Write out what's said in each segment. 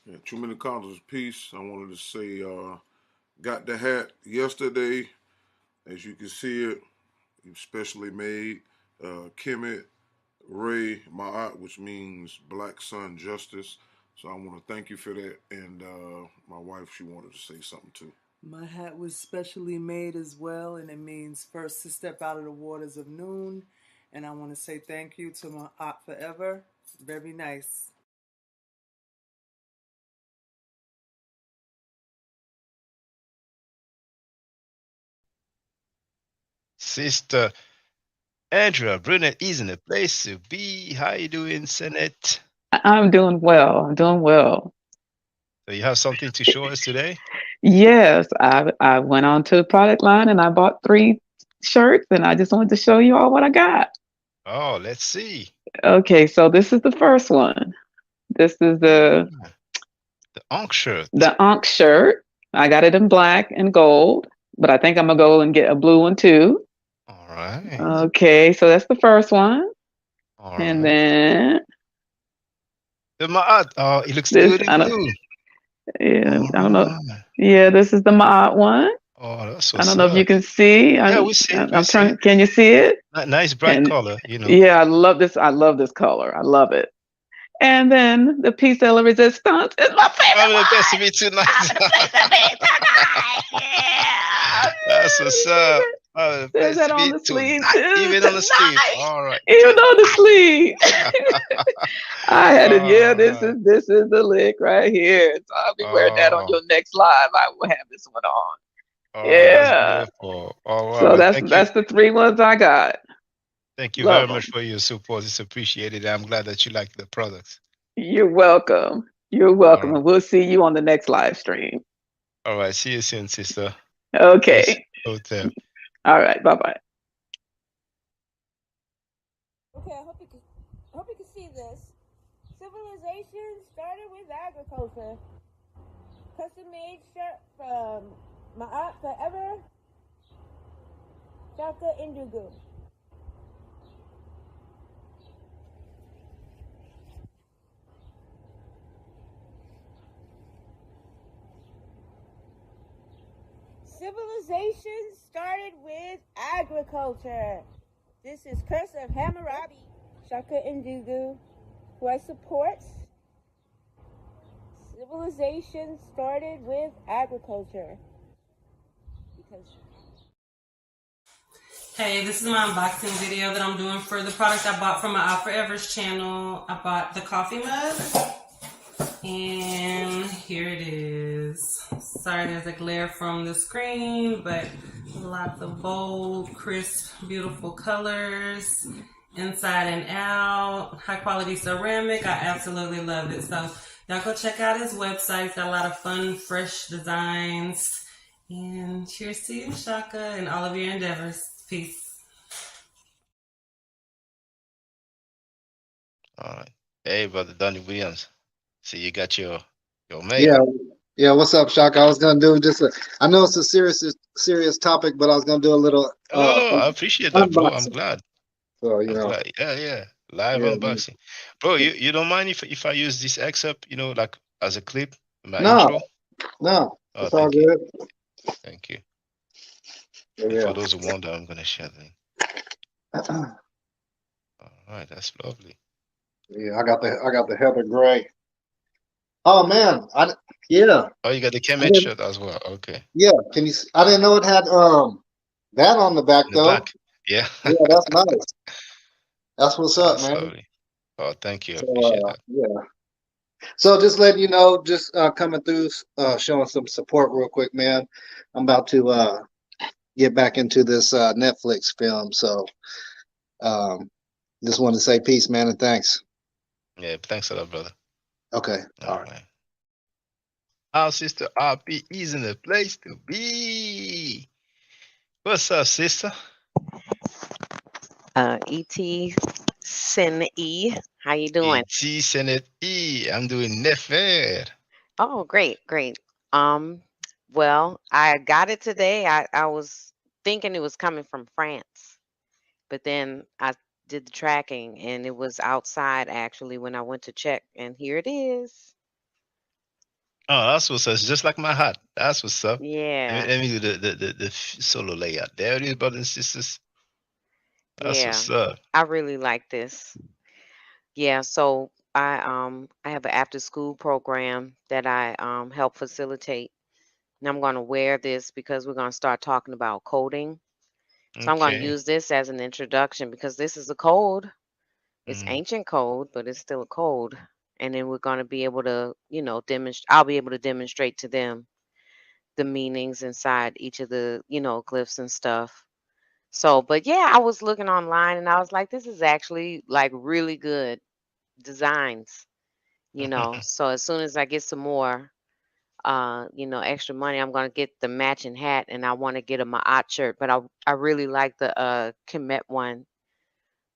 Yeah, too many colors. Peace. I wanted to say, got the hat yesterday. As you can see it, specially made. Kemet Ray Ma'at, which means Black Sun Justice. So I want to thank you for that. And my wife, she wanted to say something too. My hat was specially made as well, and it means first to step out of the waters of noon. And I want to say thank you to my aunt forever. Very nice. Sister Andrea Brunette is in the place to be. How you doing, Senate? I'm doing well. I'm doing well. So you have something to show us today? Yes, I went on to the product line and I bought 3 shirts and I just wanted to show you all what I got. Oh, let's see. Okay, so this is the first one. This is the Ah, the Ankh shirt. the Ankh shirt. I got it in black and gold, but I think I'm gonna go and get a blue one too. All right. Okay, so that's the first one. All And right. then The Ma'at. Oh, it looks this good in I don't blue. yeah, All I don't know. right. Yeah, this is the Ma'at one. Oh, that's I what's don't know if you up. can see. Yeah, we see it. We I'm see trying. it. Can you see it? Nice bright And color, yeah, I love this. I love this color. I love it. And then the piece de la resistance is my favorite Probably the best to one. be tonight. I'm the place to be tonight. Yeah, That's what's up. baby. Probably the There's best that to on be the sleeve tonight. too. Even on the sleeve. Tonight, All right. even on the sleeve. I had it. Yeah, All right. this is the lick right here. So I'll be wearing that on Oh, your next live. I will have this one on. oh, that's Yeah. beautiful. Oh, wow. So Well, thank you. that's the 3 ones I got. Thank you very Love much them. for your support. It's appreciated. I'm glad that you like the products. You're welcome. You're All welcome. right. And we'll see you on the next live stream. All right. See you soon, sister. Peace. Okay. Hotel. All right. Bye bye. Okay, I hope you can see this. Civilization started with agriculture. Custom made shirt from my aunt forever, Shaka Indugu. Civilization started with agriculture. This is Curse of Hammurabi, Shaka Indugu, who I support. Civilization started with agriculture. Because Hey, this is my unboxing video that I'm doing for the product I bought from my Out Forever's channel. I bought the coffee mug, and here it is. Sorry there's a glare from the screen, but lots of bold, crisp, beautiful colors, inside and out, high quality ceramic. I absolutely love it. So y'all go check out his website. It's got a lot of fun, fresh designs. And cheers to you, Shaka, and all of your endeavors. Peace. All right. Hey, brother Donnie Williams. See, you got your Yeah, makeup. yeah. What's up, Shaka? I was gonna do just I know it's a serious topic, but I was gonna do a little No, no, no. I appreciate that, bro. I'm unboxing. glad. So I'm glad. Yeah, yeah. Live yeah. unboxing. Bro, you don't mind if I use this excerpt, like as a clip, my No, intro? no, Oh, it's all thank you. good. Thank you. And Yeah. for those who wonder, I'm gonna share the link. All right, that's lovely. Yeah, I got the Heather Gray. Oh man, yeah, Oh, you got the I Kemet didn't. shirt as well. Okay. Yeah, I didn't know it had that on the back In the though. back. Yeah. Yeah, that's nice. That's what's up, That's man. lovely. Oh, thank you. I So appreciate that. yeah. So just letting you know, just coming through, showing some support real quick, man. I'm about to get back into this Netflix film. So um, just wanted to say peace, man, and thanks. Yeah, thanks a lot, brother. Okay. All All right. right. Our sister RP is in the place to be. What's up, sister? Et Sin E. How you doing? E.T. Senate E. I'm doing Nefer. Oh, great, great. Um, well, I got it today. I was thinking it was coming from France, but then I did the tracking and it was outside actually when I went to check, and here it is. Oh, that's what's up. It's just like my hat. That's what's up. Yeah. Let me do the solo layout. There it is, brothers and sisters. That's Yeah. what's up. I really like this. Yeah, so I have an after school program that I help facilitate. And I'm going to wear this because we're going to start talking about coding. So I'm going to Okay. use this as an introduction because this is a code. It's Mm. ancient code, but it's still a code. And then we're going to be able to, demonstrate. I'll be able to demonstrate to them the meanings inside each of the, glyphs and stuff. So, but yeah, I was looking online and I was like, this is actually like really good designs, So as soon as I get some more, extra money, I'm gonna get the matching hat, and I want to get a Ma'at shirt. But I really like the Kemet one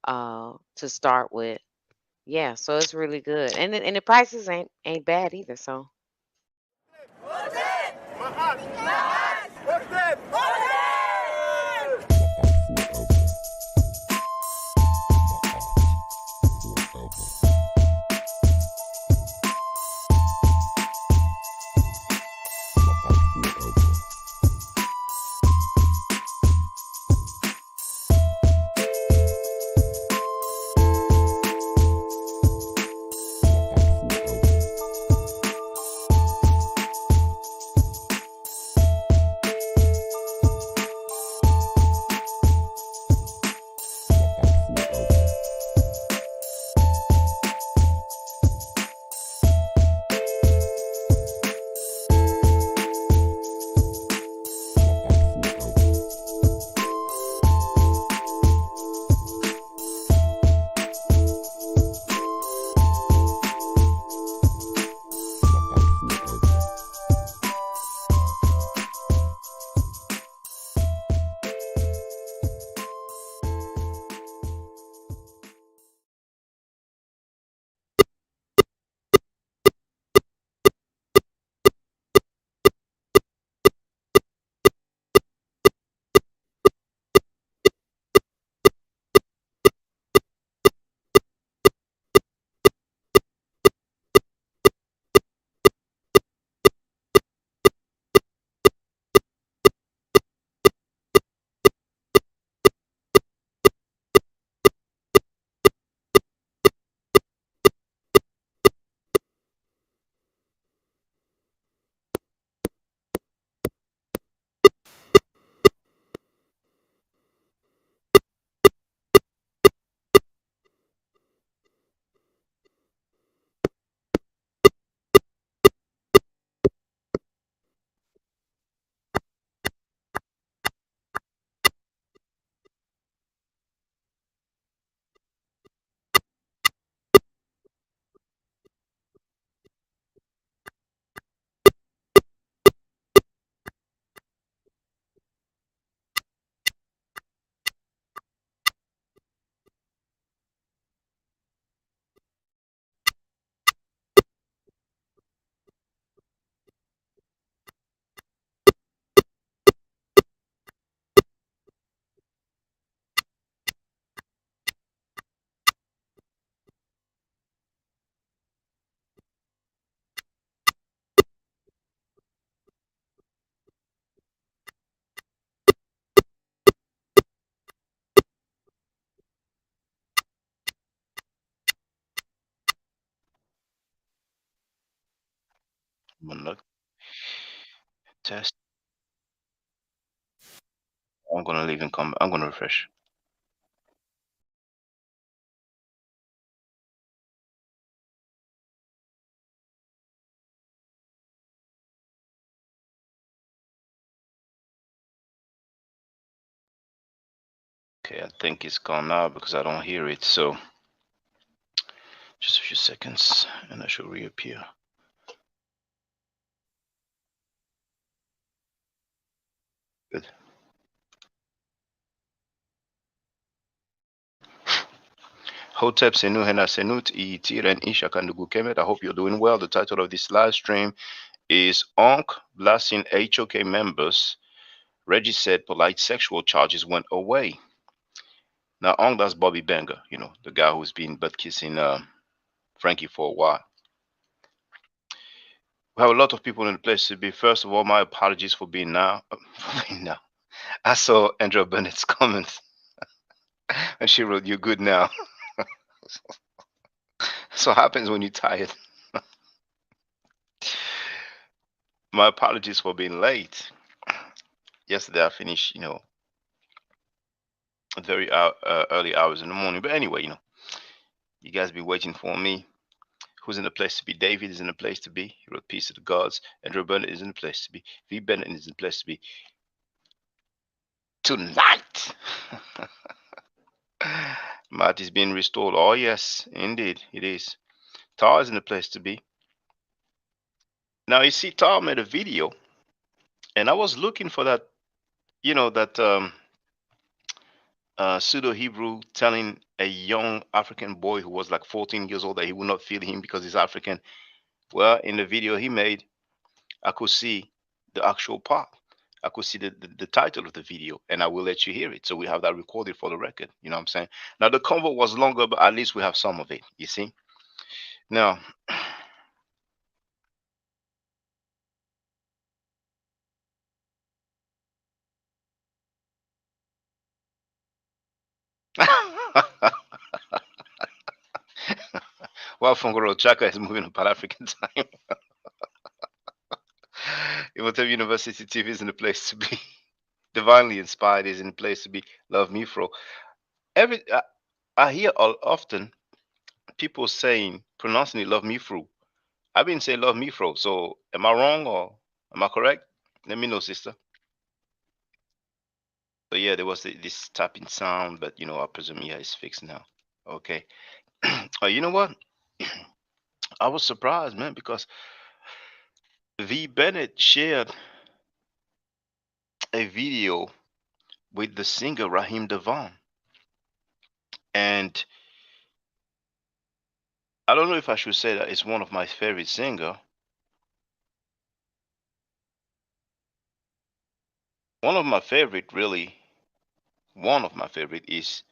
to start with. Yeah, so it's really good, and the prices ain't bad either. So I'm gonna look, test. I'm gonna leave and come. I'm gonna refresh. Okay, I think it's gone now because I don't hear it. So just a few seconds, and I should reappear. Good. Hotep Senu Hena Senut Tiren Ishaka Nugu Kemet. I hope you're doing well. The title of this live stream is Ankh blasting HOK members. Reggie said Polight sexual charges went away. Now Ankh, that's Bobby Banger, the guy who's been butt kissing Frankie for a while. We have a lot of people in the place to be. First of all, my apologies for being now. For being now. I saw Andrea Bennett's comments, and she wrote, "You're good now." So what happens when you're tired. My apologies for being late. Yesterday I finished, very early hours in the morning. But anyway, you guys be waiting for me. Who's in the place to be? David is in the place to be. He wrote Peace of the Gods. Andrew Bennett is in the place to be. V. Bennett is in the place to be. Tonight, Matt is being restored. Oh, yes, indeed, it is. Tar is in the place to be. Now, you see, Tar made a video, and I was looking for that, that pseudo Hebrew telling a young African boy who was like 14 years old that he would not feel him because he's African. Well, in the video he made, I could see the actual part. I could see the title of the video, and I will let you hear it. So we have that recorded for the record. You know what I'm saying? Now, the convo was longer, but at least we have some of it. You see? Now, while Fongoro Chaka is moving on Pan African time, Imhotep University TV is in the place to be. Divinely Inspired is in the place to be. Love Me Fro. I hear often people saying, pronouncing it Love Me Fro. I've been saying Love Me Fro. So am I wrong or am I correct? Let me know, sister. So yeah, there was this tapping sound, but I presume yeah, it's fixed now. Okay. You know what? I was surprised, man, because V Bennett shared a video with the singer Raheem Devon, and I don't know if I should say that it's one of my favorite singer. One of my favorite, really, one of my favorite is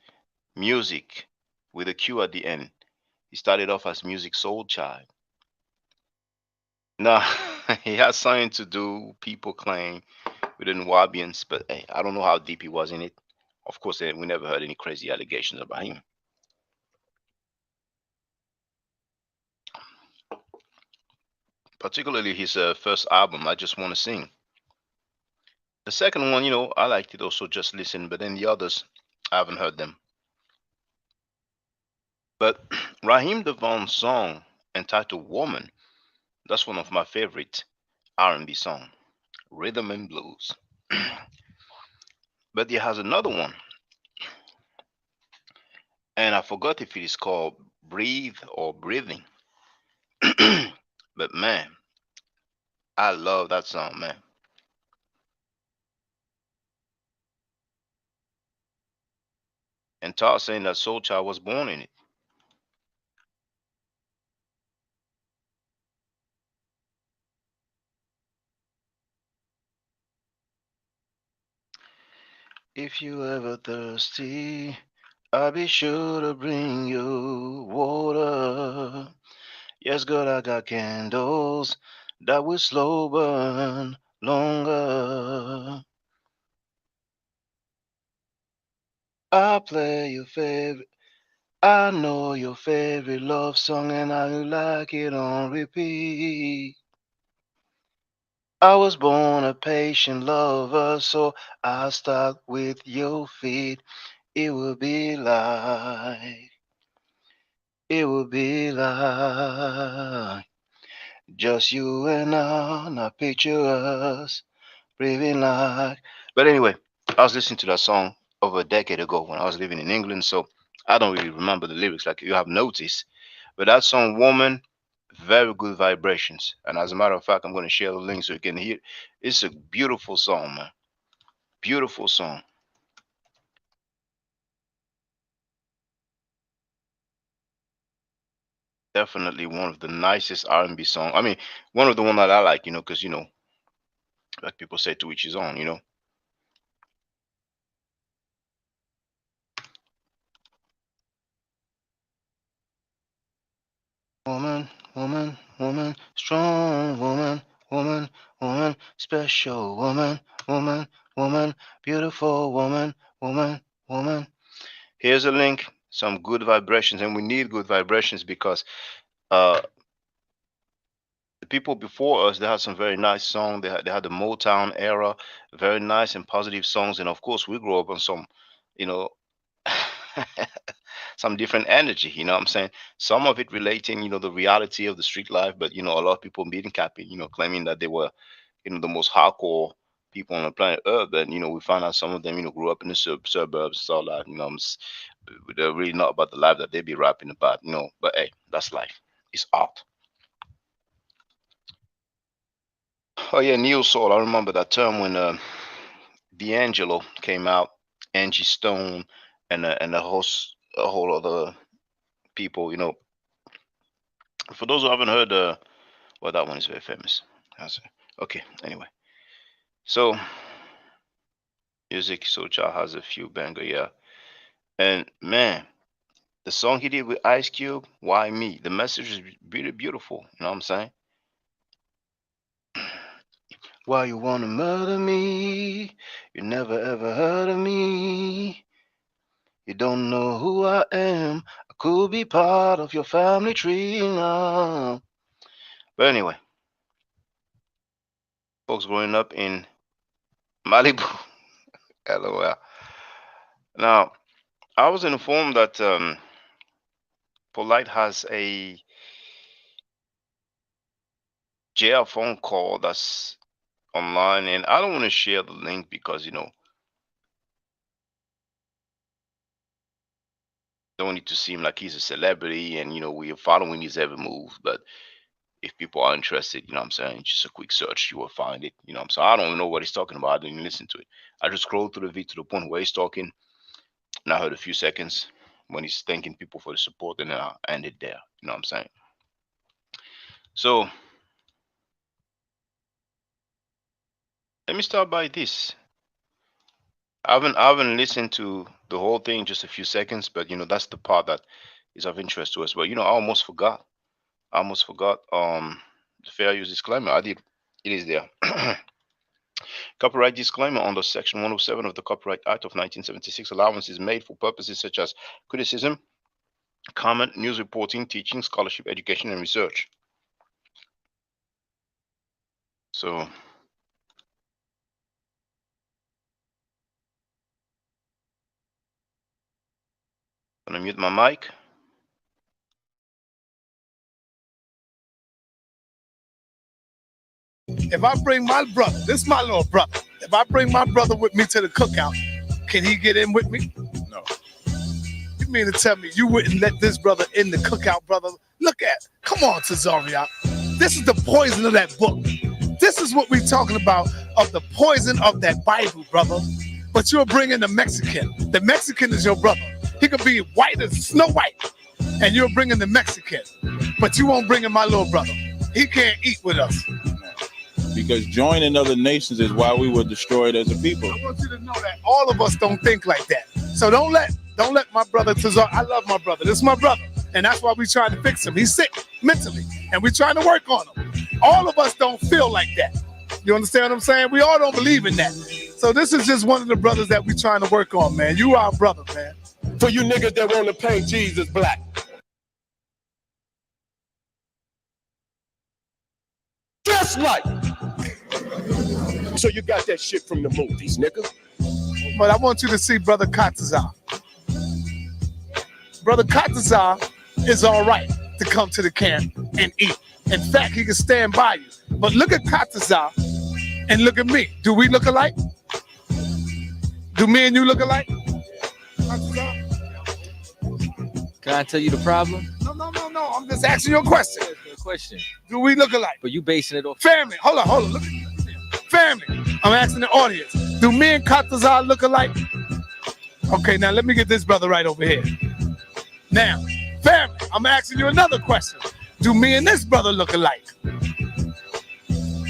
Music with a Q at the end. He started off as Music Soul Child. Now, he has something to do, people claim, with the Nubians, but hey, I don't know how deep he was in it. Of course, we never heard any crazy allegations about him. Particularly his first album, I Just Want to Sing. The second one, I liked it also, just listen, but then the others, I haven't heard them. But Raheem Devon's song entitled Woman, that's one of my favorite R&B song, rhythm and blues. But he has another one, and I forgot if it is called Breathe or Breathing. But man, I love that song, man. And Todd saying that Soul Child was born in it. If you ever thirsty, I'll be sure to bring you water. Yes, girl, I got candles that will slow burn longer. I play your favorite. I know your favorite love song and I like it on repeat. I was born a patient lover, so I'll start with your feet. It will be like, it will be like just you and I. Now picture us breathing like. But anyway, I was listening to that song over a decade ago when I was living in England, so I don't really remember the lyrics like you have noticed. But that song, Woman, very good vibrations. And as a matter of fact, I'm going to share the link so you can hear. It's a beautiful song, man. Beautiful song. Definitely one of the nicest R&B songs. I mean, one of the one that I like, because like people say, to each his own. Woman, woman, woman, strong woman, woman, woman, special woman, woman, woman, beautiful woman, woman, woman. Here's a link, some good vibrations, and we need good vibrations because uh, the people before us, they had some very nice songs. They had the Motown era, very nice and positive songs, and of course, we grew up on some, you know, some different energy. You know what I'm saying? Some of it relating, the reality of the street life, but a lot of people meeting capping, claiming that they were, the most hardcore people on the planet Earth. And we found out some of them, grew up in the suburbs and stuff like that. They're really not about the life that they be rapping about. But hey, that's life. It's art. Oh yeah, neo soul. I remember that term when D'Angelo came out, Angie Stone, and a whole other people. For those who haven't heard, well, that one is very famous. Okay, anyway. So music, Soulja has a few banger, yeah. And man, the song he did with Ice Cube, Why Me? The message is really beautiful. You know what I'm saying? Why you wanna murder me? You never ever heard of me. You don't know who I am. I could be part of your family tree now. But anyway, folks growing up in Malibu, LOL. Now, I was informed that Polight has a jail phone call that's online, and I don't want to share the link because don't need to seem like he's a celebrity and we're following his every move. But if people are interested, what I'm saying, just a quick search, you will find it. So I don't know what he's talking about. I didn't listen to it. I just scrolled through the video to the point where he's talking, and I heard a few seconds when he's thanking people for the support, and then I ended there. You know what I'm saying? So let me start by this. I haven't listened to the whole thing, just a few seconds, but that's the part that is of interest to us. But I almost forgot. The fair use disclaimer. I did. It is there. Copyright disclaimer under Section 107 of the Copyright Act of 1976. Allowance is made for purposes such as criticism, comment, news reporting, teaching, scholarship, education, and research. So I'm gonna mute my mic. If I bring my brother, this is my little brother. If I bring my brother with me to the cookout, can he get in with me? No. You mean to tell me you wouldn't let this brother in the cookout, brother? Look at, come on, Cesaria. This is the poison of that book. This is what we're talking about, of the poison of that Bible, brother. But you're bringing the Mexican. The Mexican is your brother. He could be white as Snow White, and you're bringing the Mexican. But you won't bring in my little brother. He can't eat with us. Because joining other nations is why we were destroyed as a people. I want you to know that all of us don't think like that. So don't let my brother Tazar. I love my brother. This is my brother. And that's why we're trying to fix him. He's sick mentally. And we're trying to work on him. All of us don't feel like that. You understand what I'm saying? We all don't believe in that. So this is just one of the brothers that we're trying to work on, man. You are our brother, man. For you niggas that want to paint Jesus black. Just like. So you got that shit from the movies, nigga. But I want you to see Brother Katazar. Brother Katazar is all right to come to the camp and eat. In fact, he can stand by you. But look at Katazar and look at me. Do we look alike? Do me and you look alike? Katazar? Can I tell you the problem? No. I'm just asking you a question. Question. Do we look alike? But you basing it off family. Hold on. Look. Family. I'm asking the audience. Do me and Katazar look alike? Okay, now let me get this brother right over here. Now, family, I'm asking you another question. Do me and this brother look alike?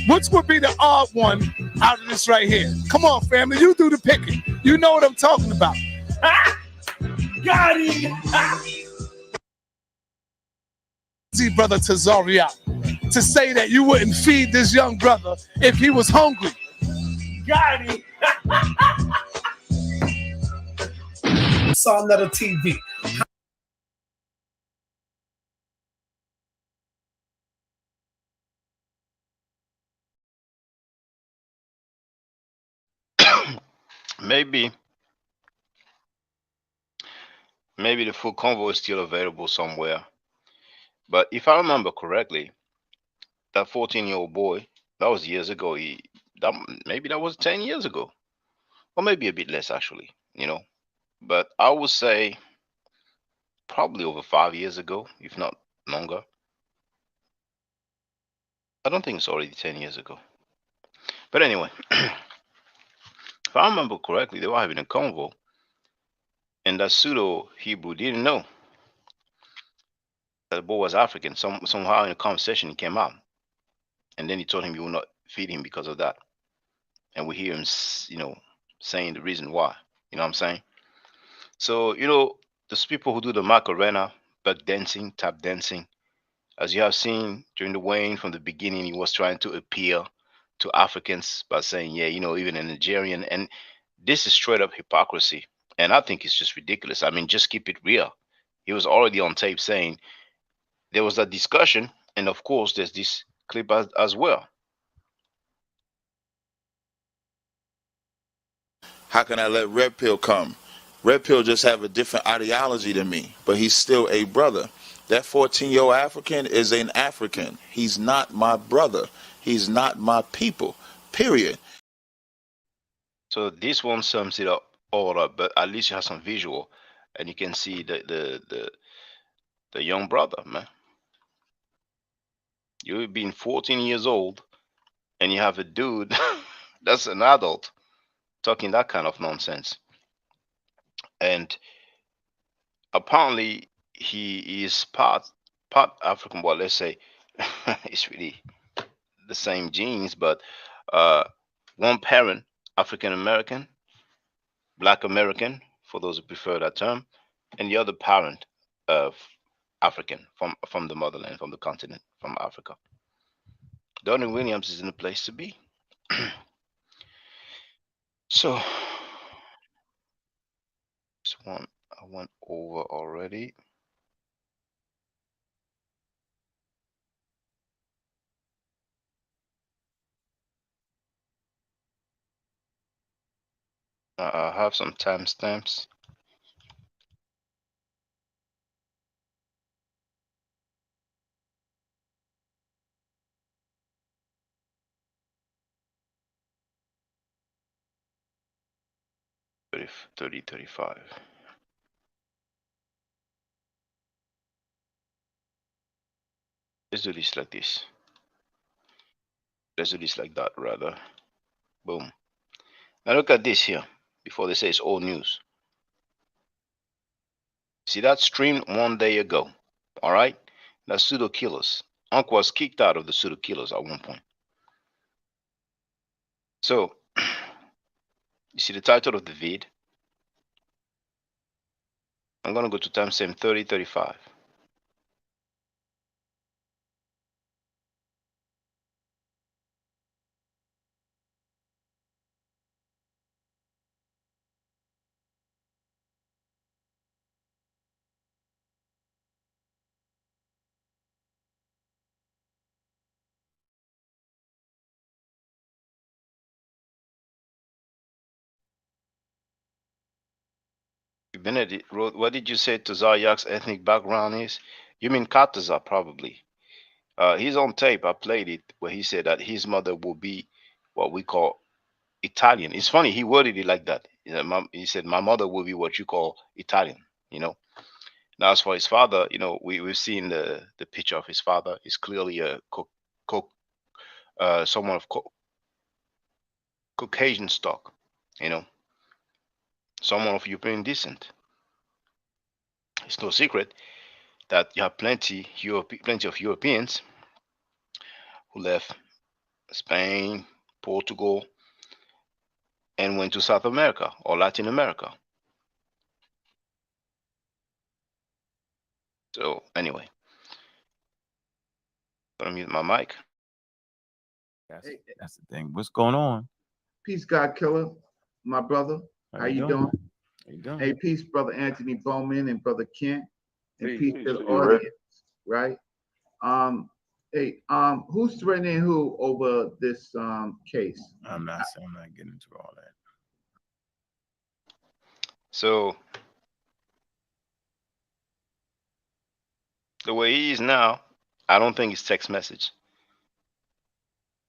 Which would be the odd one out of this right here? Come on, family, you do the picking. You know what I'm talking about. Ah! Got him! Ah! brother Tazaria, to say that you wouldn't feed this young brother if he was hungry. Got him. Saw another TV. Maybe the full convo is still available somewhere. But if I remember correctly, that 14-year-old boy, that was years ago. Maybe that was 10 years ago, or maybe a bit less actually. But I would say probably over 5 years ago, if not longer. I don't think it's already 10 years ago. But anyway, if I remember correctly, they were having a convo, and that pseudo Hebrew didn't know that the boy was African. Somehow in the conversation, he came out, and then he told him he would not feed him because of that. And we hear him, saying the reason why. You know what I'm saying? So, those people who do the Macarena, back dancing, tap dancing, as you have seen during the weighing from the beginning, he was trying to appeal to Africans by saying, yeah, even a Nigerian. And this is straight up hypocrisy. And I think it's just ridiculous. I mean, just keep it real. He was already on tape saying there was that discussion. And of course, there's this clip as well. How can I let Red Pill come? Red Pill just have a different ideology than me, but he's still a brother. That 14-year-old African is an African. He's not my brother. He's not my people, period. So this one sums it up all up, but at least you have some visual, and you can see the young brother, man. You've been 14 years old, and you have a dude that's an adult talking that kind of nonsense. And apparently, he is part African. Well, let's say it's really the same genes, but one parent African American, Black American, for those who prefer that term, and the other parent of African from the motherland, from the continent, from Africa. Donnie Williams is in the place to be. So this one I went over already. I have some timestamps. Thirty 35. Let's do this like this. Let's do this like that, rather. Boom. Now look at this here, before they say it's old news. See that streamed 1 day ago, all right? That's pseudo killers. Ankh was kicked out of the pseudo killers at one point. So, you see the title of the vid. I'm going to go to timestamp 3035. Benedict wrote, what did you say Tazayak's ethnic background is? You mean Kataza, probably. He's on tape. I played it where he said that his mother will be what we call Italian. It's funny, he worded it like that. He said, my mother will be what you call Italian, Now, as for his father, we've seen the picture of his father. He's clearly a someone of Caucasian stock, someone of European descent. It's no secret that you have plenty of Europeans who left Spain, Portugal, and went to South America or Latin America. So anyway, Gonna mute my mic. That's the thing. What's going on? Peace, God Killer, my brother. How you doing? How you doing? Hey, peace, brother Anthony Bowman and brother Kent, and peace to the you, Ray. audience. Right? Hey, who's threatening who over this case? I'm not getting into all that. So the way he is now, I don't think it's text message,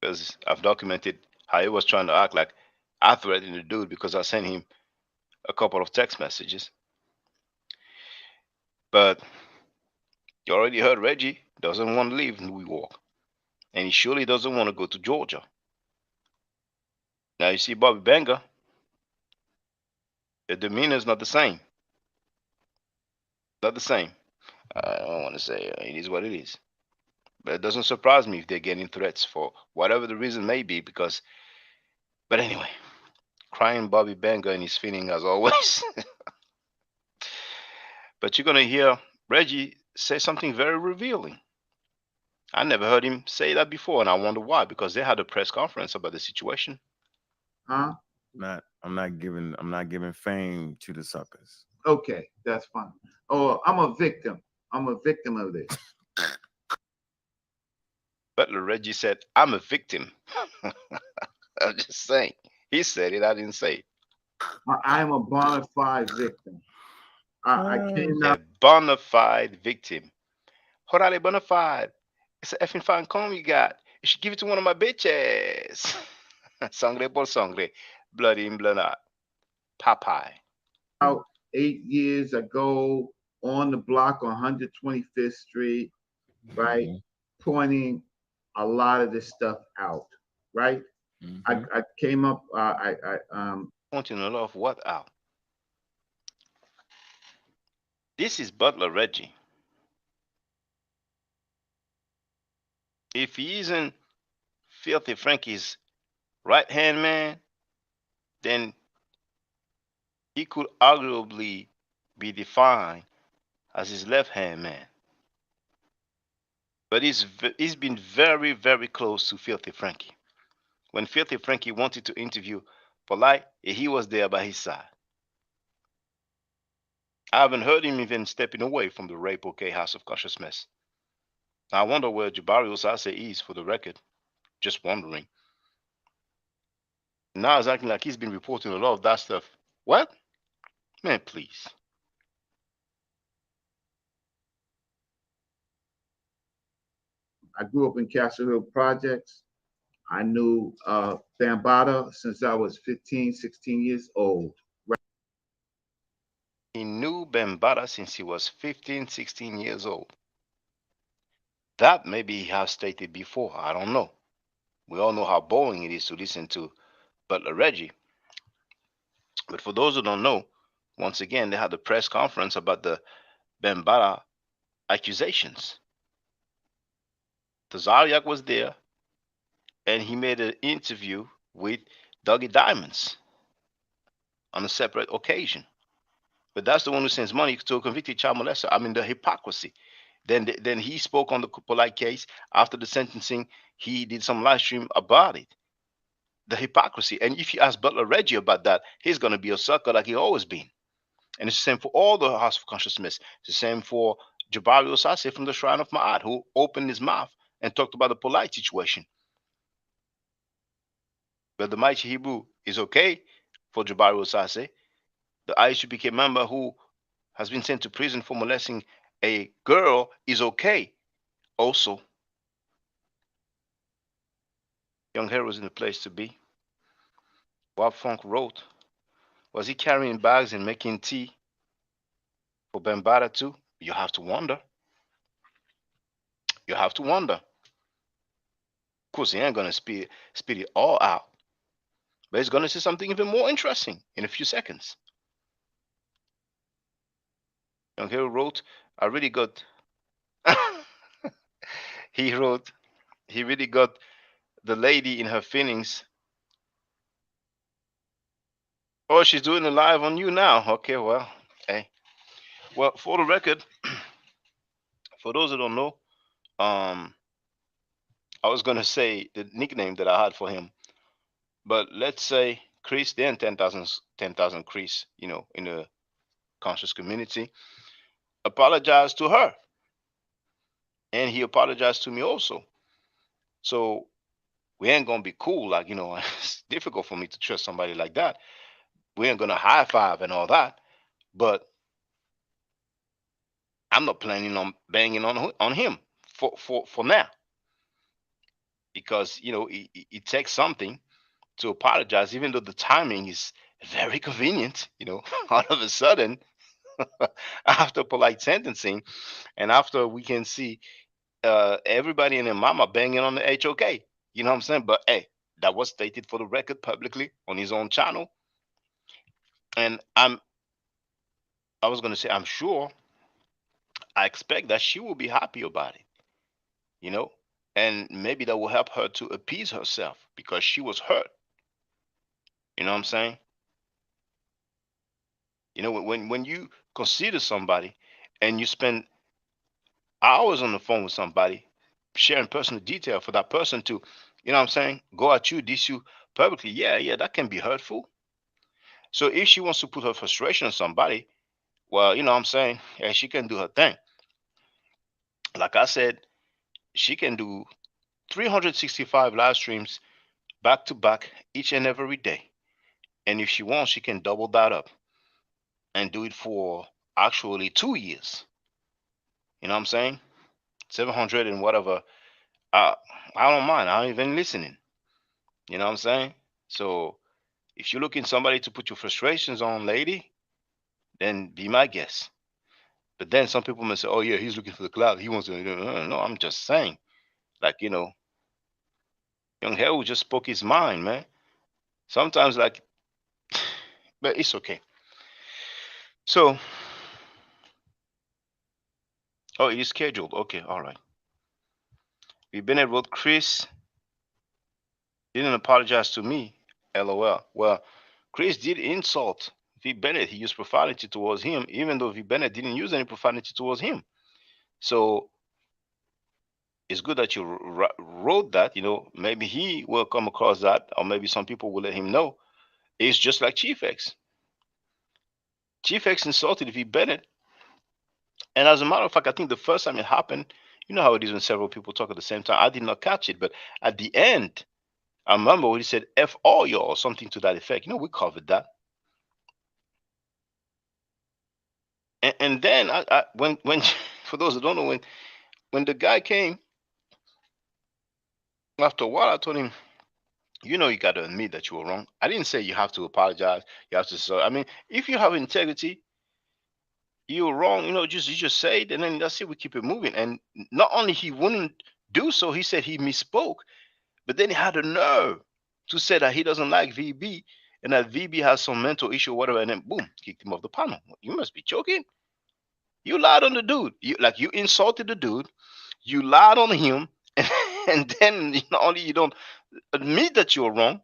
because I've documented how he was trying to act like I threatened the dude because I sent him a couple of text messages. But you already heard Reggie doesn't want to leave New York, and he surely doesn't want to go to Georgia. Now you see Bobby Banger, the demeanor is not the same. Not the same. I don't want to say it is what it is. But it doesn't surprise me if they're getting threats for whatever the reason may be, because, but anyway, crying Bobby Banger and his feeling as always. But you're going to hear Reggie say something very revealing. I never heard him say that before, and I wonder why, because they had a press conference about the situation. Huh? I'm not giving fame to the suckers. Okay, that's fine. Oh, I'm a victim. I'm a victim of this. Butler Reggie said, I'm a victim. I'm just saying. He said it, I didn't say it. I am a bona fide victim. I cannot. A bona fide victim. Hold on, a bona fide. It's an effing fine comb you got. You should give it to one of my bitches. Sangre por sangre. Blood in, blood out. Popeye. Out 8 years ago on the block on 125th Street, right? Pointing a lot of this stuff out, right? I came up, pointing a lot of what out? This is Butler Reggie. If he isn't Filthy Frankie's right hand man, then he could arguably be defined as his left hand man. But he's been very, very close to Filthy Frankie. When Filthy Frankie wanted to interview Polight, he was there by his side. I haven't heard him even stepping away from the Rape OK House of Consciousness. I wonder where Jabari Osase is, for the record. Just wondering. Now it's acting like he's been reporting a lot of that stuff. What? Man, please. I grew up in Castle Hill Projects. I knew Bambaataa since I was 15, 16 years old. Right? He knew Bambaataa since he was 15, 16 years old. That maybe he has stated before. I don't know. We all know how boring it is to listen to Butler Reggie. But for those who don't know, once again, they had a press conference about the Bambaataa accusations. Tazariak was there, and he made an interview with Dougie Diamonds on a separate occasion. But that's the one who sends money to a convicted child molester. I mean, the hypocrisy. Then he spoke on the Polight case. After the sentencing, he did some live stream about it. The hypocrisy. And if you ask Butler Reggie about that, he's going to be a sucker like he always been. And it's the same for all the House of Consciousness. It's the same for Jabari Osase from the Shrine of Ma'at, who opened his mouth and talked about the Polight situation. But the Mighty Hebrew is okay for Jabari Osase, the IHBK member who has been sent to prison for molesting a girl, is okay also. Young Hero is in the place to be. Bob Funk wrote, was he carrying bags and making tea for Bambaataa too? You have to wonder. You have to wonder. Of course, he ain't going to spit it all out. But he's going to say something even more interesting in a few seconds. Young Hero wrote, I really got... he wrote, he really got the lady in her feelings. Oh, she's doing a live on you now. Okay, well, hey. Well, for the record, for those who don't know, I was gonna say the nickname that I had for him, but let's say Chris, then 10,000 Chris, in the conscious community, apologized to her, and he apologized to me also. So we ain't gonna be cool, like it's difficult for me to trust somebody like that. We ain't gonna high five and all that, but I'm not planning on banging on him for now, because it takes something to apologize, even though the timing is very convenient. All of a sudden, after polite sentencing, and after we can see everybody and their mama banging on the HOK. You know what I'm saying? But hey, that was stated for the record publicly on his own channel, and I was gonna say I'm sure, I expect that she will be happy about it. You know, and maybe that will help her to appease herself because she was hurt. You know what I'm saying? When you consider somebody and you spend hours on the phone with somebody, sharing personal detail for that person to, what I'm saying, go at you, diss you publicly, yeah, that can be hurtful. So if she wants to put her frustration on somebody, well, what I'm saying, yeah, she can do her thing. Like I said, she can do 365 live streams back to back each and every day. And if she wants, she can double that up and do it for actually 2 years. You know what I'm saying? 700 and whatever. I don't mind. I'm even listening. You know what I'm saying? So if you're looking somebody to put your frustrations on, lady, then be my guest. But then some people may say, "Oh yeah, he's looking for the cloud. He wants to." No, I'm just saying, like young Hell just spoke his mind, man. Sometimes, like, but it's okay. So, oh, it is scheduled. Okay, all right. V. Bennett wrote, Chris didn't apologize to me. LOL. Well, Chris did insult V. Bennett. He used profanity towards him, even though V. Bennett didn't use any profanity towards him. So it's good that you wrote that. Maybe he will come across that, or maybe some people will let him know. It's just like Chief X. Chief X insulted V. Bennett. And as a matter of fact, I think the first time it happened, you know how it is when several people talk at the same time. I did not catch it, but at the end, I remember when he said F all y'all or something to that effect. We covered that. And then when for those who don't know, when the guy came, after a while, I told him, you got to admit that you were wrong. I didn't say you have to apologize. You have to say, I mean, if you have integrity, you're wrong, you just say it, and then that's it. We keep it moving. And not only he wouldn't do so, he said he misspoke, but then he had a nerve to say that he doesn't like VB and that VB has some mental issue or whatever, and then boom, kicked him off the panel. You must be joking. You lied on the dude. You insulted the dude. You lied on him, and then not only you don't admit that you're wrong,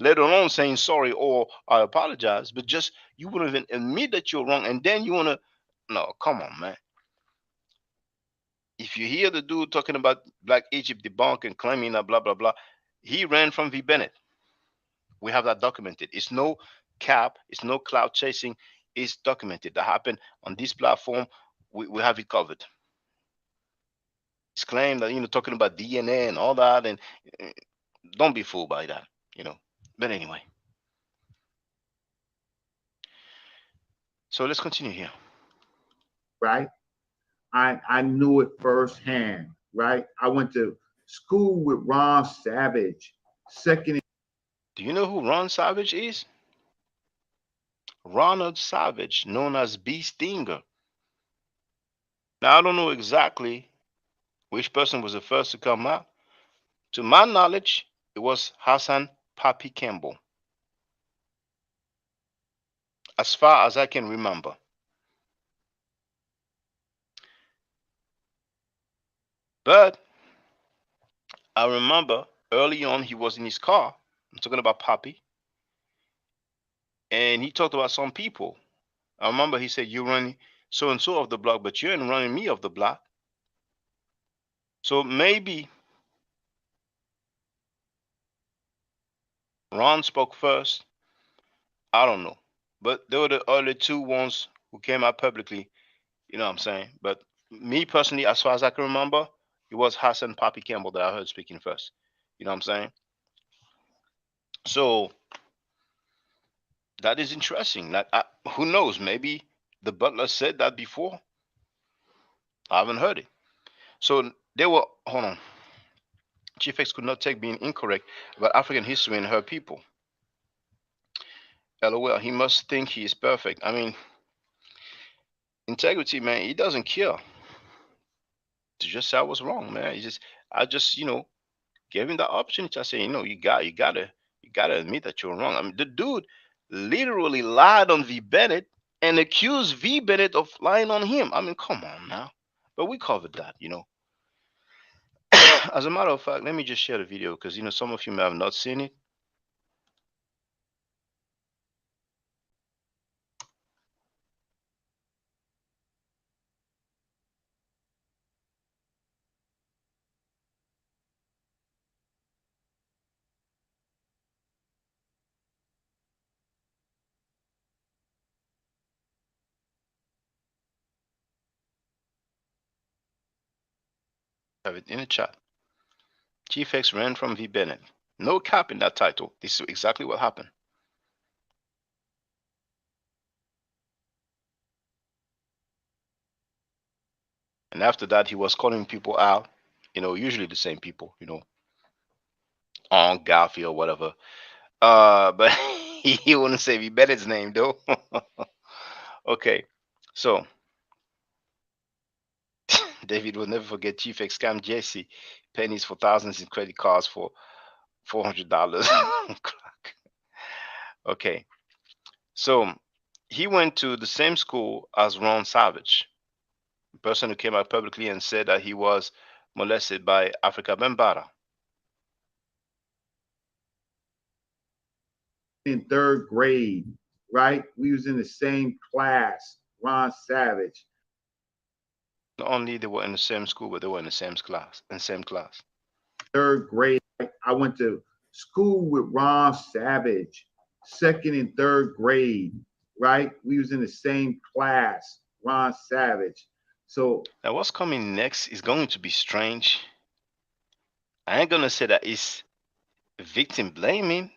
let alone saying sorry or I apologize, but just you wouldn't even admit that you're wrong, and then you wanna no, come on, man. If you hear the dude talking about Black Egypt debunk and claiming that blah blah blah, he ran from V. Bennett. We have that documented. It's no cap, it's no cloud chasing, it's documented. That happened on this platform. We have it covered. It's claimed that talking about DNA and all that, and don't be fooled by that, But anyway. So let's continue here. Right? I knew it firsthand, right? I went to school with Ron Savage, second. Do you know who Ron Savage is? Ronald Savage, known as B. Stinger. Now, I don't know exactly which person was the first to come out. To my knowledge, it was Hassan Papi Campbell. As far as I can remember. But I remember early on he was in his car. I'm talking about Papi. And he talked about some people. I remember he said, "You running so and so off the block, but you ain't running me off the block." So maybe Ron spoke first. I don't know. But they were the early two ones who came out publicly. You know what I'm saying? But me personally, as far as I can remember, it was Hassan Papi Campbell that I heard speaking first. You know what I'm saying? So that is interesting. Like, who knows? Maybe the butler said that before. I haven't heard it. So they were, hold on. Chief X could not take being incorrect about African history and her people. LOL, he must think he is perfect. I mean, integrity, man, he doesn't care. To just say I was wrong, man. I just, gave him the opportunity. I said, you gotta admit that you're wrong. I mean, the dude literally lied on V Bennett and accused V Bennett of lying on him. I mean, come on now. But we covered that. As a matter of fact, let me just share the video because some of you may have not seen it. Have it in the chat. Chief X ran from V Bennett. No cap in that title. This is exactly what happened. And after that, he was calling people out, usually the same people, on Garfield or whatever. But he wouldn't say V Bennett's name though. Okay, so David will never forget Chief X scam Jesse pennies for thousands in credit cards for $400. Okay, so he went to the same school as Ron Savage, the person who came out publicly and said that he was molested by Africa Bambaataa. In third grade, right? We was in the same class, Ron Savage. Not only they were in the same school, but they were in the same class. Third grade, I went to school with Ron Savage, second and third grade, right? We was in the same class, Ron Savage. So now what's coming next is going to be strange. I ain't gonna say that it's victim blaming,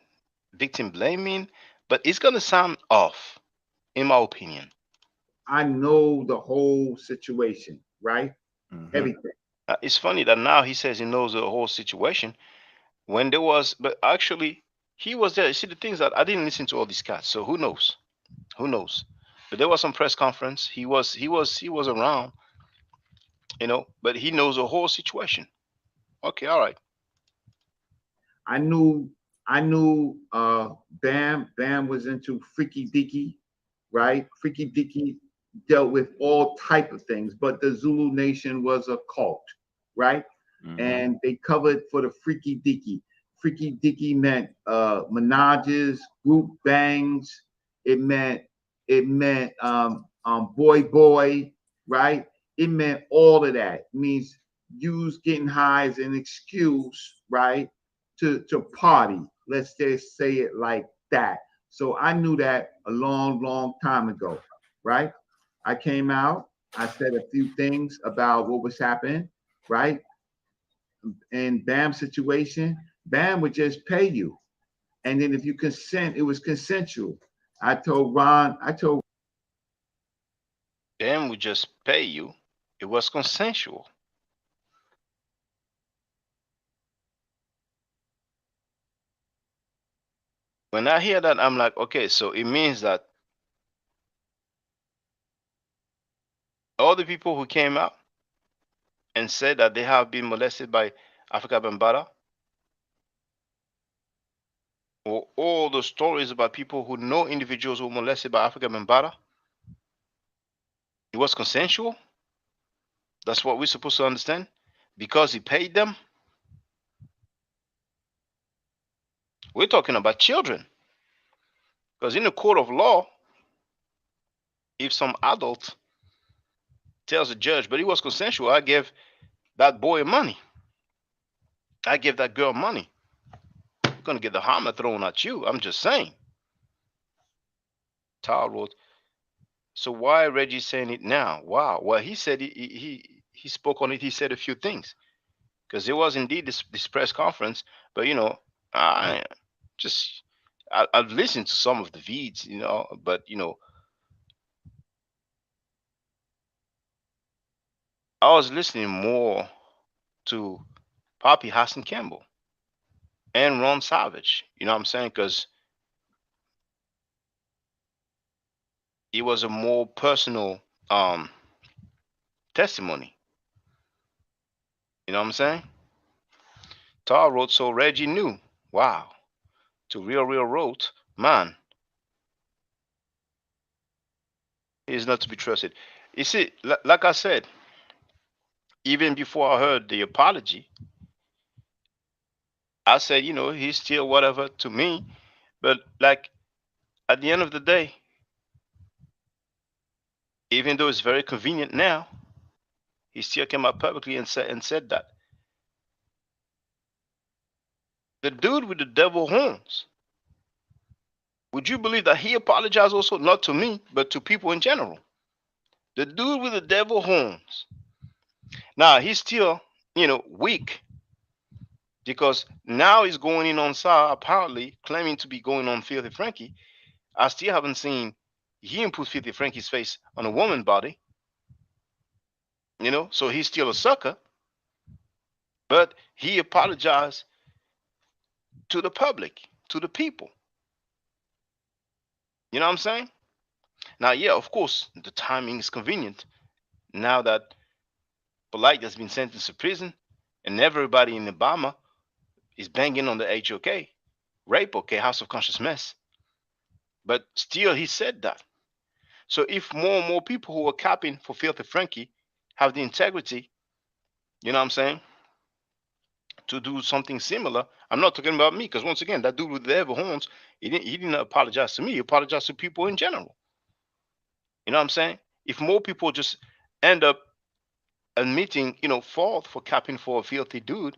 but it's gonna sound off, in my opinion. I know the whole situation, right? Everything. It's funny that now he says he knows the whole situation when there was, but actually he was there. You see, the things that I didn't listen to all these cats, so who knows? But there was some press conference. He was around, but he knows the whole situation. Okay, all right. I knew Bam was into freaky deaky, right? Freaky deaky dealt with all type of things, but the Zulu Nation was a cult, right? And they covered for the freaky deaky. Freaky deaky meant menages, group bangs. It meant boy, right? It meant all of that. It means use getting high as an excuse, right? To party. Let's just say it like that. So I knew that a long time ago, right? I came out, I said a few things about what was happening, right? In Bam's situation, Bam would just pay you. And then if you consent, it was consensual. I told Bam would just pay you. It was consensual. When I hear that, I'm like, okay, so it means that all the people who came out and said that they have been molested by Africa Bambaataa, or all the stories about people who know individuals who were molested by Africa Bambaataa, it was consensual. That's what we're supposed to understand. Because he paid them. We're talking about children. Because in the court of law, if some adult tells the judge, but it was consensual, I gave that boy money. I gave that girl money. gonna get the hammer thrown at you. I'm just saying. Tal wrote, so why Reggie saying it now? Wow. Well, he said he spoke on it. He said a few things because it was indeed this press conference. But I just I've listened to some of the feeds, but I was listening more to Poppy Hassan Campbell and Ron Savage. You know what I'm saying? Because it was a more personal testimony. You know what I'm saying? Tar wrote, so Reggie knew. Wow. To Real wrote, man, he is not to be trusted. You see, like I said, even before I heard the apology, I said, he's still whatever to me. But like at the end of the day, even though it's very convenient now, he still came out publicly and said that. The dude with the devil horns, would you believe that he apologized also, not to me, but to people in general? The dude with the devil horns. Now he's still, weak because now he's going in on Saw, apparently claiming to be going on Filthy Frankie. I still haven't seen him put Filthy Frankie's face on a woman body. So he's still a sucker. But he apologized to the public, to the people. You know what I'm saying? Now, yeah, of course, the timing is convenient. Now that Polight has been sentenced to prison and everybody in Obama is banging on the HOK, rape, okay, House of Conscious Mess. But still, he said that. So if more and more people who are capping for Filthy Frankie have the integrity, you know what I'm saying, to do something similar, I'm not talking about me, because once again, that dude with the devil horns, he didn't apologize to me. He apologized to people in general. You know what I'm saying? If more people just end up admitting, fault for capping for a filthy dude,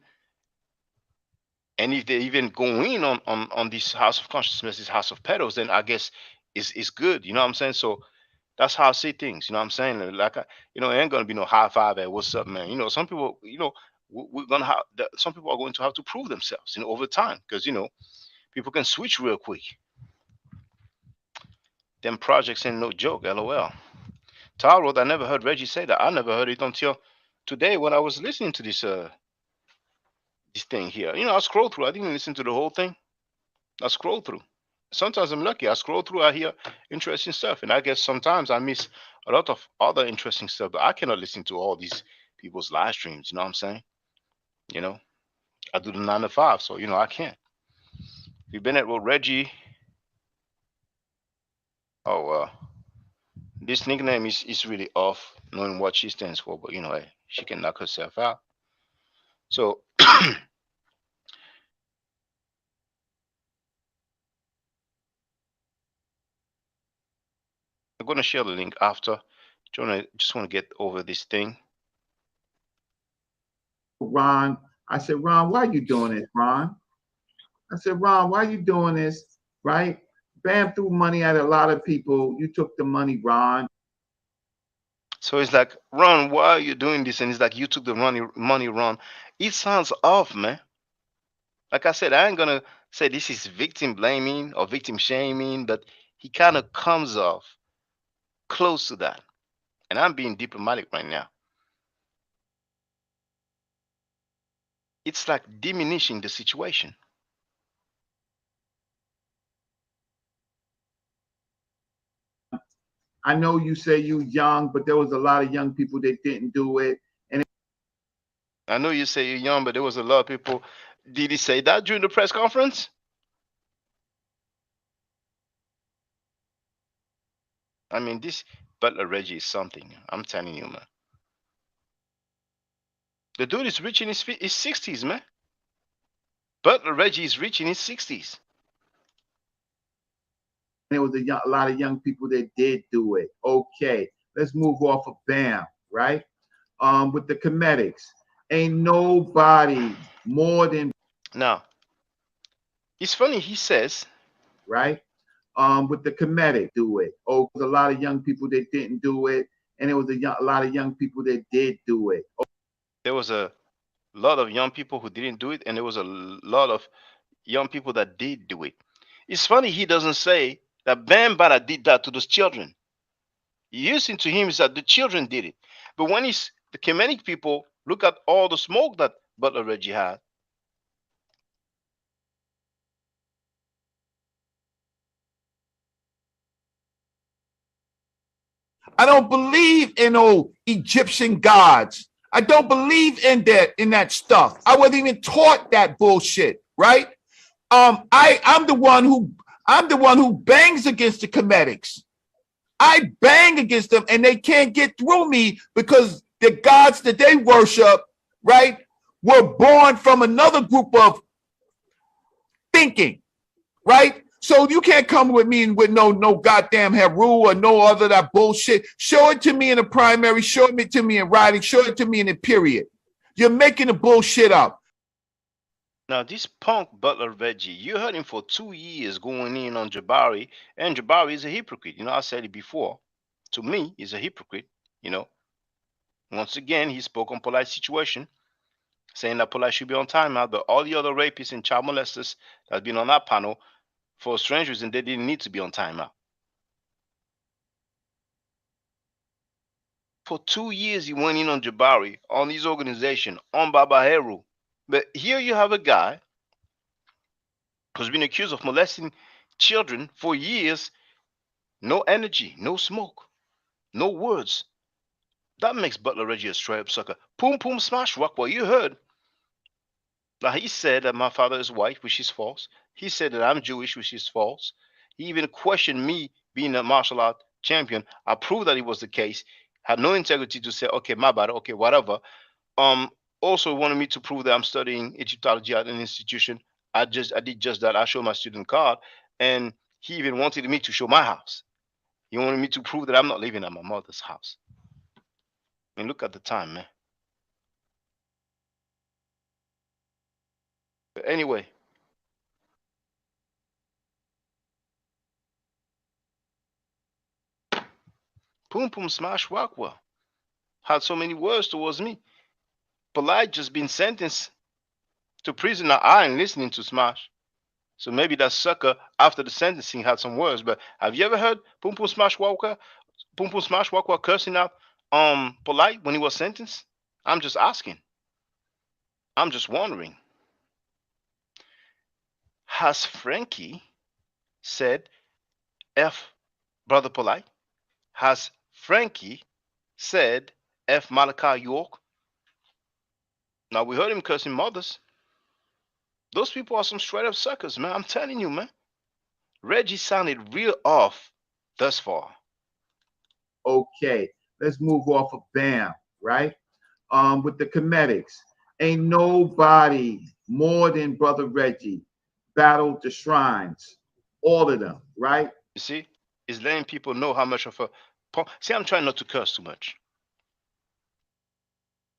and if they even go in on this House of Consciousness, this House of Pedos, then I guess it's good. You know what I'm saying? So that's how I see things. You know what I'm saying? Like, it ain't gonna be no high five at what's up, man. Some people, we're gonna have some people are going to have to prove themselves, over time, because people can switch real quick. Them projects ain't no joke, lol. Tal wrote, I never heard Reggie say that. I never heard it until today when I was listening to this thing here. I scroll through. I didn't listen to the whole thing. I scroll through. Sometimes I'm lucky. I scroll through. I hear interesting stuff, and I guess sometimes I miss a lot of other interesting stuff. But I cannot listen to all these people's live streams. You know what I'm saying? I do the 9 to 5, so I can't. Bennett wrote, Reggie. Oh, this nickname is really off, knowing what she stands for. But hey, she can knock herself out. So I'm gonna share the link after. Just want to get over this thing. Ron, I said, Ron, why are you doing this, Ron? I said, Ron, why are you doing this? Right? Bam threw money at a lot of people. You took the money, Ron. So it's like, Ron, why are you doing this? And it's like, you took the money, Ron. It sounds off, man. Like I said, I ain't gonna say this is victim blaming or victim shaming, but he kind of comes off close to that. And I'm being diplomatic right now. It's like diminishing the situation. I know you say you young, but there was a lot of young people that didn't do it. And I know you say you're young, but there was a lot of people. Did he say that during the press conference? I mean, this Butler Reggie is something. I'm telling you, man. The dude is reaching his 60s, man. Butler Reggie is reaching his 60s. there was a lot of young people that did do it. Okay, let's move off of Bam, right? With the comedics, ain't nobody more than. Now, It's funny, he says, right? With the comedic, do it. Oh, there's a lot of young people that didn't do it, and there was a lot of young people that did do it. there was a lot of young people who didn't do it, and there was a lot of young people that did do it. It's funny he doesn't say that Bambada did that to those children. Using to him is that the children did it. But when he's the Kemetic people, look at all the smoke that Butler Reggie had. I don't believe in old Egyptian gods. I don't believe in that stuff. I wasn't even taught that bullshit, right? I'm the one who bangs against the Kemetics. I bang against them and they can't get through me because the gods that they worship, right, were born from another group of thinking, right? So you can't come with me with no goddamn Heru or no other that bullshit. Show it to me in the primary, show it to me in writing, show it to me in the period. You're making the bullshit up. Now, this punk Butler Reggie, you heard him for 2 years going in on Jabari, and Jabari is a hypocrite. You know, I said it before. To me, he's a hypocrite, you know. Once again, he spoke on Polight's situation, saying that Polight should be on timeout, but all the other rapists and child molesters that have been on that panel, for strange reason, they didn't need to be on timeout. For 2 years, he went in on Jabari, on his organization, on Baba Heru. But here you have a guy who's been accused of molesting children for years. No energy, no smoke, no words. That makes Butler Reggie a straight up sucker. Poom poom smash rock. Well, you heard. Now, he said that my father is white, which is false. He said that I'm Jewish, which is false. He even questioned me being a martial art champion. I proved that it was the case. Had no integrity to say, okay, my bad, okay, whatever. Also wanted me to prove that I'm studying Egyptology at an institution. I did just that. I showed my student card, and he even wanted me to show my house. He wanted me to prove that I'm not living at my mother's house. I mean, look at the time, man. But anyway, Poom Poom Smash Rockwell had so many words towards me. Polight just been sentenced to prison. Now, I ain't listening to Smash. So maybe that sucker after the sentencing had some words. But have you ever heard Poom Poom Smash Walker cursing out Polight when he was sentenced? I'm just asking. I'm just wondering. Has Frankie said F Brother Polight? Has Frankie said F Malachi York? Now, we heard him cursing mothers. Those people are some straight up suckers, man. I'm telling you, man. Reggie sounded real off thus far. Okay, let's move off of Bam, right? With the Comedics, ain't nobody more than Brother Reggie battled the shrines, all of them, right? You see, it's letting people know how much of a punk. See, I'm trying not to curse too much,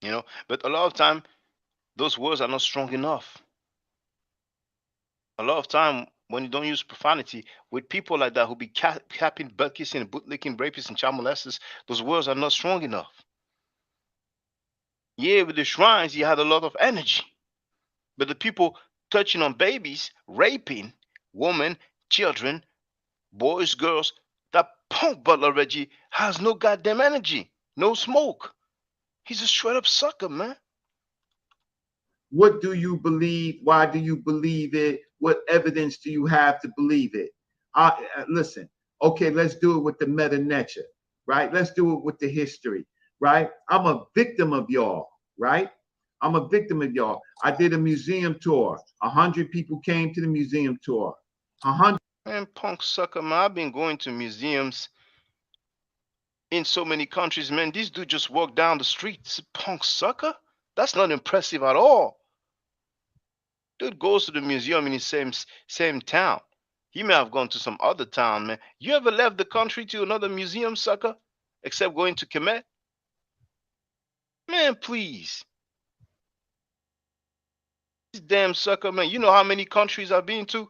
you know, but a lot of time those words are not strong enough. A lot of time when you don't use profanity with people like that who be capping, butt kissing, bootlicking, rapists, and child molesters, those words are not strong enough. Yeah, with the shrines, you had a lot of energy, but the people touching on babies, raping women, children, boys, girls, that punk Butler Reggie has no goddamn energy, no smoke. He's a straight up sucker, man. What do you believe? Why do you believe it? What evidence do you have to believe it? Listen, okay, let's do it with the meta nature, right? Let's do it with the history, right? I'm a victim of y'all, right? I'm a victim of y'all. I did a museum tour. 100 people came to the museum tour. 100. Man, punk sucker, man. I've been going to museums in so many countries, man. This dude just walked down the street. This punk sucker? That's not impressive at all. Dude goes to the museum in his same town. He may have gone to some other town, man. You ever left the country to another museum, sucker? Except going to Kemet? Man, please. This damn sucker, man. You know how many countries I've been to?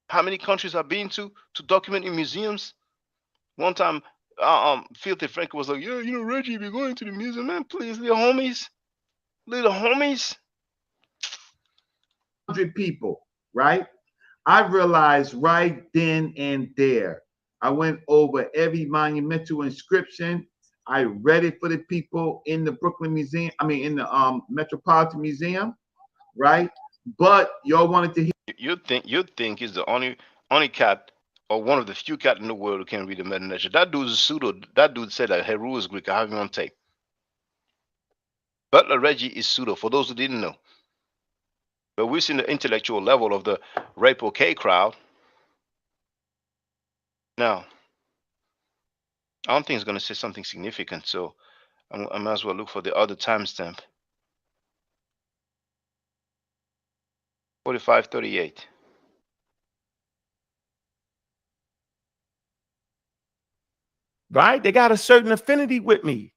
How many countries I've been to document in museums? One time, Filthy Frank was like, "Yeah, you know, Reggie, if you're going to the museum, man, please, little homies, little homies." 100 people, right? I realized right then and there. I went over every monumental inscription. I read it for the people in the Brooklyn Museum. I mean, in the Metropolitan Museum, right? But y'all wanted to hear. You'd think he's the only cat or one of the few cat in the world who can read the Meta Nature. That dude's a pseudo. That dude said that Heru is Greek. I have him on tape. Butler Reggie is pseudo. For those who didn't know, but we've seen the intellectual level of the HOK crowd. Now, I don't think it's going to say something significant, so I might as well look for the other timestamp. 45:38. Right? They got a certain affinity with me.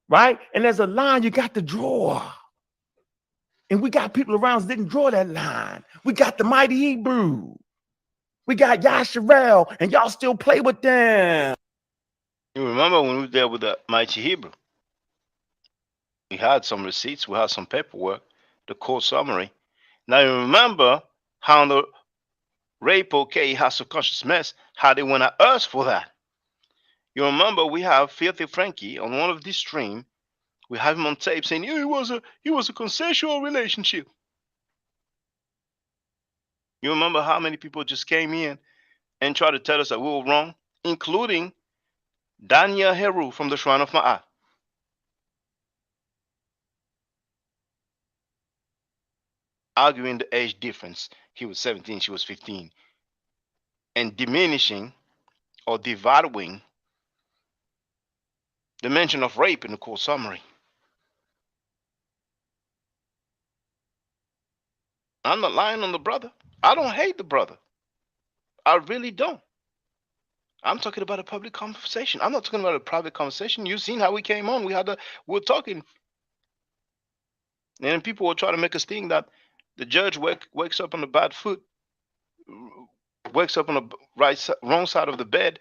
Right? And there's a line you got to draw. And we got people around us that didn't draw that line. We got the Mighty Hebrew. We got Yasharel, and y'all still play with them. You remember when we were there with the Mighty Hebrew? We had some receipts, we had some paperwork, the court summary. Now you remember how the HOK has subconscious mess, how they went at us for that. You remember we have Filthy Frankie on one of these streams. We have him on tape saying, yeah, it was a consensual relationship. You remember how many people just came in and tried to tell us that we were wrong, including Daniel Heru from the Shrine of Ma'at. Arguing the age difference. He was 17, she was 15. And diminishing or devaluing the mention of rape in the court summary. I'm not lying on the brother. I don't hate the brother. I really don't. I'm talking about a public conversation. I'm not talking about a private conversation. You've seen how we came on. We were talking. And then people will try to make us think that the judge wakes up on the bad foot, wakes up on the wrong side of the bed,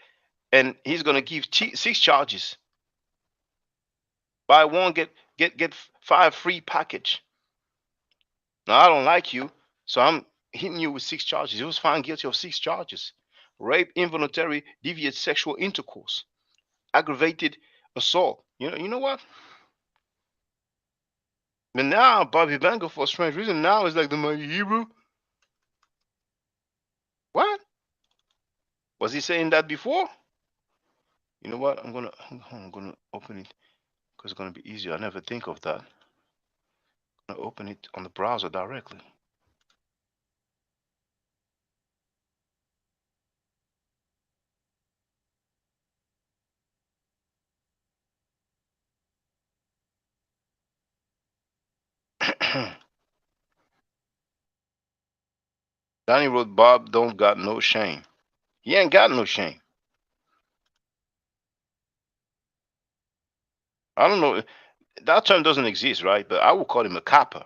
and he's going to give 6 charges. Buy one, get 5 free package. Now, I don't like you, so I'm hitting you with 6 charges. He was found guilty of 6 charges. Rape, involuntary, deviant sexual intercourse, aggravated assault. You know what? But now, Bobby Banger, for a strange reason, now is like the Mighty Hebrew. What? Was he saying that before? You know what? I'm gonna open it because it's gonna be easier. I never think of that. I'm gonna open it on the browser directly. Danny wrote, Bob don't got no shame. He ain't got no shame. I don't know. That term doesn't exist, right? But I would call him a copper.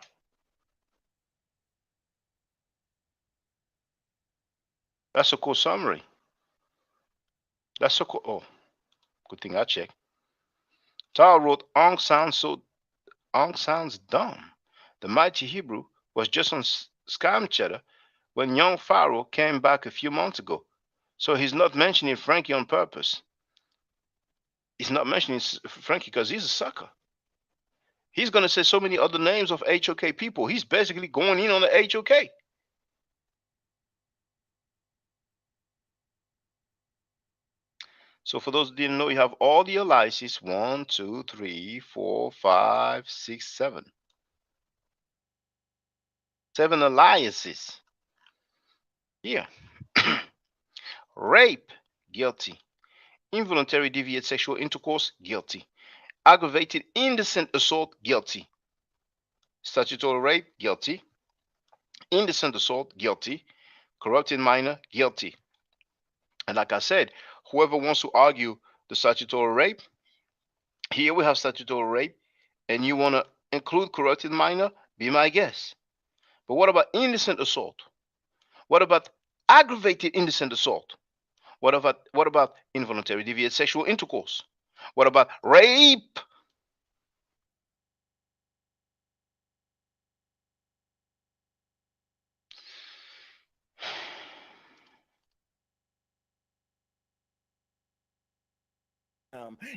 That's a court summary. That's a court. Oh, good thing I checked. Tara wrote, Ankh sounds dumb. The Mighty Hebrew was just on Scam Cheddar when young Pharaoh came back a few months ago. So he's not mentioning Frankie on purpose. He's not mentioning Frankie because he's a sucker. He's going to say so many other names of HOK people. He's basically going in on the HOK. So for those who didn't know, you have all the aliases 1, 2, 3, 4, 5, 6, 7. 7 aliases. Here. Rape, guilty. Involuntary deviant sexual intercourse, guilty. Aggravated indecent assault, guilty. Statutory rape, guilty. Indecent assault, guilty. Corrupted minor, guilty. And like I said, whoever wants to argue the statutory rape, here we have statutory rape, and you want to include corrupted minor, Be my guest. But what about innocent assault? What about aggravated innocent assault? What about involuntary deviant sexual intercourse? What about rape?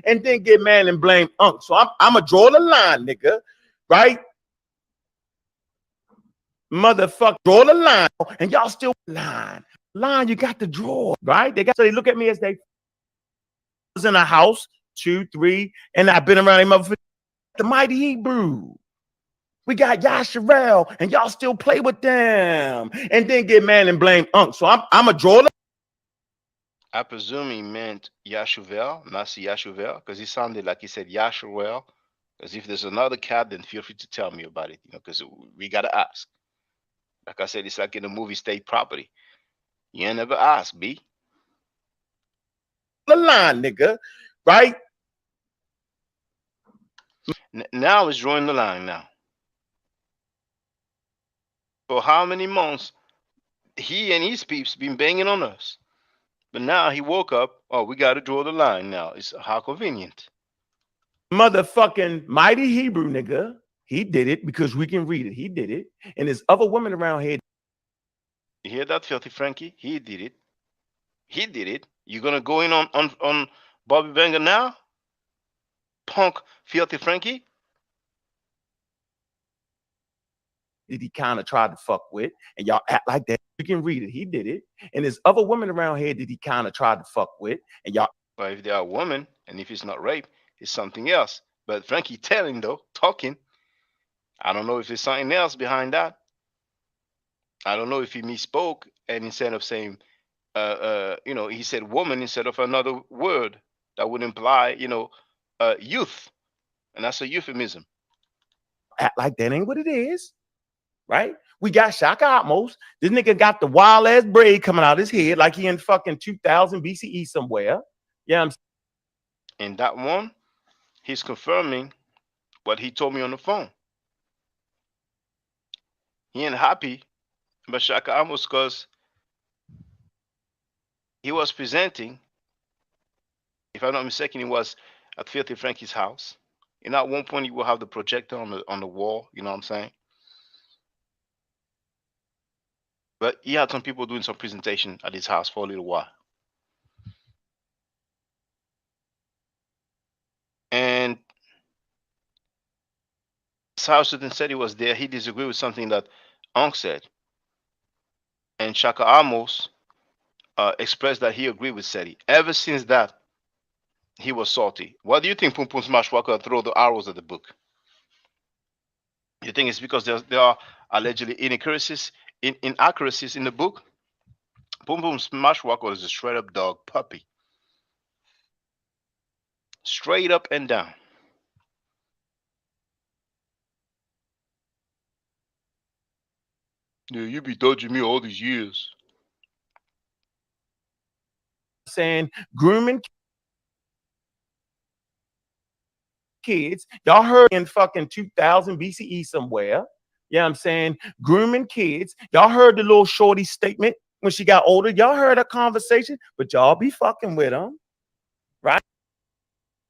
And then get mad and blame Unc. So I'm gonna draw the line, nigga, right? Motherfucker, draw the line, and y'all still line. You got to draw, right? So they look at me as they was in a house, 2, 3, and I've been around them motherfuckers. The mighty Hebrew. We got Yasharel, and y'all still play with them, and then get mad and blame Unc. So I'm gonna draw the. I presume he meant Yashuvel, Nasi Yashuvel, because he sounded like he said Yashuvel. Because if there's another cat, then feel free to tell me about it, because we gotta ask. Like I said, it's like in the movie State Property. You ain't never ask, B. The line, nigga, right? Now it's drawing the line now. For how many months he and his peeps been banging on us? But now he woke up. Oh, we got to draw the line now. It's how convenient. Motherfucking mighty Hebrew nigga. He did it because we can read it. He did it. And there's other women around here. You hear that, Filthy Frankie? He did it. He did it. You gonna go in on Bobby Banger now? Punk Filthy Frankie? Did he kind of try to fuck with, and y'all act like that. You can read it. He did it. And there's other women around here that he kind of tried to fuck with, and y'all. Well, if they are women, and if it's not rape, it's something else. But Frankie telling though, talking. I don't know if there's something else behind that. I don't know if he misspoke, and instead of saying, he said woman instead of another word that would imply, youth, and that's a euphemism. Act like that ain't what it is. Right? We got Shaka Atmos. This nigga got the wild ass braid coming out his head like he in fucking 2000 BCE somewhere. Yeah, I'm. And that one, he's confirming what he told me on the phone. He ain't happy about Shaka Atmos because he was presenting, if I'm not mistaken, he was at Filthy Frankie's house. And at one point, he will have the projector on the wall. You know what I'm saying? But he had some people doing some presentation at his house for a little while. And Sarsutin said he was there. He disagreed with something that Ankh said. And Shaka Amos expressed that he agreed with Seti. Ever since that, he was salty. What do you think Pum Pum Smash Walker throw the arrows at the book? You think it's because there are allegedly inaccuracies in the book? Pum Pum Smash Walker is a straight up dog puppy. Straight up and down. Yeah, you be dodging me all these years. Saying grooming kids. Y'all heard in fucking 2000 BCE somewhere. Yeah, I'm saying grooming kids. Y'all heard the little shorty statement when she got older. Y'all heard her conversation, but y'all be fucking with them, right?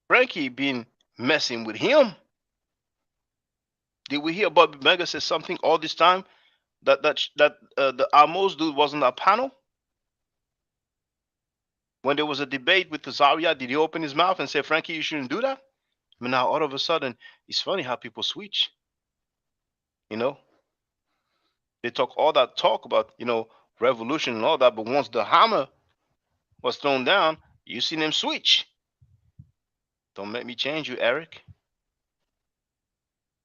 Frankie been messing with him. Did we hear Bobby Mega say something all this time that the Amos dude wasn't a panel? When there was a debate with the Zaria, did he open his mouth and say, Frankie, you shouldn't do that? I mean, now all of a sudden, it's funny how people switch. They talk all that talk about, revolution and all that, but once the hammer was thrown down, you see them switch. Don't make me change you, Eric.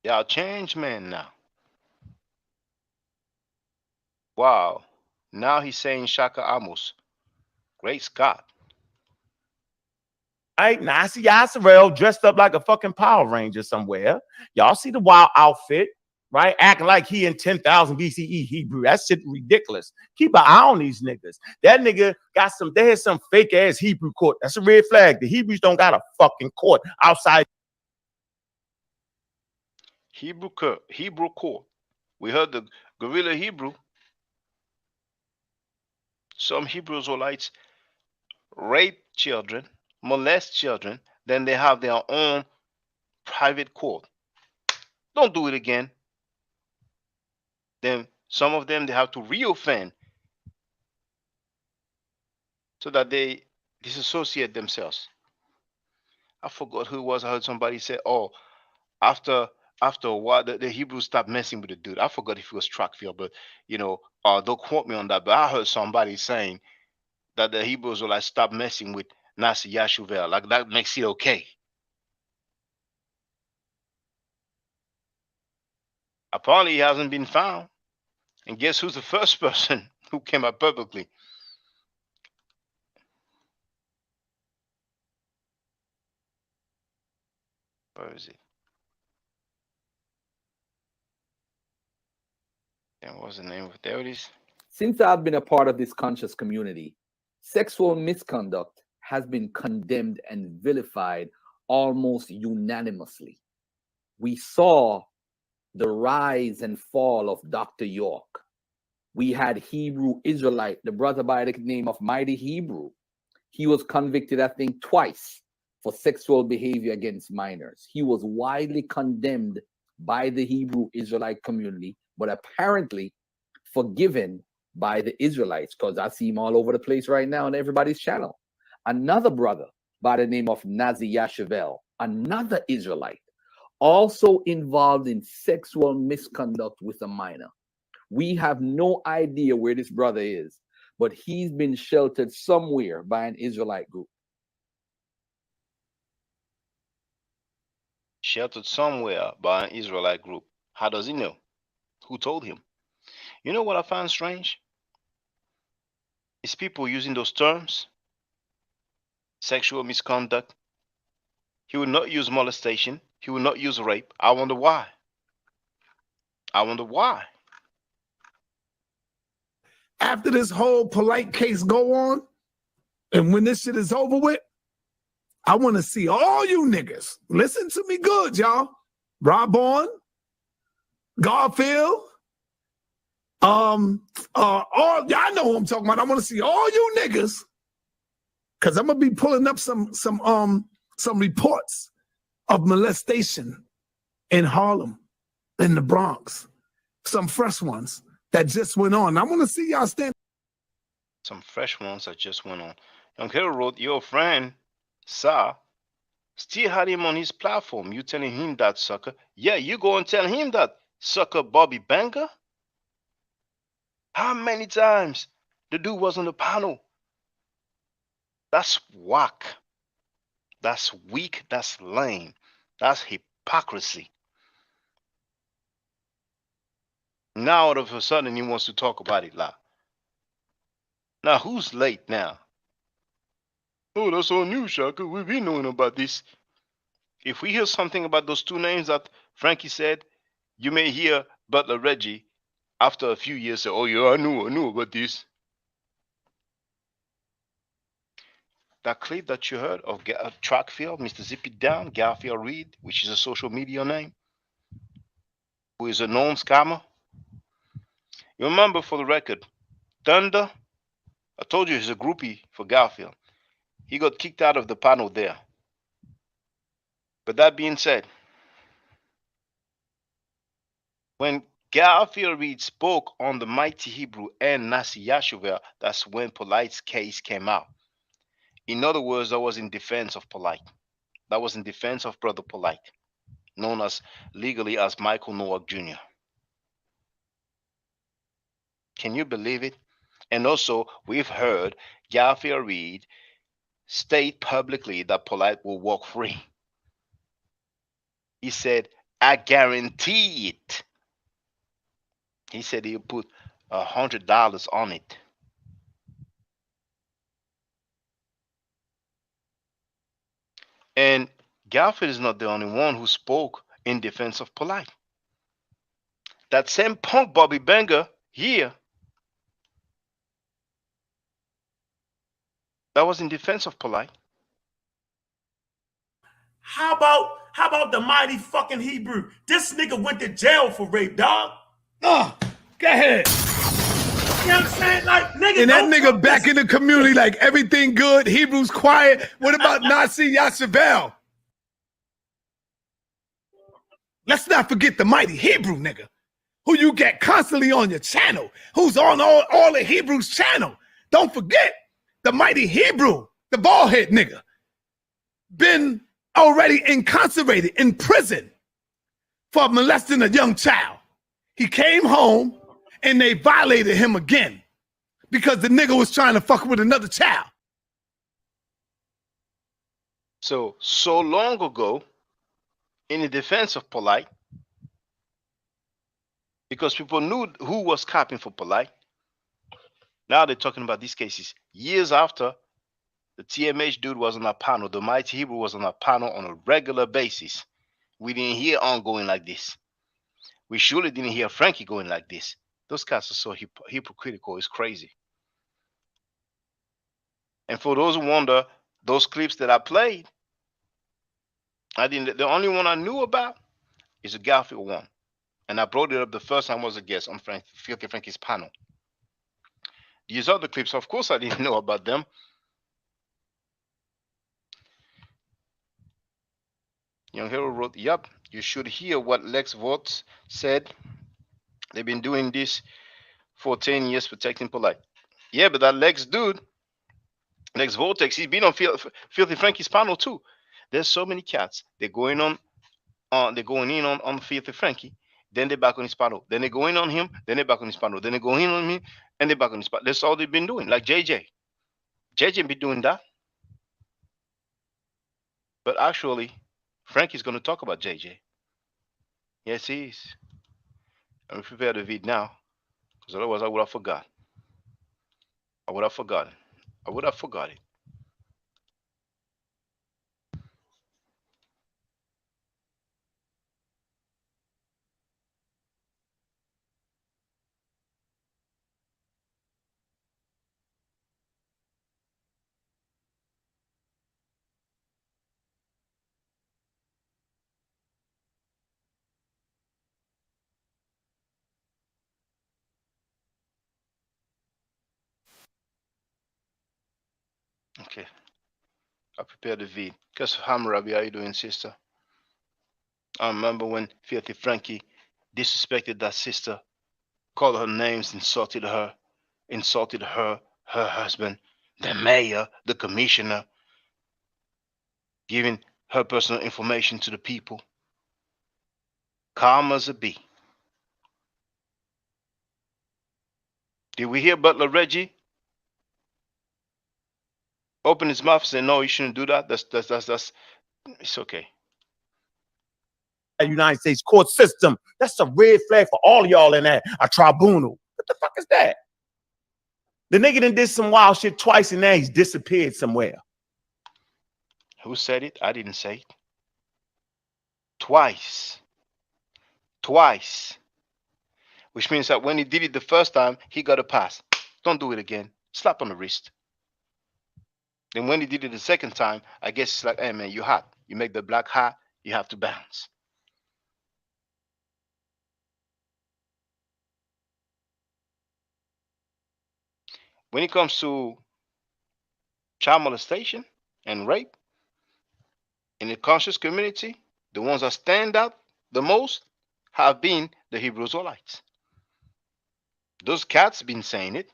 Y'all change man now. Wow. Now he's saying Shaka Amos. Great Scott. Right now, I see Yasserel dressed up like a fucking Power Ranger somewhere. Y'all see the wild outfit, right? Acting like he in 10,000 BCE Hebrew. That shit ridiculous. Keep an eye on these niggas. That nigga got they had some fake ass Hebrew court. That's a red flag. The Hebrews don't got a fucking court outside. Hebrew court. We heard the guerrilla Hebrew. Some Hebrew Israelites rape children, molest children, then they have their own private court. Don't do it again. Then some of them, they have to reoffend so that they disassociate themselves. I forgot who it was. I heard somebody say, "Oh, after a while, the Hebrews stopped messing with the dude." I forgot if it was Trackfield, but don't quote me on that. But I heard somebody saying that the Hebrews will like stop messing with Nasi Yashuvel. Like that makes it okay. Apparently, he hasn't been found. And guess who's the first person who came out publicly? Where is it? And what's the name of it? There it is. Since I've been a part of this conscious community, sexual misconduct has been condemned and vilified almost unanimously. We saw the rise and fall of Dr. York. We had Hebrew Israelite, the brother by the name of Mighty Hebrew. He was convicted, I think, twice for sexual behavior against minors. He was widely condemned by the Hebrew Israelite community, but apparently forgiven by the Israelites, because I see him all over the place right now on everybody's channel. Another brother by the name of Nazi Yashavel, another Israelite, also involved in sexual misconduct with a minor. We have no idea where this brother is, but he's been sheltered somewhere by an Israelite group. Sheltered somewhere by an Israelite group. How does he know? Who told him? You know what I find strange? It's people using those terms. Sexual misconduct. He will not use molestation. He will not use rape. I wonder why. After this whole Polight case go on, and when this shit is over with, I want to see all you niggas. Listen to me good, y'all. Rob on, Garfield, all y'all know who I'm talking about. I want to see all you niggas, because I'm gonna be pulling up some reports of molestation in Harlem, in the Bronx, some fresh ones that just went on. I want to see y'all stand. Some fresh ones that just went on. Young Hero wrote, your friend, Sa, still had him on his platform. You telling him that, sucker? Yeah, you go and tell him that, sucker Bobby Banger? How many times the dude was on the panel? That's whack. That's weak. That's lame. That's hypocrisy. Now all of a sudden he wants to talk about it loud. Now who's late now? Oh, that's on you, Shaka. We've been knowing about this. If we hear something about those two names that Frankie said, you may hear Butler Reggie after a few years say, oh yeah, I knew about this. That clip that you heard of Trackfield, Mr. Zip It Down, Garfield Reed, which is a social media name, who is a known scammer. You remember, for the record, Thunder, I told you he's a groupie for Garfield. He got kicked out of the panel there. But that being said, when Garfield Reed spoke on the Mighty Hebrew and Nasi Yashuvel, that's when Polight's case came out. In other words, that was in defense of Polight. That was in defense of Brother Polight, known as legally as Michael Nowak Jr. Can you believe it? And also, we've heard Garfield Reed state publicly that Polight will walk free. He said, I guarantee it. He said he'll put $100 on it. And Garfield is not the only one who spoke in defense of Polight. That same punk Bobby Banger here, that was in defense of Polight. How about the Mighty fucking Hebrew? This nigga went to jail for rape, dog. Go ahead. You know what I'm saying? Like, nigga, And that don't nigga fuck back this. in the community, like everything good. Hebrews quiet. What about Nazi Yashavel? Let's not forget the mighty Hebrew nigga, who you get constantly on your channel, who's on all the Hebrews channel. Don't forget the mighty Hebrew, the bald head nigga, been already incarcerated in prison for molesting a young child. He came home and they violated him again because the nigga was trying to fuck with another child. So long ago, in the defense of Polight, because people knew who was copying for Polight. Now they're talking about these cases years after the TMH dude was on our panel. The mighty Hebrew was on our panel on a regular basis. We didn't hear ongoing like this. We surely didn't hear Frankie going like this. Those cats are so hypocritical. It's crazy. And for those who wonder, those clips that I played, the only one I knew about is the Garfield one. And I brought it up the first time I was a guest on Filthy Frankie's panel. These other clips, of course, I didn't know about them. Young Hero wrote, "Yup, you should hear what Lex Vogt said. They've been doing this for 10 years, protecting Polight." Yeah, but that Lex dude, Lex Vortex, he's been on Filthy Frankie's panel too. There's so many cats. They're going in on Filthy Frankie. Then they're back on his panel. Then they go in on him. Then they're back on his panel. Then they go in on me. And they're back on his panel. That's all they've been doing. Like JJ. JJ be doing that. But actually, Frankie's going to talk about JJ. Yes, he is. Let me prepare the vid now. Because otherwise I would have forgot. I would have forgotten. I would have forgot it. Okay. I prepared the vid. Because Hammurabi, how you doing, sister? I remember when Filthy Frankie disrespected that sister, called her names, insulted her, her husband, the mayor, the commissioner, giving her personal information to the people. Calm as a bee. Did we hear Butler Reggie open his mouth and say, no, you shouldn't do that? That's it's okay. United States court system. That's a red flag for all of y'all in that. A tribunal. What the fuck is that? The nigga done did some wild shit twice and now he's disappeared somewhere. Who said it? I didn't say it. Twice. Which means that when he did it the first time, he got a pass. Don't do it again. Slap on the wrist. Then when he did it the second time, I guess it's like, hey man, you hot. You make the black hot, you have to bounce. When it comes to child molestation and rape in the conscious community, the ones that stand out the most have been the Hebrew Israelites. Those cats been saying it.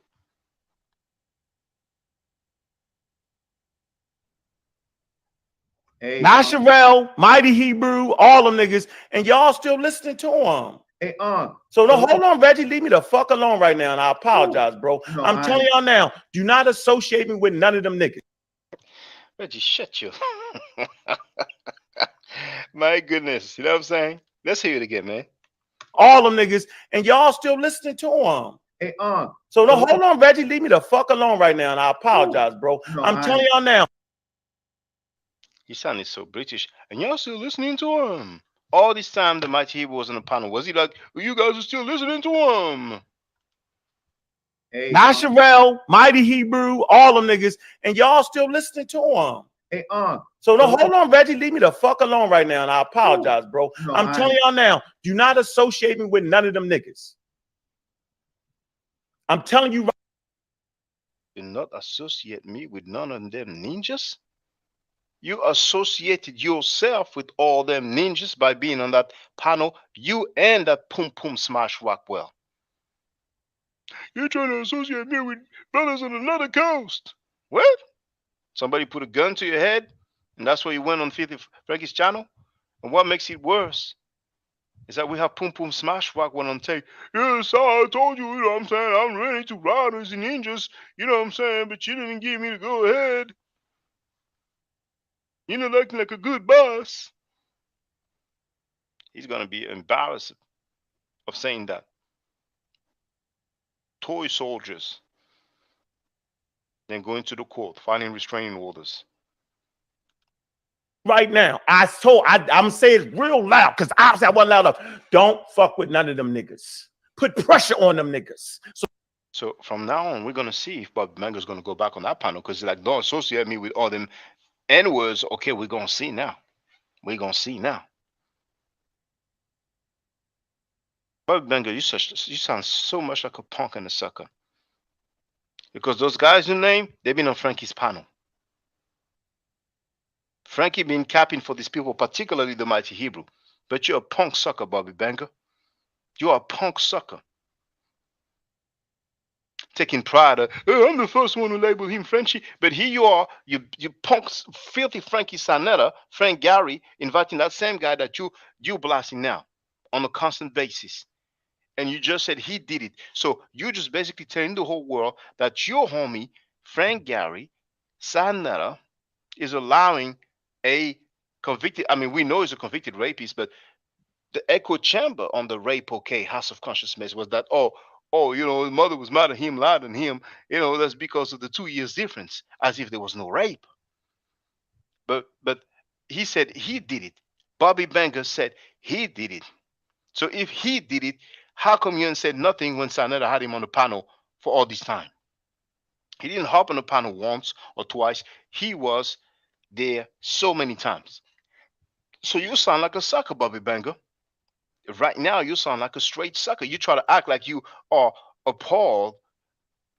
Hey, Nasharel, Mighty Hebrew, all them niggas, and y'all still listening to them. Hey, so no, hold on, Reggie, leave me the fuck alone right now, and I apologize, bro. No, I'm telling y'all now, do not associate me with none of them niggas. Reggie, shut you. My goodness, you know what I'm saying? Let's hear it again, man. All them niggas, and y'all still listening to them. Hey, so no, hold on, Reggie, leave me the fuck alone right now, and I apologize, bro. No, I'm telling y'all now. He sounded so British, and y'all still listening to him. All this time, the mighty Hebrew was on the panel. Was he like, well, you guys are still listening to him? Hey, Nasharel, Mighty Hebrew, all them niggas, and y'all still listening to them. Hey, so no, hold on, Reggie, leave me the fuck alone right now, and I apologize, bro. No, I'm telling y'all now, do not associate me with none of them niggas. I'm telling you. Do not associate me with none of them ninjas. You associated yourself with all them ninjas by being on that panel. You and that Pum Pum Smash Rockwell. You're trying to associate me with brothers on another coast. What? Somebody put a gun to your head, and that's why you went on Filthy Frankie's channel? And what makes it worse is that we have Pum Pum Smash Rock one on tape. Yes, I told you, you know what I'm saying, I'm ready to ride as the ninjas, you know what I'm saying, but you didn't give me the go ahead. You're not acting like a good boss. He's going to be embarrassed of saying that. Toy soldiers. Then going to the court, filing restraining orders. Right now, I'm saying it real loud because obviously I wasn't loud enough. Don't fuck with none of them niggas. Put pressure on them niggas. So from now on, we're gonna see if Bob Mango's gonna go back on that panel because he's like, don't associate me with all them N words. Okay, we're gonna see now. We're gonna see now. Bob Mango, you sound so much like a punk and a sucker. Because those guys you name, they've been on Frankie's panel. Frankie been capping for these people, particularly the Mighty Hebrew. But you're a punk sucker, Bobby Banger. You're a punk sucker. Taking pride of, oh, I'm the first one who labeled him Frenchy. But here you are, you punks, filthy Frankie Sanetta, Frank Gary, inviting that same guy that you blasting now on a constant basis. And you just said he did it. So you're just basically telling the whole world that your homie, Frank Gary Sanetta, is allowing a convicted, I mean, we know he's a convicted rapist, but the echo chamber on the rape HOK, House of Consciousness, was that, you know, his mother was mad at him, lied on him, you know, that's because of the 2 years difference, as if there was no rape. But he said he did it. Bobby Banger said he did it. So if he did it, how come you ain't said nothing when Sanetta had him on the panel for all this time? He didn't hop on the panel once or twice. He was there so many times. So you sound like a sucker, Bobby Banger. Right now, you sound like a straight sucker. You try to act like you are appalled,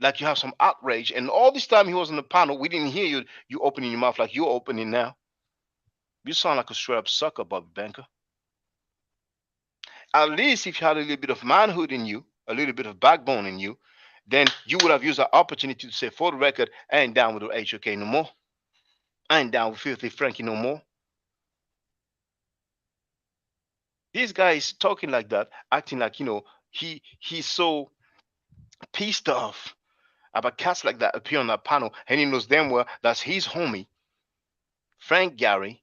like you have some outrage. And all this time he was on the panel, we didn't hear you opening your mouth like you're opening now. You sound like a straight up sucker, Bobby Banger. At least if you had a little bit of manhood in you, a little bit of backbone in you, then you would have used that opportunity to say, for the record, I ain't down with the HOK no more. I ain't down with Filthy Frankie no more. This guy is talking like that, acting like, you know, he's so pissed off about cats like that appear on that panel, and he knows damn well that's his homie, Frank Gary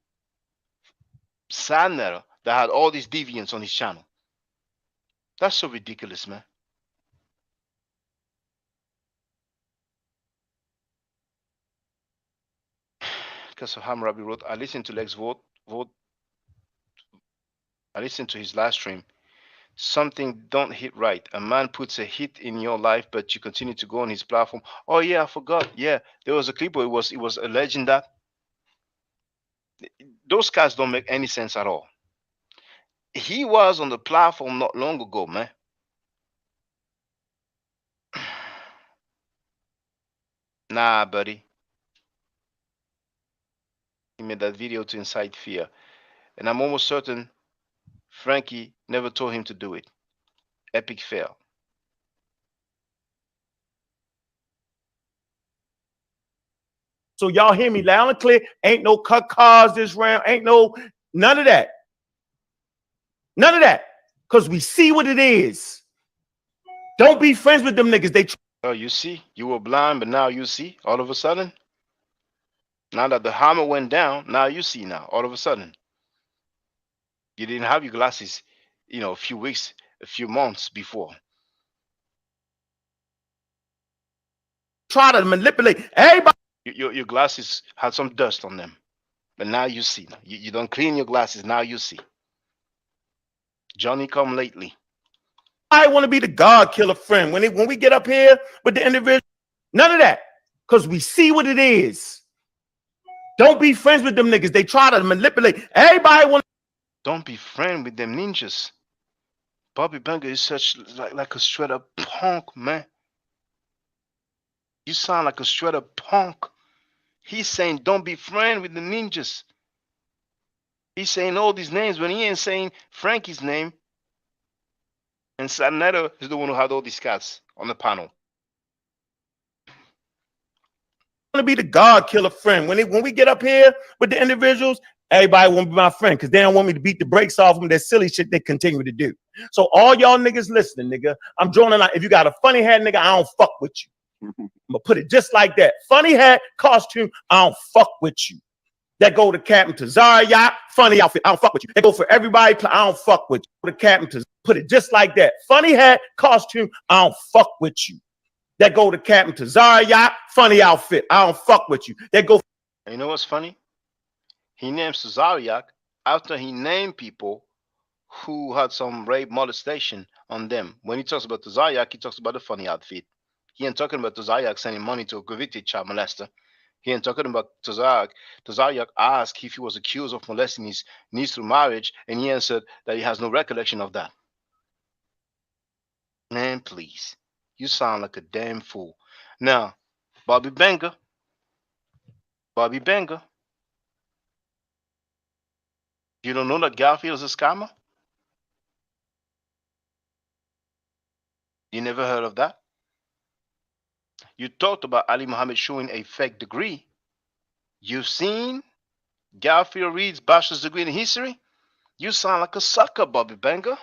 Sanetta, that had all these deviants on his channel. That's so ridiculous, man. Because of Hammurabi wrote, I listened to Lex vote. I listened to his live stream. Something don't hit right. A man puts a hit in your life, but you continue to go on his platform. Oh yeah, I forgot. Yeah, there was a clip where it was alleging that. Those guys don't make any sense at all. He was on the platform not long ago, man. Nah, buddy. He made that video to incite fear. And I'm almost certain Frankie never told him to do it. Epic fail. So y'all hear me loud and clear. Ain't no cut cars this round. Ain't no none of that. None of that. Because we see what it is. Don't be friends with them niggas. Oh, you see? You were blind, but now you see all of a sudden? Now that the hammer went down, now you see now, all of a sudden. You didn't have your glasses, you know, a few weeks, a few months before. Try to manipulate everybody. Your glasses had some dust on them. But now you see. You don't clean your glasses, now you see. Johnny come lately. I want to be the God killer friend. When we get up here with the individual, none of that. Because we see what it is. Don't be friends with them niggas. They try to manipulate. Everybody want. Don't be friend with them ninjas. Bobby Banger is such like a straight up punk, man. You sound like a straight up punk. He's saying don't be friends with the ninjas. He's saying all these names when he ain't saying Frankie's name. And Sanetta is the one who had all these cats on the panel. To be the God killer friend. When we get up here with the individuals, everybody want to be my friend because they don't want me to beat the brakes off them. That silly shit they continue to do. So all y'all niggas listening, nigga, I'm drawing a line. If you got a funny hat, nigga, I don't fuck with you. I'm gonna put it just like that. Funny hat, costume, I don't fuck with you. That go to Captain Tazariak, funny outfit, I don't fuck with you. That go for everybody, I don't fuck with you. The Captain Tazariak, put it just like that. Funny hat, costume, I don't fuck with you. That go to Captain Tazariak, funny outfit, I don't fuck with you. That go. And you know what's funny? He named Tazariak after he named people who had some rape molestation on them. When he talks about Tazariak, he talks about the funny outfit. He ain't talking about Tazariak sending money to a convicted child molester. He ain't talking about Tazariak. Tazariak asked if he was accused of molesting his niece through marriage, and he answered that he has no recollection of that. Man, please. You sound like a damn fool. Now, Bobby Benga. You don't know that Garfield is a scammer? You never heard of that? You talked about Ali Muhammad showing a fake degree. You've seen Garfield reads bachelor's degree in history? You sound like a sucker, Bobby Benga.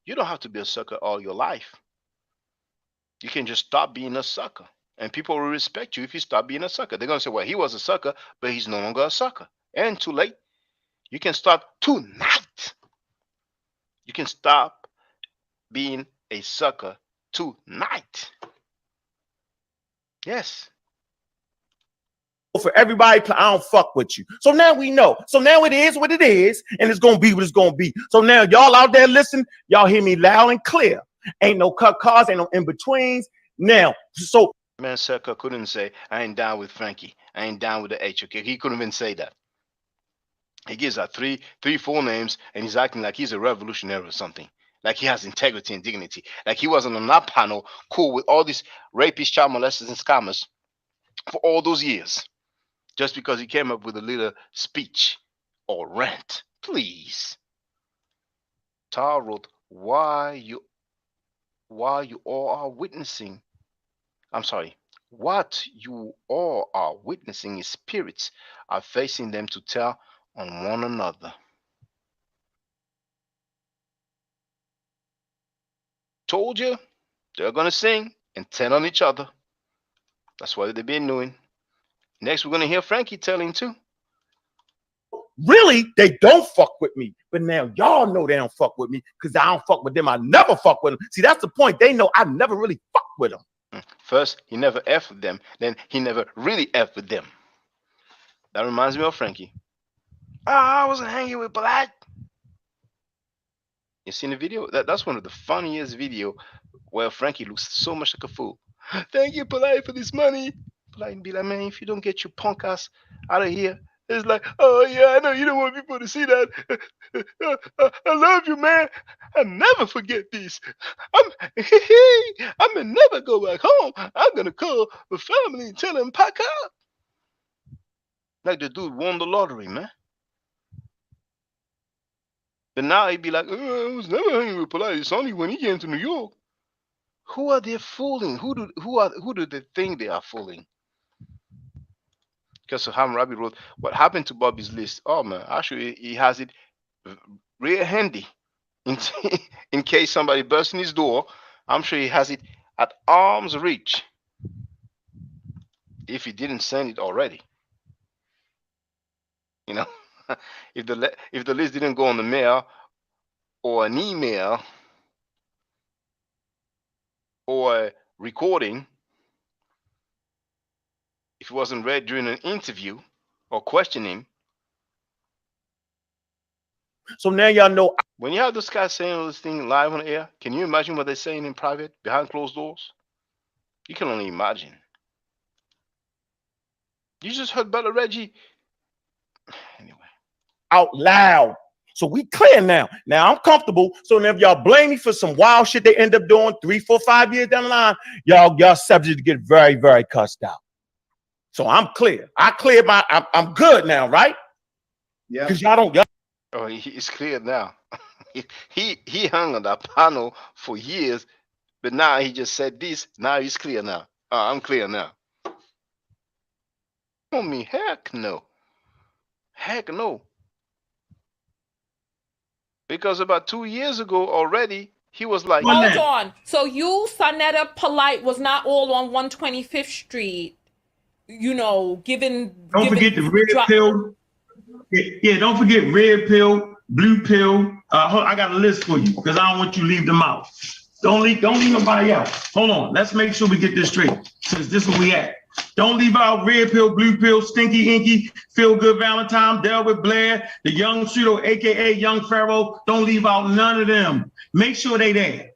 You don't have to be a sucker all your life. You can just stop being a sucker. And people will respect you if you stop being a sucker. They're going to say, well, he was a sucker, but he's no longer a sucker. And too late. You can start tonight. You can stop being a sucker tonight. Yes. For everybody, I don't fuck with you. So now we know. So now it is what it is, and it's gonna be what it's gonna be. So now y'all out there listen, y'all hear me loud and clear. Ain't no cut cars, ain't no in-betweens. Now, so Man, Sucker couldn't say, I ain't down with Frankie. I ain't down with the HOK. He couldn't even say that. He gives out three full names, and he's acting like he's a revolutionary or something. Like he has integrity and dignity. Like he wasn't on that panel cool with all these rapists, child molesters, and scammers for all those years. Just because he came up with a little speech or rant. Please. Tar wrote, why you all are witnessing. I'm sorry. What you all are witnessing is spirits are facing them to tell on one another. Told you they're gonna sing and tell on each other. That's what they've been doing. Next, we're gonna hear Frankie telling too. Really, they don't fuck with me. But now y'all know they don't fuck with me because I don't fuck with them. I never fuck with them. See, that's the point. They know I never really fuck with them. First, he never F with them. Then he never really F with them. That reminds me of Frankie. I wasn't hanging with Polight. You seen the video? That's one of the funniest video where Frankie looks so much like a fool. Thank you, Polight, for this money. Polight be like, man, if you don't get your punk ass out of here, it's like, oh yeah, I know you don't want people to see that. I love you, man. I never forget this. I'm gonna never go back home. I'm gonna call the family and tell them pack up. Like the dude won the lottery, man. But now he'd be like, I was never hanging with Polight. It's only when he came to New York. Who are they fooling? Who do they think they are fooling? Because Hammurabi wrote, what happened to Bobby's list? Oh man, actually he has it real handy. In case somebody bursts in his door, I'm sure he has it at arm's reach. If he didn't send it already. You know, if the list didn't go on the mail or an email or a recording, if it wasn't read during an interview or questioning. So now y'all know. When you have this guy saying all this thing live on the air, can you imagine what they're saying in private, behind closed doors? You can only imagine. You just heard Brother Reggie. Anyway. Out loud. So we clear now. Now I'm comfortable. So if y'all blame me for some wild shit they end up doing 3, 4, 5 years down the line, y'all subject to get very, very cussed out. So I'm clear. I cleared my. I'm good now, right? Yeah. Because y'all don't. Oh, he's clear now. he hung on that panel for years, but now he just said this. Now he's clear now. I'm clear now. Oh me, heck no. Heck no. Because about 2 years ago already, he was like, Hold on. So you, Sonetta Polight, was not all on 125th Street, you know, giving. Don't forget the red pill. Yeah, don't forget red pill, blue pill. I got a list for you because I don't want you to leave them out. Don't leave nobody out. Hold on. Let's make sure we get this straight. Since this is where we at. Don't leave out red pill, blue pill, stinky inky, feel good Valentine, Delbert Blair, the young pseudo, aka Young Pharaoh. Don't leave out none of them. Make sure they there.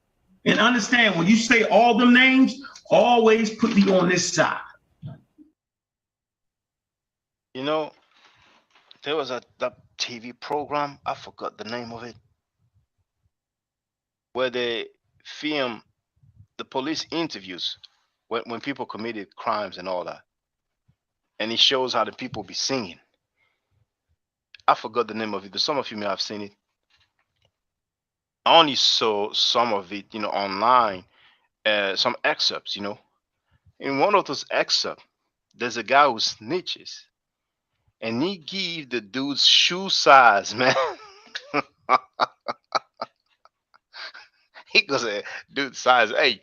And understand when you say all them names, always put me on this side. you know, there was that TV program, I forgot the name of it, where they film the police interviews when people committed crimes and all that. And it shows how the people be singing. I forgot the name of it, but some of you may have seen it. I only saw some of it, online, some excerpts, In one of those excerpts, there's a guy who snitches, and he give the dude's shoe size, man. He goes, dude, size 8.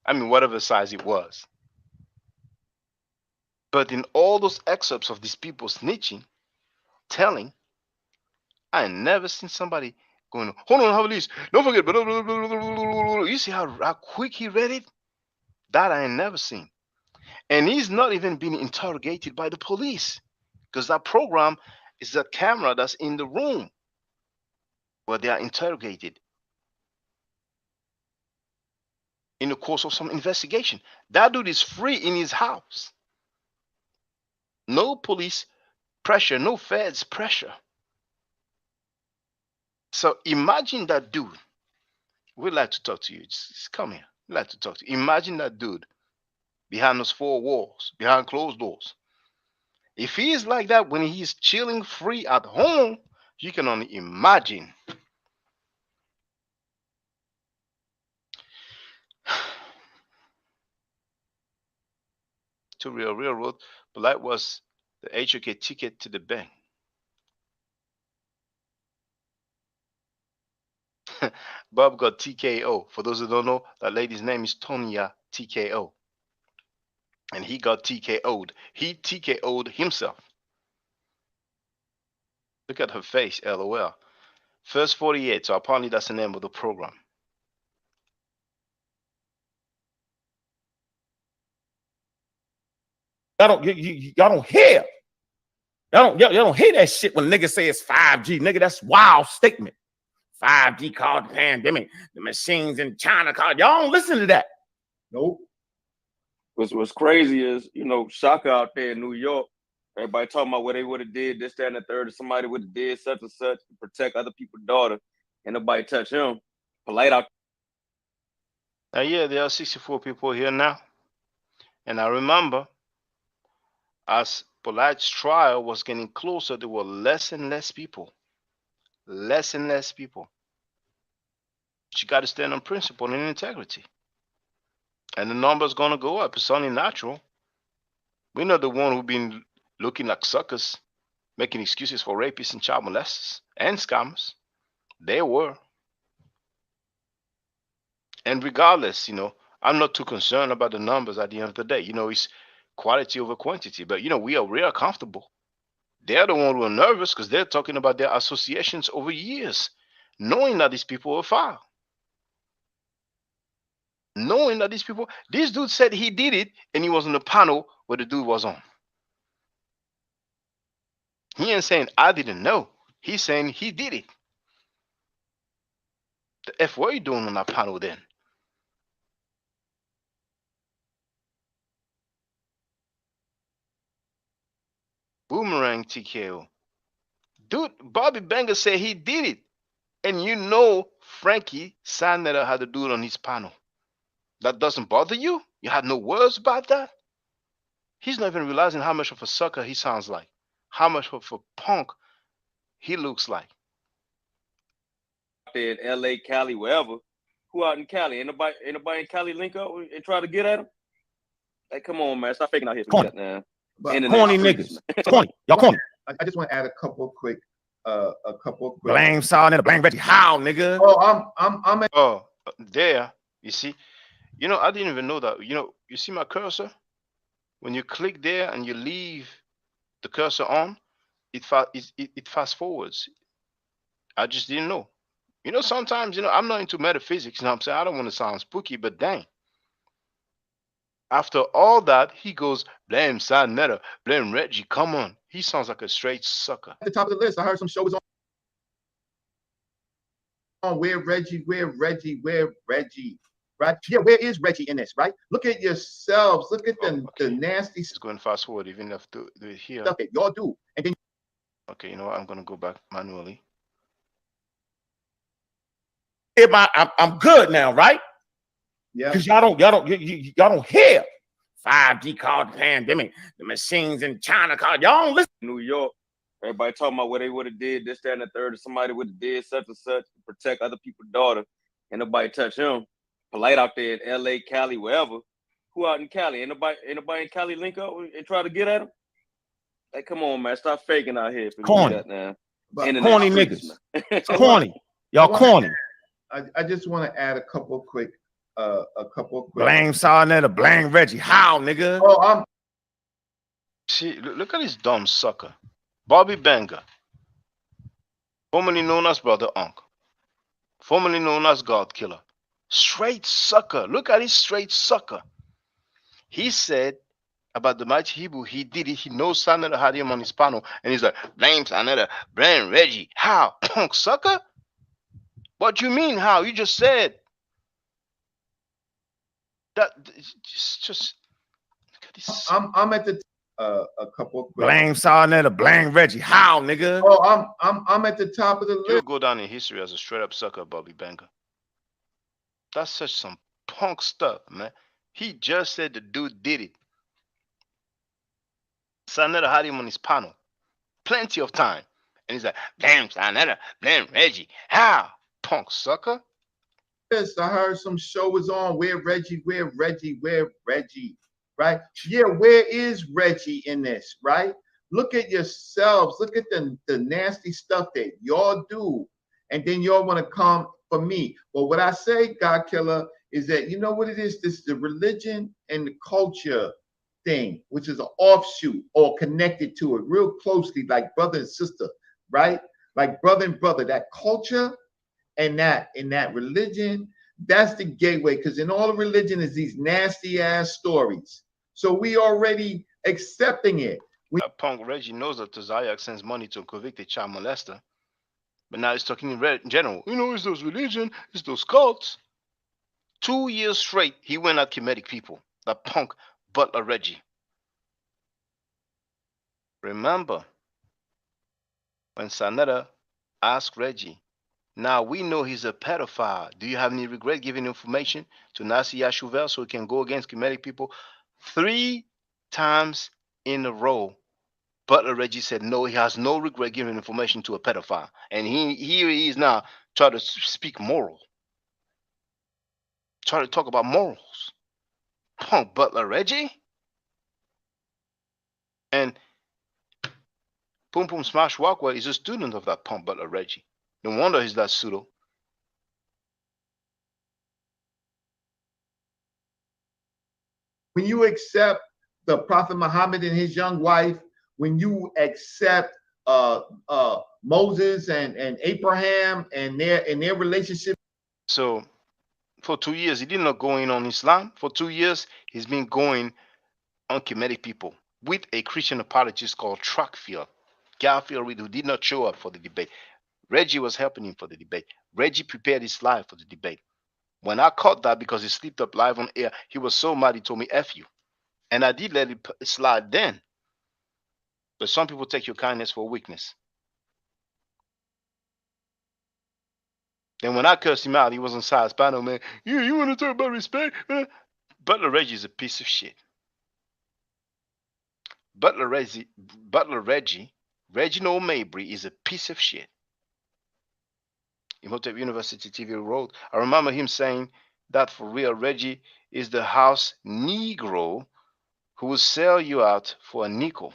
I mean, whatever size it was. But in all those excerpts of these people snitching, telling, I ain't never seen somebody going, hold on, have this. Don't forget, blah, blah, blah, blah, blah. You see how quick he read it? That I ain't never seen. And he's not even being interrogated by the police, because that program is that camera that's in the room where they are interrogated in the course of some investigation. That dude is free in his house. No police pressure, no feds pressure. So imagine that dude. We'd like to talk to you. Just come here. We'd like to talk to you. Imagine that dude behind those 4 walls, behind closed doors. If he is like that when he's chilling free at home, you can only imagine. To Real Railroad, Polight was the HOK ticket to the bank. Bob got TKO. For those who don't know, that lady's name is Tonya TKO. And he got TKO'd. He TKO'd himself. Look at her face, LOL. First 48, so apparently that's the name of the program. Y'all don't hear. Y'all don't hear that shit when niggas say it's 5G. Nigga, that's wild statement. 5G caused the pandemic. The machines in China caused. Y'all don't listen to that. Nope. What's crazy is, Shaka out there in New York, everybody talking about what they would have did, this, that, and the third, or somebody would have did such and such to protect other people's daughter, and nobody touch him. Polight out. Yeah, there are 64 people here now. And I remember, as Polight's trial was getting closer, there were less and less people. Less and less people. But you got to stand on principle and integrity. And the number's going to go up. It's only natural. We're not the one who've been looking like suckers, making excuses for rapists and child molesters and scammers. They were. And regardless, I'm not too concerned about the numbers at the end of the day. It's quality over quantity. But, we are comfortable. They're the one who are nervous because they're talking about their associations over years, knowing that these people are foul. Knowing that this dude said he did it, and he was on the panel where the dude was on. He ain't saying, I didn't know. He's saying he did it. The F, what are you doing on that panel then? Boomerang TKO. Dude, Bobby Banger said he did it. And you know Frankie Sanetta had to do it on his panel. That doesn't bother you? You had no words about that? He's not even realizing how much of a sucker he sounds like. How much of a punk he looks like. In LA, Cali, wherever. Who out in Cali? Anybody in Cali link up and try to get at him? Hey, come on, man. Stop faking out here for that now. Corny niggas. Corny. Y'all corny. I just want to add a couple quick. Blame Saul, blame Reggie. How, nigga? Oh, I'm. Oh, there. You see, I didn't even know that. You see my cursor? When you click there and you leave the cursor on, it fast forwards. I just didn't know. Sometimes, I'm not into metaphysics. I'm saying? I don't want to sound spooky, but dang. After all that, he goes, blame Sanetta, blame Reggie. Come on. He sounds like a straight sucker. At the top of the list, I heard some shows on where Reggie, right? Yeah, where is Reggie in this, right? Look at yourselves. Look at the nasty It's going fast forward, even if to do it here. stuff that y'all do. And then okay, you know what? I'm gonna go back manually. I'm good now, right? Yeah. Because y'all don't hear 5G called the pandemic, the machines in China called y'all don't listen. New York, everybody talking about what they would have did, this, that, and the third, or somebody would have did such and such to protect other people's daughter, and nobody touch him. Polight out there in LA, Cali, wherever. Who out in Cali? Anybody in Cali link up and try to get at him? Hey, come on, man. Stop faking out here for corny. That now. Corny niggas. Corny. Y'all corny. I just want to add a couple quick. Blame Sarnetta, blame Reggie. How, nigga? Oh, See, look at this dumb sucker. Bobby Banger, formerly known as Brother Ankh, formerly known as God Killer. Straight sucker. Look at this straight sucker. He said about the mighty Hebrew, he did it. He knows Sanetta had him on his panel, and he's like, blame Sanetta, blame Reggie. How? Punk sucker? What you mean, how? You just said that. Just look at this. I'm at the a couple. Blame Sarnetta, blame Reggie. How, nigga? Oh, I'm at the top of the list. You'll go down in history as a straight up sucker, Bobby Banger. That's such some punk stuff, man. He just said the dude did it. Sanetta had him on his panel plenty of time. And he's like, blame Sanetta, blame Reggie. How? Punk sucker. Yes, I heard some show was on where Reggie, right? Yeah, where is Reggie in this, right? Look at yourselves. Look at the nasty stuff that y'all do. And then y'all want to come for me. But what I say, God Killer, is that you know what it is? This is the religion and the culture thing, which is an offshoot or connected to it real closely, like brother and sister, right? Like brother and brother, that culture and that religion, that's the gateway. Because in all the religion is these nasty ass stories. So we already accepting it. Punk Reggie knows that Tozayak sends money to a convicted child molester. But now he's talking in general. It's those religion, it's those cults. 2 years straight, he went at Kemetic people. That punk Butler Reggie. Remember when Sanetta asked Reggie, now we know he's a pedophile. Do you have any regret giving information to Nasi Yashuvel so he can go against Kemetic people? 3 times in a row, Butler Reggie said no, he has no regret giving information to a pedophile. And here he is now trying to speak moral. Trying to talk about morals. Punk Butler Reggie. And Pum Pum Smash Walkway is a student of that Punk Butler Reggie. No wonder he's that pseudo. When you accept the Prophet Muhammad and his young wife, when you accept Moses and Abraham and their relationship. So for 2 years, he did not go in on Islam. For 2 years, he's been going on Kemetic people with a Christian apologist called Truckfield. Garfield, who did not show up for the debate. Reggie was helping him for the debate. Reggie prepared his life for the debate. When I caught that because he slipped up live on air, he was so mad he told me F you. And I did let it slide then. But some people take your kindness for weakness. Then when I cursed him out, he wasn't satisfied. No, man, you want to talk about respect? Butler Reggie is a piece of shit. Butler Reggie, Reginald Mabry is a piece of shit. Imhotep University TV wrote, I remember him saying that for real, Reggie is the house Negro who will sell you out for a nickel.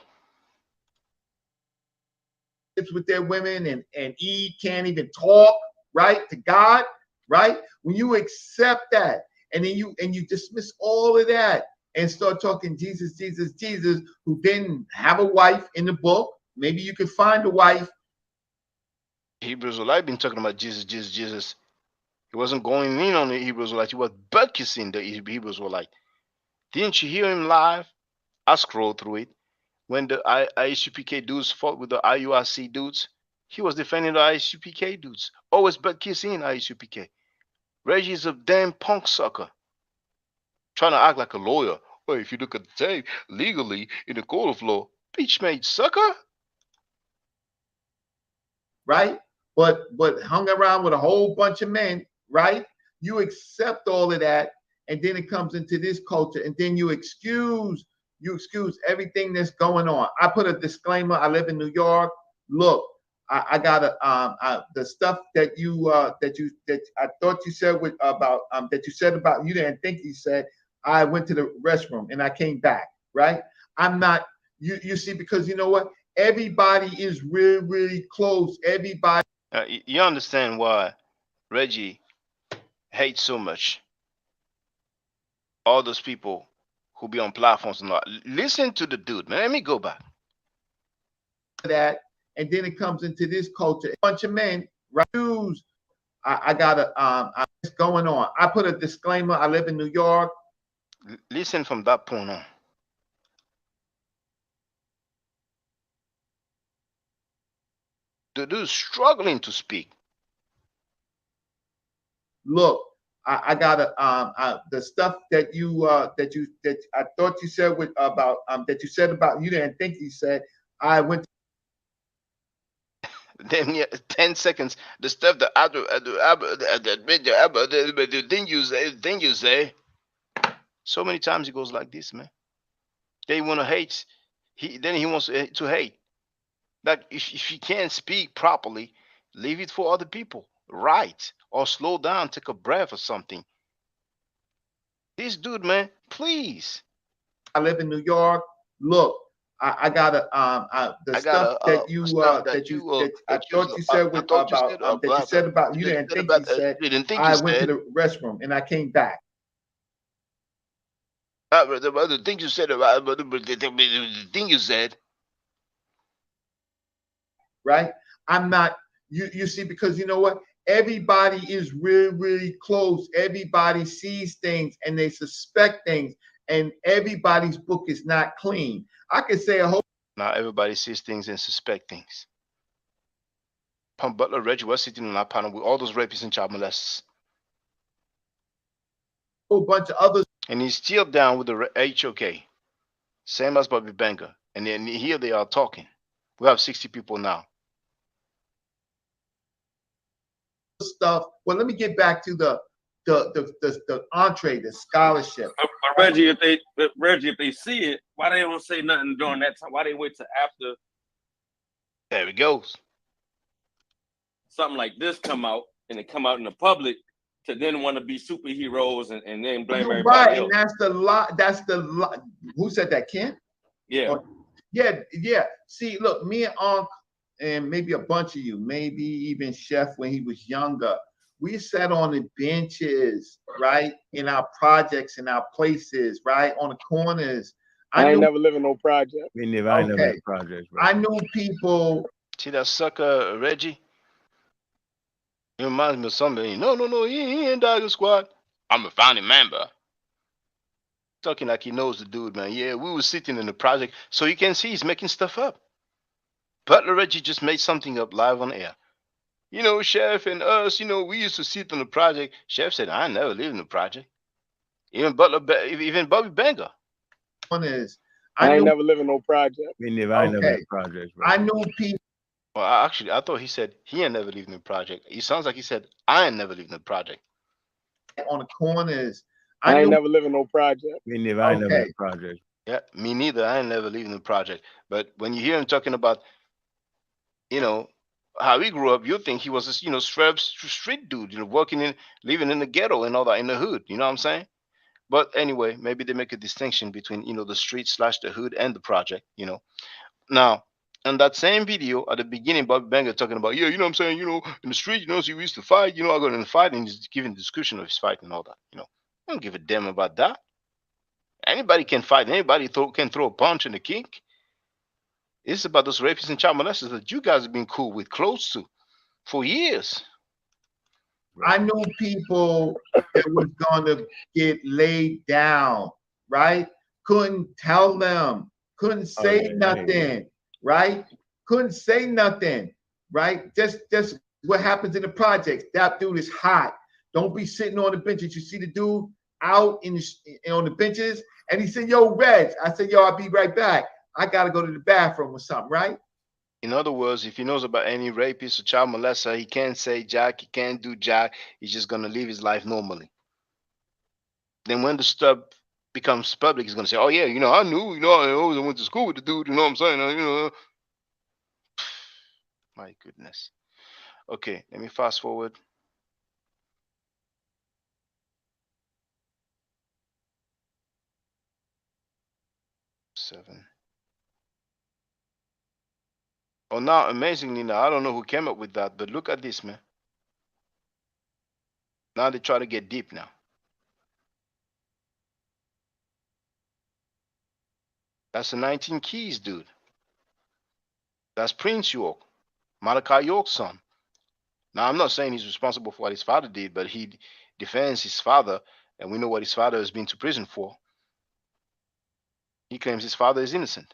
With their women and Eve can't even talk, right, to God, right? When you accept that and then you dismiss all of that and start talking Jesus, Jesus, Jesus, who didn't have a wife in the book, maybe you could find a wife. Hebrews Light been talking about Jesus, Jesus, Jesus. He wasn't going in on the Hebrews Light. He was butt kissing the Hebrews Light. Didn't you hear him live? I scrolled through it. When the ISUPK dudes fought with the IURC dudes, he was defending the ISUPK dudes. Always butt kissing ISUPK. Reggie's a damn punk sucker. Trying to act like a lawyer. Well, if you look at the tape, legally, in the court of law, bitch made sucker. Right? But hung around with a whole bunch of men, right? You accept all of that, and then it comes into this culture, and then you excuse everything that's going on. I put a disclaimer. I live in New York. Look, I got the stuff that I thought you said about that you said about you didn't think you said. I went to the restroom and I came back. Right? I'm not. You see, because you know what? Everybody is really, really close. Everybody. You understand why Reggie hates so much all those people who be on platforms and all. Listen to the dude, man. Let me go back. That, and then it comes into this culture. A bunch of men, right? I got what's going on. I put a disclaimer. I live in New York. Listen from that point on. The dude's struggling to speak. Look, I got the stuff that I thought you said about that you said about you didn't think you said. I went. Then 10 seconds. The stuff that the thing you say. So many times he goes like this, man. They want to hate. Then he wants to hate. That if you can't speak properly, leave it for other people. Write or slow down, take a breath or something. This dude, man, please. I live in New York. Look, I got the stuff that I thought you said about that you said about you didn't think you said. I went to the restroom and I came back. The thing you said about the thing you said. Right? I'm not. You see, because you know what? Everybody is really, really close. Everybody sees things and they suspect things, and everybody's book is not clean. I could say a whole. Now everybody sees things and suspect things. Pump Butler Reggie was sitting on that panel with all those rapists and child molesters. A whole bunch of others. And he's still down with the HOK. Same as Bobby Banger. And then here they are talking. We have 60 people now. Stuff. Well, let me get back to the entree, the scholarship. But Reggie, if they see it, why they don't say nothing during that time? Why they wait till after? There it goes. Something like this come out and it come out in the public to then want to be superheroes and then blame everybody right, else. And that's the lot. That's the lot. Who said that? Ken? Yeah. Yeah. See, look, me and Ankh, and maybe a bunch of you, maybe even Chef when he was younger, we sat on the benches, right, in our projects, in our places, right, on the corners. I ain't never living no project. Me neither. I ain't never living projects, bro. I knew people. See that sucker Reggie? He reminds me of somebody. No, he ain't Dogger Squad. I'm a founding member. Talking like he knows the dude, man. Yeah, we were sitting in the project, so you can see he's making stuff up. Butler Reggie just made something up live on air. You know, Chef and us, you know, we used to sit on the project. Chef said, I never lived in the project. Even Bobby Banger. I ain't never living no project. Me neither. I ain't never living projects, bro. I knew people. Well, actually, I thought he said he ain't never leaving the project. It sounds like he said I ain't never leaving the project. On the corners. I ain't never living no project. Me neither. I ain't never Okay. in the project. Yeah, me neither. I ain't never leaving the project. But when you hear him talking about, you know, how he grew up, you think he was this, straight street dude, living in the ghetto and all that, in the hood. You know what I'm saying? But anyway, maybe they make a distinction between, the street / the hood and the project. Now, in that same video at the beginning, Bobby Banger talking about, yeah, you know what I'm saying, in the street, see, we used to fight, I got in a fight, and he's giving a description of his fight and all that. I don't give a damn about that. Anybody can fight. Anybody can throw a punch and a kick. It's about those rapists and child molesters that you guys have been cool with, close to, for years. I knew people that was gonna get laid down, right? Couldn't tell them, couldn't say nothing, right? Couldn't say nothing, right? Just what happens in the projects. That dude is hot. Don't be sitting on the benches. You see the dude out on the benches, and he said, "Yo, Reg." I said, "Yo, I'll be right back. I gotta go to the bathroom or something," right? In other words, if he knows about any rapist or child molester, he can't say jack, he can't do jack. He's just gonna live his life normally. Then when the stuff becomes public, he's gonna say, "Oh yeah, I knew, I always went to school with the dude." You know what I'm saying? My goodness. Okay, let me fast forward. Seven. Oh, now amazingly, now I don't know who came up with that, but look at this, man. Now they try to get deep now. That's the 19 Keys, dude. That's Prince York, Malachi York's son. Now, I'm not saying he's responsible for what his father did, but he defends his father, and we know what his father has been to prison for. He claims his father is innocent.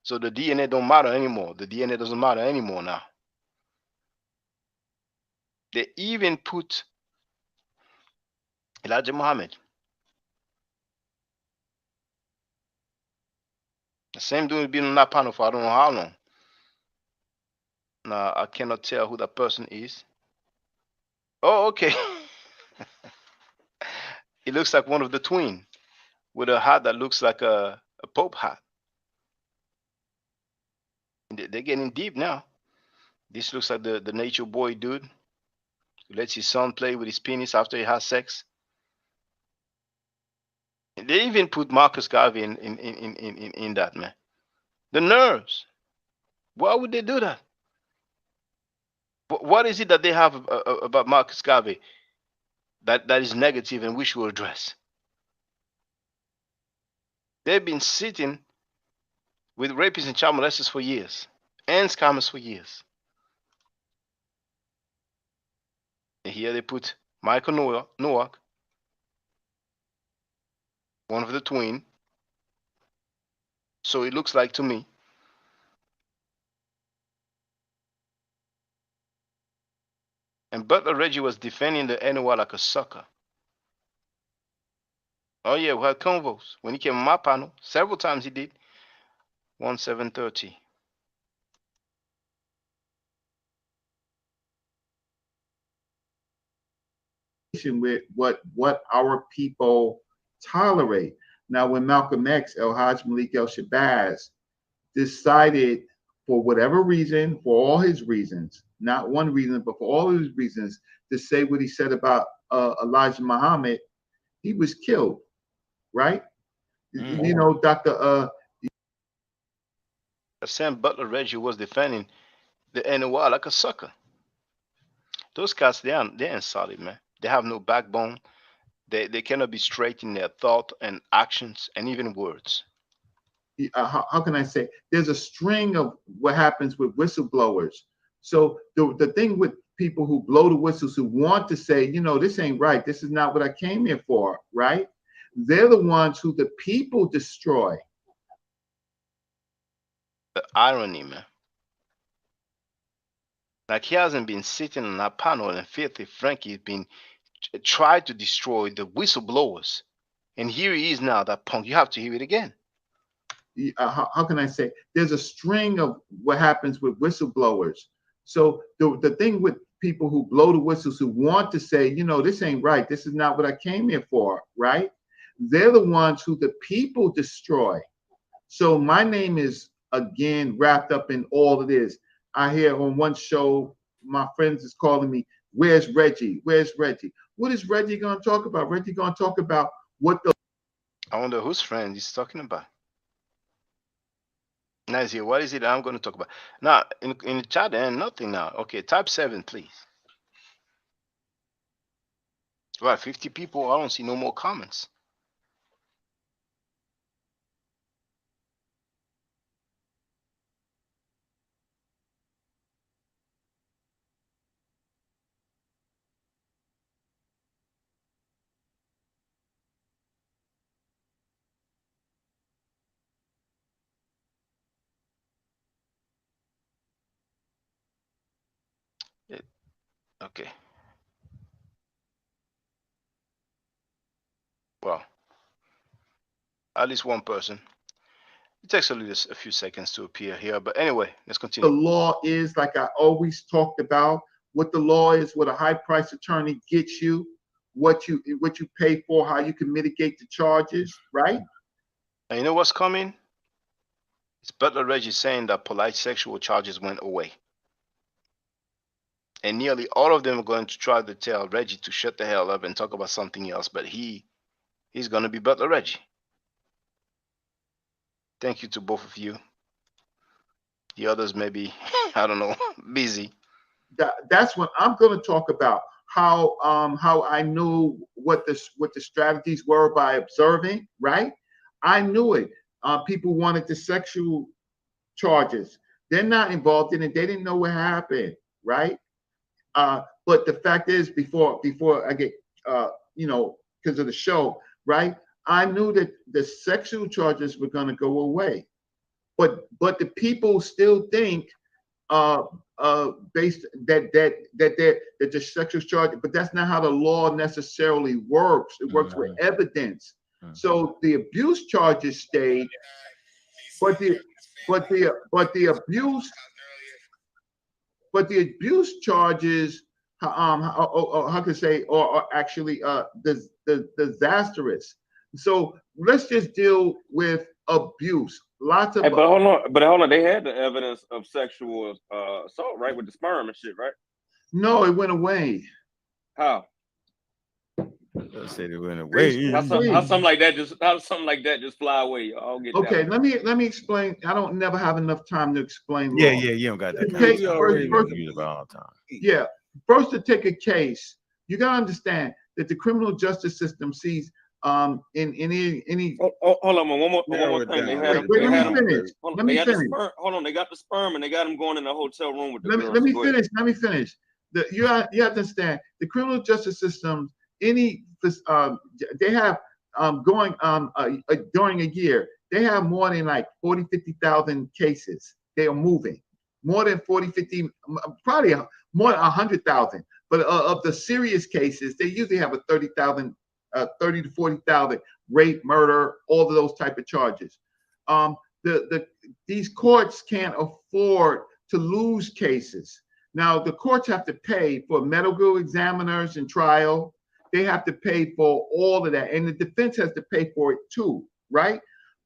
So the DNA don't matter anymore. The DNA doesn't matter anymore now. They even put Elijah Muhammad, the same dude, been on that panel for I don't know how long. Now, I cannot tell who that person is. Oh, okay. It looks like one of the twin with a hat that looks like a Pope hat. They're getting deep now. This looks like the nature boy dude who lets his son play with his penis after he has sex. They even put Marcus Garvey in that, man. The nerves. Why would they do that? What is it that they have about Marcus Garvey that is negative and we should address? They've been sitting with rapists and child molesters for years and scammers for years. And here they put Michael Nowak, one of the twin. So it looks like to me. And Butler Reggie was defending the NOI like a sucker. Oh yeah, we had convos. When he came on my panel, several times he did. 1730. With what our people tolerate. Now, when Malcolm X, El Hajj Malik El Shabazz, decided for whatever reason, for all his reasons, not one reason, but for all his reasons, to say what he said about Elijah Muhammad, he was killed, right? You know, Dr. Sam Butler Reggie was defending the NOI like a sucker. Those cats, they ain't solid, man. They have no backbone. They cannot be straight in their thought and actions and even words. How can I say? There's a string of what happens with whistleblowers. So the thing with people who blow the whistles, who want to say, this ain't right, this is not what I came here for, right? They're the ones who the people destroy. The irony, man. Like he hasn't been sitting on that panel and Filthy Frankie's been tried to destroy the whistleblowers. And here he is now, that punk. You have to hear it again. How can I say? There's a string of what happens with whistleblowers. So the thing with people who blow the whistles, who want to say, you know, this ain't right, this is not what I came here for, right? They're the ones who the people destroy. So my name is again wrapped up in all of this. I hear on one show, my friends is calling me, where's Reggie? Where's Reggie? What is Reggie going to talk about? Reggie going to talk about what the... I wonder whose friend he's talking about. Nice here. What is it I'm going to talk about? Now, in the chat, and nothing now. Okay, type 7, please. Right, 50 people. I don't see no more comments. Okay. Well, at least one person. It takes a few seconds to appear here, but anyway, let's continue. The law is, like I always talked about, what the law is, what a high price attorney gets you, what you pay for, how you can mitigate the charges, right? And you know what's coming? It's Butler Reggie saying that Polight sexual charges went away. And nearly all of them are going to try to tell Reggie to shut the hell up and talk about something else, but he's going to be Butler Reggie. Thank you to both of you. The others may be, I don't know, busy. That's what I'm going to talk about. How I knew what the strategies were by observing, right? I knew it. People wanted the sexual charges. They're not involved in it. They didn't know what happened, right? But the fact is, before I get, you know, because of the show, right? I knew that the sexual charges were going to go away, but the people still think based that the sexual charge, but that's not how the law necessarily works. It works with evidence. So the abuse charges stayed, but the abuse charges, how can I say, are actually disastrous. So let's just deal with abuse. Lots of. Hey, but hold on. They had the evidence of sexual assault, right, with the sperm and shit, right? No, it went away. How? Let's say they went away. How something like that just fly away? I'll get Okay, that. let me explain. I don't never have enough time to explain. Yeah, law. you don't got that. We already use about all the time. Yeah, first to take a case, you gotta understand that the criminal justice system sees in any. Hold on, one more thing. They had them. Let me finish. Hold on, they got the sperm and they got them going in the hotel room with the. Let me finish. You have to understand the criminal justice system. They have going during a year, they have more than like 50,000 cases. They are moving more than 50, probably more than 100,000. But of the serious cases, they usually have a 30 to 40,000 rape, murder, all of those type of charges. These courts can't afford to lose cases. Now the courts have to pay for medical examiners and trial. They have to pay for all of that, and the defense has to pay for it too, right?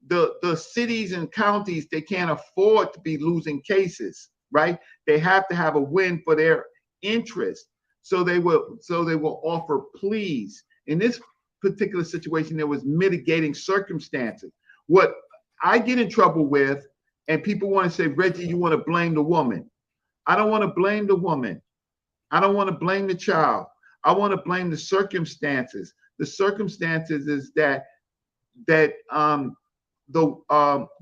The cities and counties, they can't afford to be losing cases, right? They have to have a win for their interest, so they will offer pleas. In this particular situation, there was mitigating circumstances. What I get in trouble with, and people want to say, Reggie, you want to blame the woman. I don't want to blame the woman. I don't want to blame the child. I want to blame the circumstances. The circumstances is that the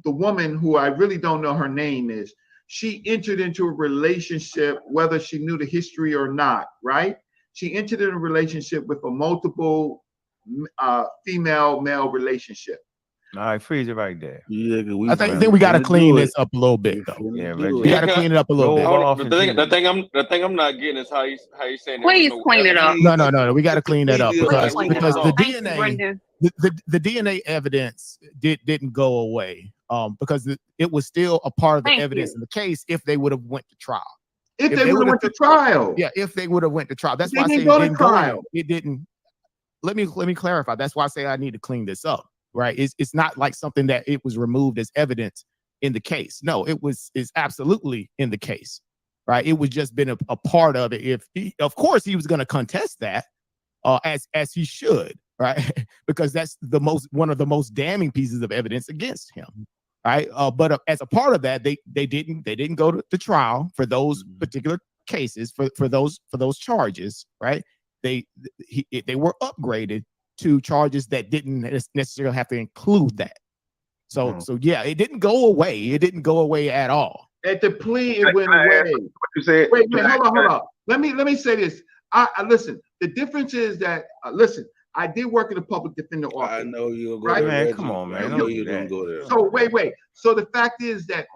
woman, who I really don't know her name is, she entered into a relationship, whether she knew the history or not, right? She entered in a relationship with a multiple female-male relationship. All right, freeze it right there. Yeah, I think we got to clean this up a little bit, though. Yeah, we got to clean it up a little bit. The thing I'm not getting is how you saying. Please clean it up. No. We got to clean that up because the DNA, the DNA evidence didn't go away because it was still a part of the evidence in the case if they would have went to trial. If they would have went to trial. Yeah, if they would have went to trial. That's why I say didn't it go to didn't go trial. in. It didn't. Let me clarify. That's why I say I need to clean this up. Right? It's not like something that it was removed as evidence in the case. No, it's absolutely in the case. Right? It was just been a part of it. If he, of course, he was going to contest that, as he should, right? Because that's one of the most damning pieces of evidence against him. Right. But as a part of that, they didn't go to trial for those particular cases, for those charges. Right. They were upgraded to charges that didn't necessarily have to include that. So yeah, it didn't go away. It didn't go away at all. At the plea, it went away. What you said? Wait, hold on. Let me say this. I listen. The difference is that listen. I did work in the public defender office. I know you'll go right? there. Man, come on, man. I know you're gonna go there. So wait. So the fact is that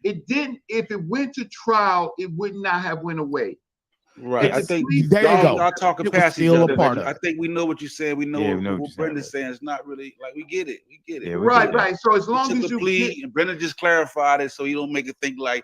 it didn't. If it went to trial, it would not have went away. Right. I think there you go. y'all talking It was past each still other. a part of I think we know what you're saying. We know Yeah, what Brenda's saying. It's not really like we get it. We get it. Yeah, Right. So as long took as the you plea, and Brenda just clarified it, so you don't make it think like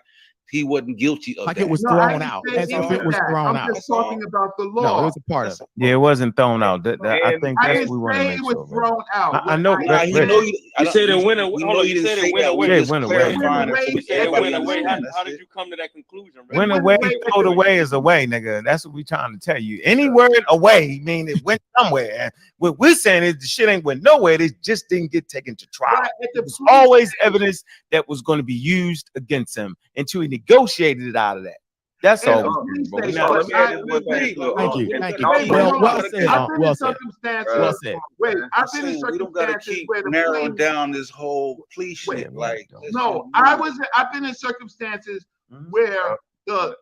he wasn't guilty of Like that. it was No, thrown I out. didn't As say if any it of was that. thrown I'm out. just talking about the law. No, it was a part of it. Yeah, it wasn't thrown out. I And think I that's didn't what we want to say make it was sure. thrown out. I know. Nah, he know you. You said it went away. We Hold know on, you you didn't said say it went that. away. We Yeah, just went away. clarifying it Went so You said it everybody went away. understands. How did you come to that conclusion, bro? Went went away, away. float away is away, nigga. That's what we trying to tell you. Any word away mean it went somewhere. And what we're saying is the shit ain't went nowhere. It just didn't get taken to trial. Right, at the It was plea always stage. evidence that was going to be used against him until he negotiated it out of that. That's At all. the we plea do, bro. stage. now let me add this I- one thing. Thank you. Thank you. Wait, Well hold on. said. I've been Well in said. circumstances. Well said. Wait, I've I'm been in saying we don't gotta circumstances keep where the narrowing plea. down this whole plea shit. Yeah, Like, let's No, just I've been in circumstances where the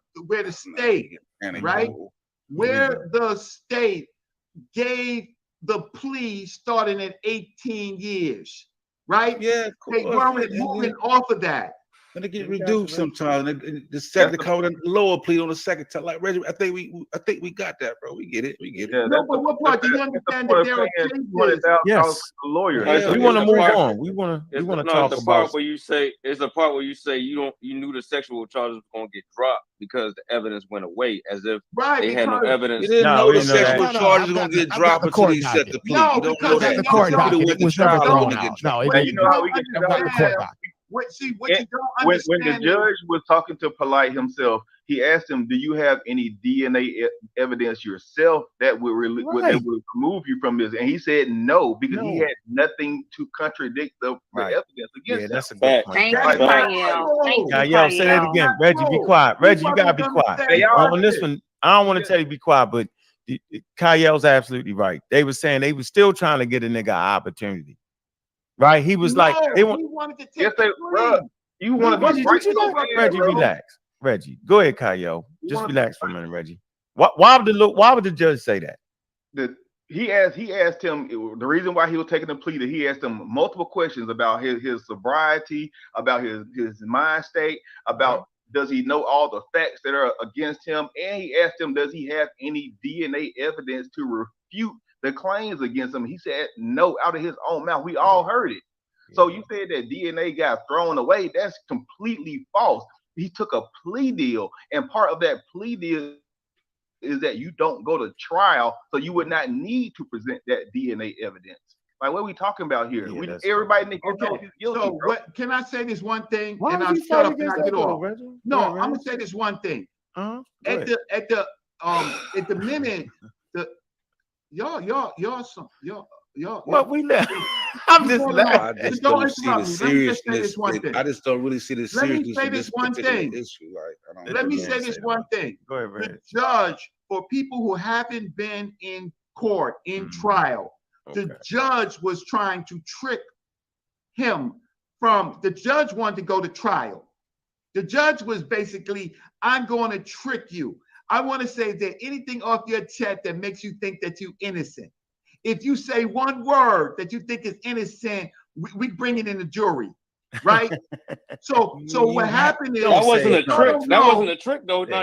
state, right, where the state gave the plea starting at 18 years, right? Yeah, of They course. weren't moving off of that. And it get reduced sometimes. And the second come with a lower plea on the second time. Like Reggie, I think we got that, bro. We get it. We get it. Yeah, No, but what part do you understand that there are cases? Yes. Lawyer. Yes. We want to move on. We want to No, talk it's the part about. where you say you knew the sexual charges were gonna get dropped because the evidence went away, as if Right, they had no because- evidence. You didn't No, know we the didn't know that. sexual charges were gonna get dropped until he set the plea. No, You don't know because that. The court You could've docket. went It was to trial, never it thrown wouldn't get out. dropped. No, it Now, you didn't. know how we get That wasn't the court docket. What you And don't when understand the judge was talking to Polight himself, he asked him, "Do you have any DNA evidence yourself that would that would remove you from this?" And he said no, because he had nothing to contradict the evidence against him. That's a good point. Thank you, Right. Kyle. Thank you, Yo, say that Kyle. again. Reggie, be quiet. Reggie, you gotta be quiet. Hey, y'all- On this one, I don't want to tell you be quiet, but Kyle's absolutely right. They were saying they were still trying to get a nigga an opportunity. Right? He was like, they want. he wanted to take Yes, they, the bro. plea. You want to Reggie, be right did you to not? the Reggie, bro. relax. Reggie, go ahead, Kyle. Just wanna- relax for a minute, Reggie. Why would the judge say that? He asked him the reason why he was taking the plea. That he asked him multiple questions about his sobriety, about his mind state, about does he know all the facts that are against him, and he asked him, does he have any DNA evidence to refute the claims against him? He said no, out of his own mouth. We all heard it. So you said that DNA got thrown away. That's completely false. He took a plea deal, and part of that plea deal is that you don't go to trial, so you would not need to present that DNA evidence. Like, what are we talking about here? Everybody knows he's guilty. So what? Can I say this one thing? Why and would I'll you shut fight up and against I that get though, off. Reggie? No, Go ahead, I'm Reggie. gonna say this one thing. Go At ahead. the minute y'all What we left? I'm just Hold laughing. I just Don't don't see interrupt the me. Let me just say seriousness. this one thing. I just don't really see the Let me seriousness say of this this one particular thing. issue. Like, I don't Let me understand. say this one thing. Go ahead, The Reggie. judge, for people who haven't been in court, in trial, the judge was trying to trick him the judge wanted to go to trial. The judge was basically, I'm going to trick you. I want to say that anything off your chest that makes you think that you're innocent. If you say one word that you think is innocent, we bring it in the jury, right? So what happened is That wasn't a trick. No, That wasn't a trick, though. No,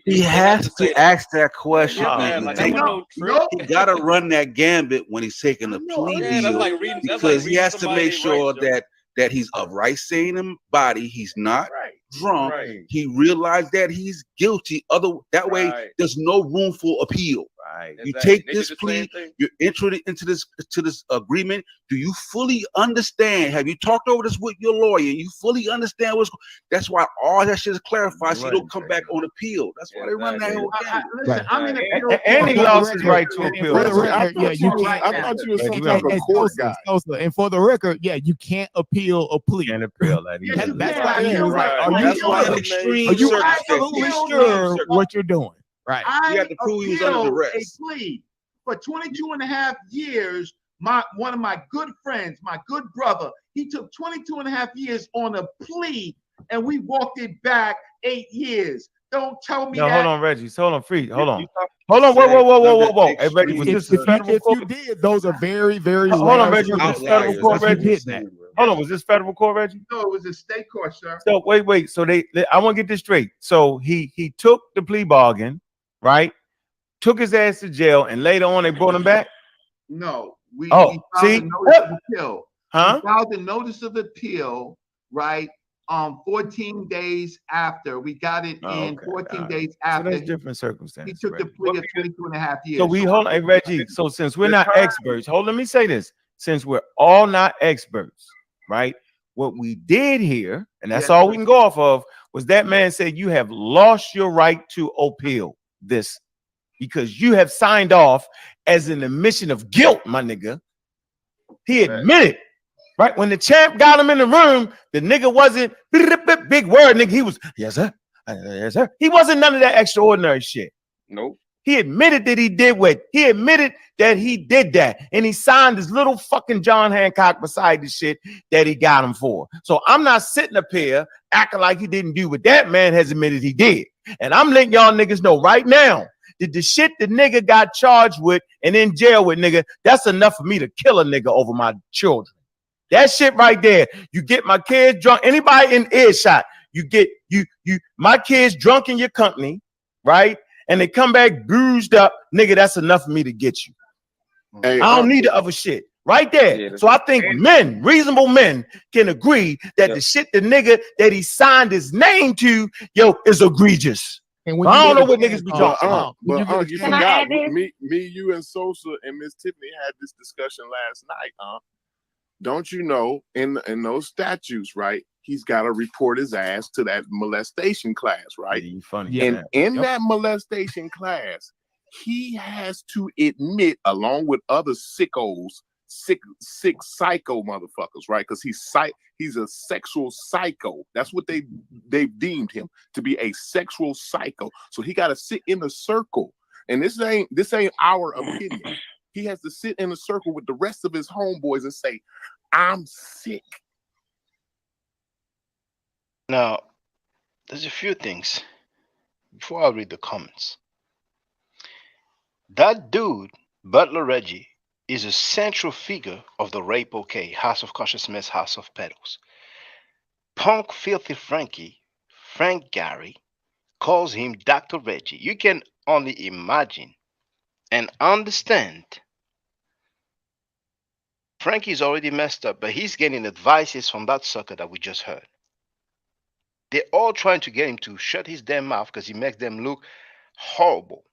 He has to ask that question. Yeah, like, that was no trick. He got to run that gambit when he's taking a plea Yeah, that's deal, like reading- that's because like he has reading to somebody make they sure rights, that he's of right sane body. He's not drunk. Right. He realized that he's guilty. That way, Right. there's no room for appeal. Right. You Exactly. take They did this the plea, same thing. you're entering into this agreement. Do you fully understand? Have you talked over this with your lawyer? You fully understand what's going. That's why all that shit is clarified, so you don't come back on appeal. That's why they run that whole game. Listen, I'm in appeal. And he For the lost his record- right to and appeal. for the That's it. record, yeah, you can't. I thought you were some Reggie, type of and court Sosa, guy. Sosa, and for the record, yeah, you can't appeal a plea. Can't appeal that. Yes, you That's can. why he was like, Right. "Are That's you why sure? in extreme Are you circumstances. absolutely Extreme sure what you're doing?" Right. I You have to prove he was under appealed duress. a plea for 22 and a half years. One of my good friends, my good brother, he took 22 and a half years on a plea, and we walked it back 8 years. Don't tell me No, that. hold on, Reggie. Hold on, free. Hold on. You Hold on. said Whoa. Hey, Reggie, extreme was If, this the if, you, federal if court? you did, those are very, very Hold on, rare Reggie. Was this outliers. federal court, if you Reggie? did that. Hold on. Was this federal court, Reggie? No, it was a state court, sir. So wait. So they I want to get this straight. So he took the plea bargain, right? Took his ass to jail, and later on they brought him back. No, we Oh, filed see? a notice of appeal. Huh? We filed a notice of appeal, right? 14 days after we got it Oh, in. okay. 14 All right. days So after that's he different circumstances. took the Reggie. plea of 22 and a half years. So we hold on, hey Reggie. So since we're not experts, let me say this. Since we're all not experts, right? What we did here, and that's Yes, all sir. we can go off of, was that man said you have lost your right to appeal this because you have signed off as an admission of guilt, my nigga. He admitted, right? When the champ got him in the room, the nigga wasn't big word, nigga. He was, yes, sir. Yes, sir. He wasn't none of that extraordinary shit. Nope. He admitted that he did what he admitted that he did that, and he signed his little fucking John Hancock beside the shit that he got him for. So I'm not sitting up here acting like he didn't do what that man has admitted he did. And I'm letting y'all niggas know right now that the shit the nigga got charged with and in jail with, nigga, that's enough for me to kill a nigga over my children. That shit right there. You get my kids drunk. Anybody in earshot, you get my kids drunk in your company, right? And they come back bruised up, nigga, that's enough for me to get you. Hey, I don't need the other shit. Right there. Yeah, So I think men, reasonable men, can agree that the shit the nigga that he signed his name to, is egregious. And when I you don't know get what a niggas be chance, talking about. But you Can I forgot add this? me, you, and Sosa and Miss Tiffany had this discussion last night. Don't you know in those statutes, right? He's got to report his ass to that molestation class, right? Yeah, you funny. And in that molestation class, he has to admit, along with other sickos, sick psycho motherfuckers, right? Because he's a sexual psycho. That's what they've deemed him to be, a sexual psycho. So he got to sit in a circle, and this ain't our opinion. He has to sit in a circle with the rest of his homeboys and say, "I'm sick." Now, there's a few things before I read the comments. That dude, Butler Reggie, is a central figure of the Rape OK, House of Consciousness, House of Pedals. Punk Filthy Frankie, Frank Gary, calls him Dr. Reggie. You can only imagine and understand. Frankie's already messed up, but he's getting advices from that sucker that we just heard. They're all trying to get him to shut his damn mouth because he makes them look horrible.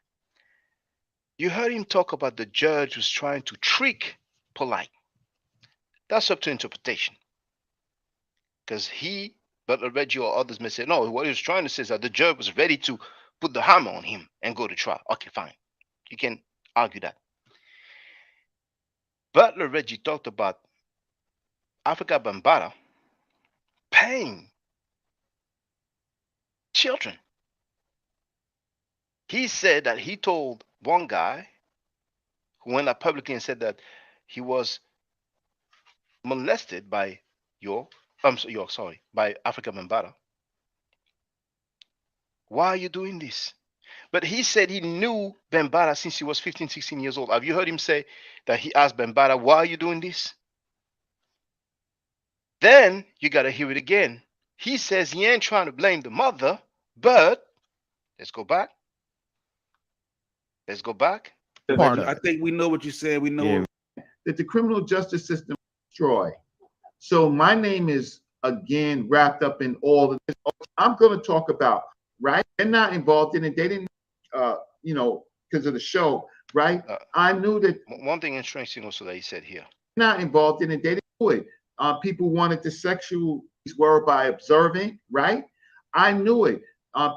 You heard him talk about the judge was trying to trick Polight. That's up to interpretation. Because he, Butler Reggie, or others may say, no, what he was trying to say is that the judge was ready to put the hammer on him and go to trial. Okay, fine. You can argue that. Butler Reggie talked about Africa Bambaataa paying children. He said that he told one guy who went out publicly and said that he was molested by by Africa Bambaataa. Why are you doing this? But he said he knew Bambaataa since he was 15, 16 years old. Have you heard him say that he asked Bambaataa, why are you doing this? Then you got to hear it again. He says he ain't trying to blame the mother, but let's go back. Let's go back. I think we know what you're saying. We know that the criminal justice system is destroyed. So my name is again wrapped up in all of this. I'm going to talk about, right? They're not involved in it. They didn't, you know, because of the show, right? I knew that. One thing interesting also that he said here. Not involved in it. They didn't do it. People wanted the sexual were by observing, right? I knew it.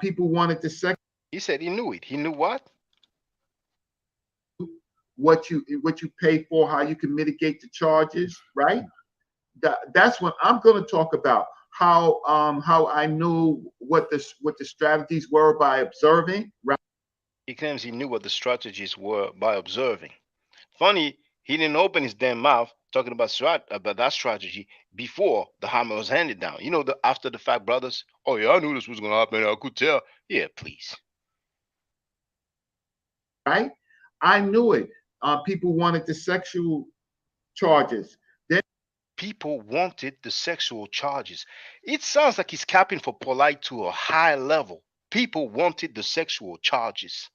People wanted the sex. He said he knew it. He knew what? What you pay for, how you can mitigate the charges, right? That's what I'm going to talk about. How I knew what the strategies were by observing, right? He claims he knew what the strategies were by observing. Funny, he didn't open his damn mouth talking about that strategy before the hammer was handed down. You know, the after the fact brothers. Oh yeah, I knew this was gonna happen. I could tell. Yeah, please. Right? I knew it. People wanted the sexual charges. Then people wanted the sexual charges. It sounds like he's capping for Polight to a high level. People wanted the sexual charges.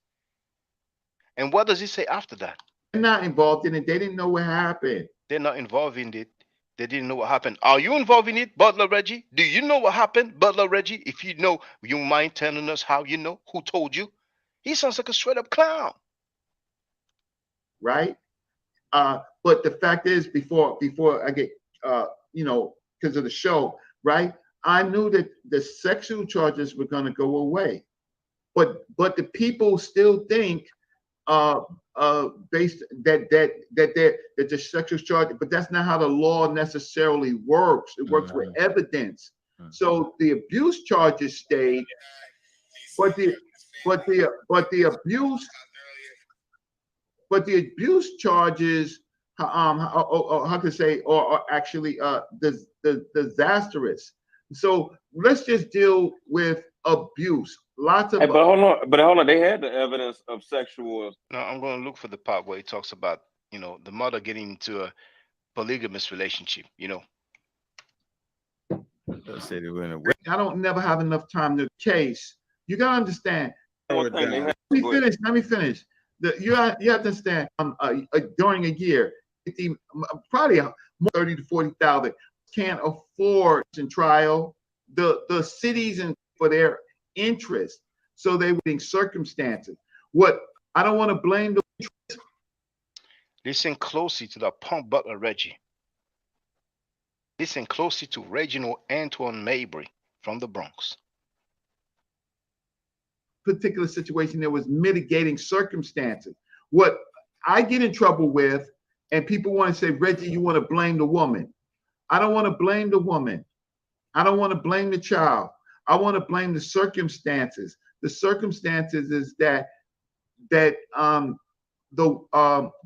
And what does he say after that? They're not involved in it. They didn't know what happened. They're not involved in it. They didn't know what happened. Are you involved in it, Butler Reggie? Do you know what happened, Butler Reggie? If you know, you mind telling us how you know? Who told you? He sounds like a straight up clown. Right? But the fact is, before I get, you know, because of the show, right? I knew that the sexual charges were going to go away, but the people still think, based that the sexual charge, but that's not how the law necessarily works. It works with evidence. So the abuse charges stayed, but the abuse charges, how can I say, are actually disastrous. So let's just deal with abuse. Lots of. Hey, but hold on. They had the evidence of sexual. No, I'm going to look for the part where he talks about, you know, the mother getting into a polygamous relationship. You know. I don't never have enough time to case. You gotta understand. Let me finish. You have to understand. During a year, probably 30 to 40,000 can't afford in trial. The cities and for their interest, so they were in circumstances. What I don't want to blame the. Listen closely to the punk Butler Reggie. Listen closely to Reginald Antoine Mabry from the Bronx. Particular situation, there was mitigating circumstances. What I get in trouble with, and people want to say, Reggie, you want to blame the woman. I don't want to blame the woman. I don't want to blame the child. I want to blame the circumstances. The circumstances is that the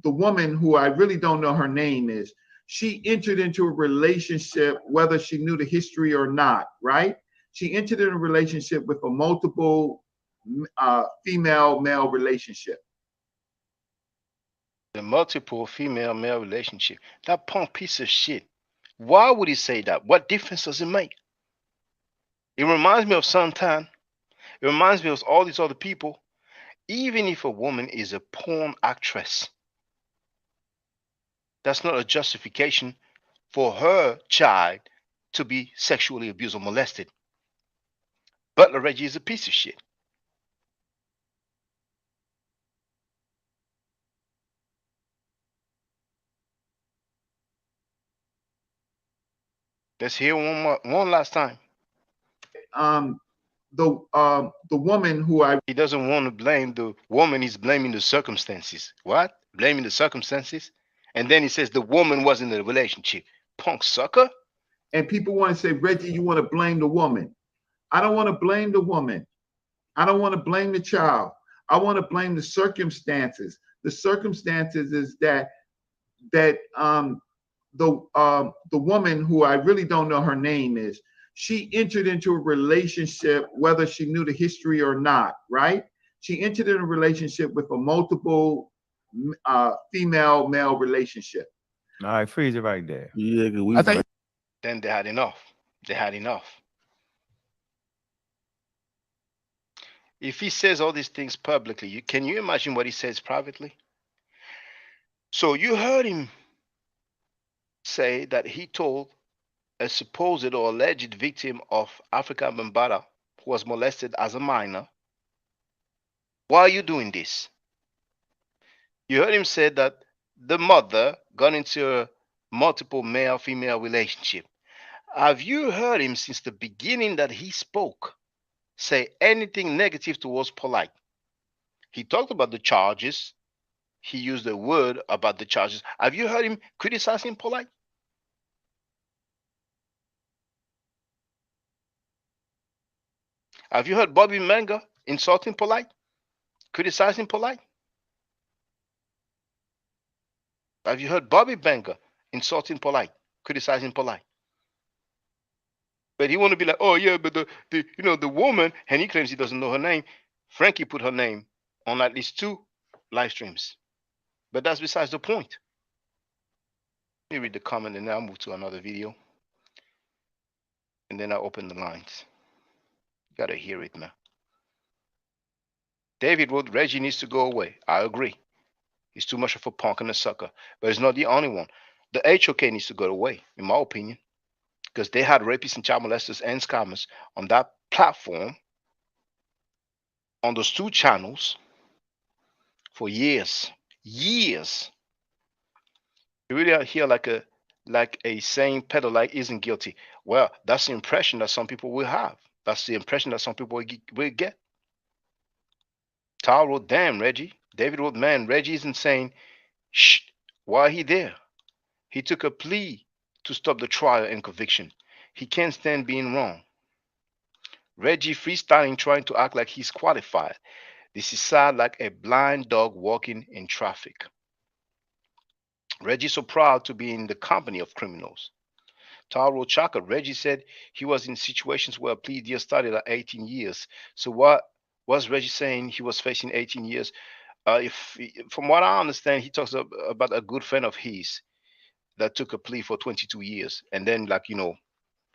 woman, who I really don't know her name is, she entered into a relationship, whether she knew the history or not, right? She entered in a relationship with a multiple female-male relationship. The multiple female-male relationship. That punk piece of shit. Why would he say that? What difference does it make? It reminds me of Santan. It reminds me of all these other people. Even if a woman is a porn actress, that's not a justification for her child to be sexually abused or molested. Butler Reggie is a piece of shit. Let's hear one last time. The woman who he doesn't want to blame the woman, he's blaming the circumstances. What? Blaming the circumstances? And then he says the woman was in the relationship. Punk sucker. And people want to say, Reggie, you want to blame the woman. I don't want to blame the woman. I don't want to blame the child. I want to blame the circumstances. The circumstances is that the woman, who I really don't know her name is, she entered into a relationship, whether she knew the history or not, right? She entered in a relationship with a multiple female-male relationship. All right, freeze it right there. Yeah, then they had enough. They had enough. If he says all these things publicly, can you imagine what he says privately? So you heard him say that he told a supposed or alleged victim of African Bambaataa who was molested as a minor. Why are you doing this? You heard him say that the mother got into a multiple male-female relationship. Have you heard him since the beginning that he spoke say anything negative towards Polight? He talked about the charges. He used a word about the charges. Have you heard him criticizing Polight? Have you heard Bobby Manga insulting Polight? Criticizing Polight? Have you heard Bobby Manga insulting Polight? Criticizing Polight? But he want to be like, oh yeah, but the woman, and he claims he doesn't know her name. Frankie put her name on at least 2 live streams. But that's besides the point. Let me read the comment and then I'll move to another video. And then I'll open the lines. You gotta hear it, man. David wrote, Reggie needs to go away. I agree. He's too much of a punk and a sucker. But he's not the only one. The HOK needs to go away, in my opinion. Because they had rapists and child molesters and scammers on that platform, on those 2 channels, for years. Years. You really are here like a saying Polight isn't guilty. Well, that's the impression that some people will have. That's the impression that some people will get. Tal wrote, damn, Reggie. David wrote, man, Reggie isn't saying, shh, why he there? He took a plea to stop the trial and conviction. He can't stand being wrong. Reggie freestyling, trying to act like he's qualified. This is sad, like a blind dog walking in traffic. Reggie's so proud to be in the company of criminals. Taro Chaka, Reggie said he was in situations where a plea deal started at 18 years. So what was Reggie saying? He was facing 18 years. From what I understand, he talks about a good friend of his that took a plea for 22 years. And then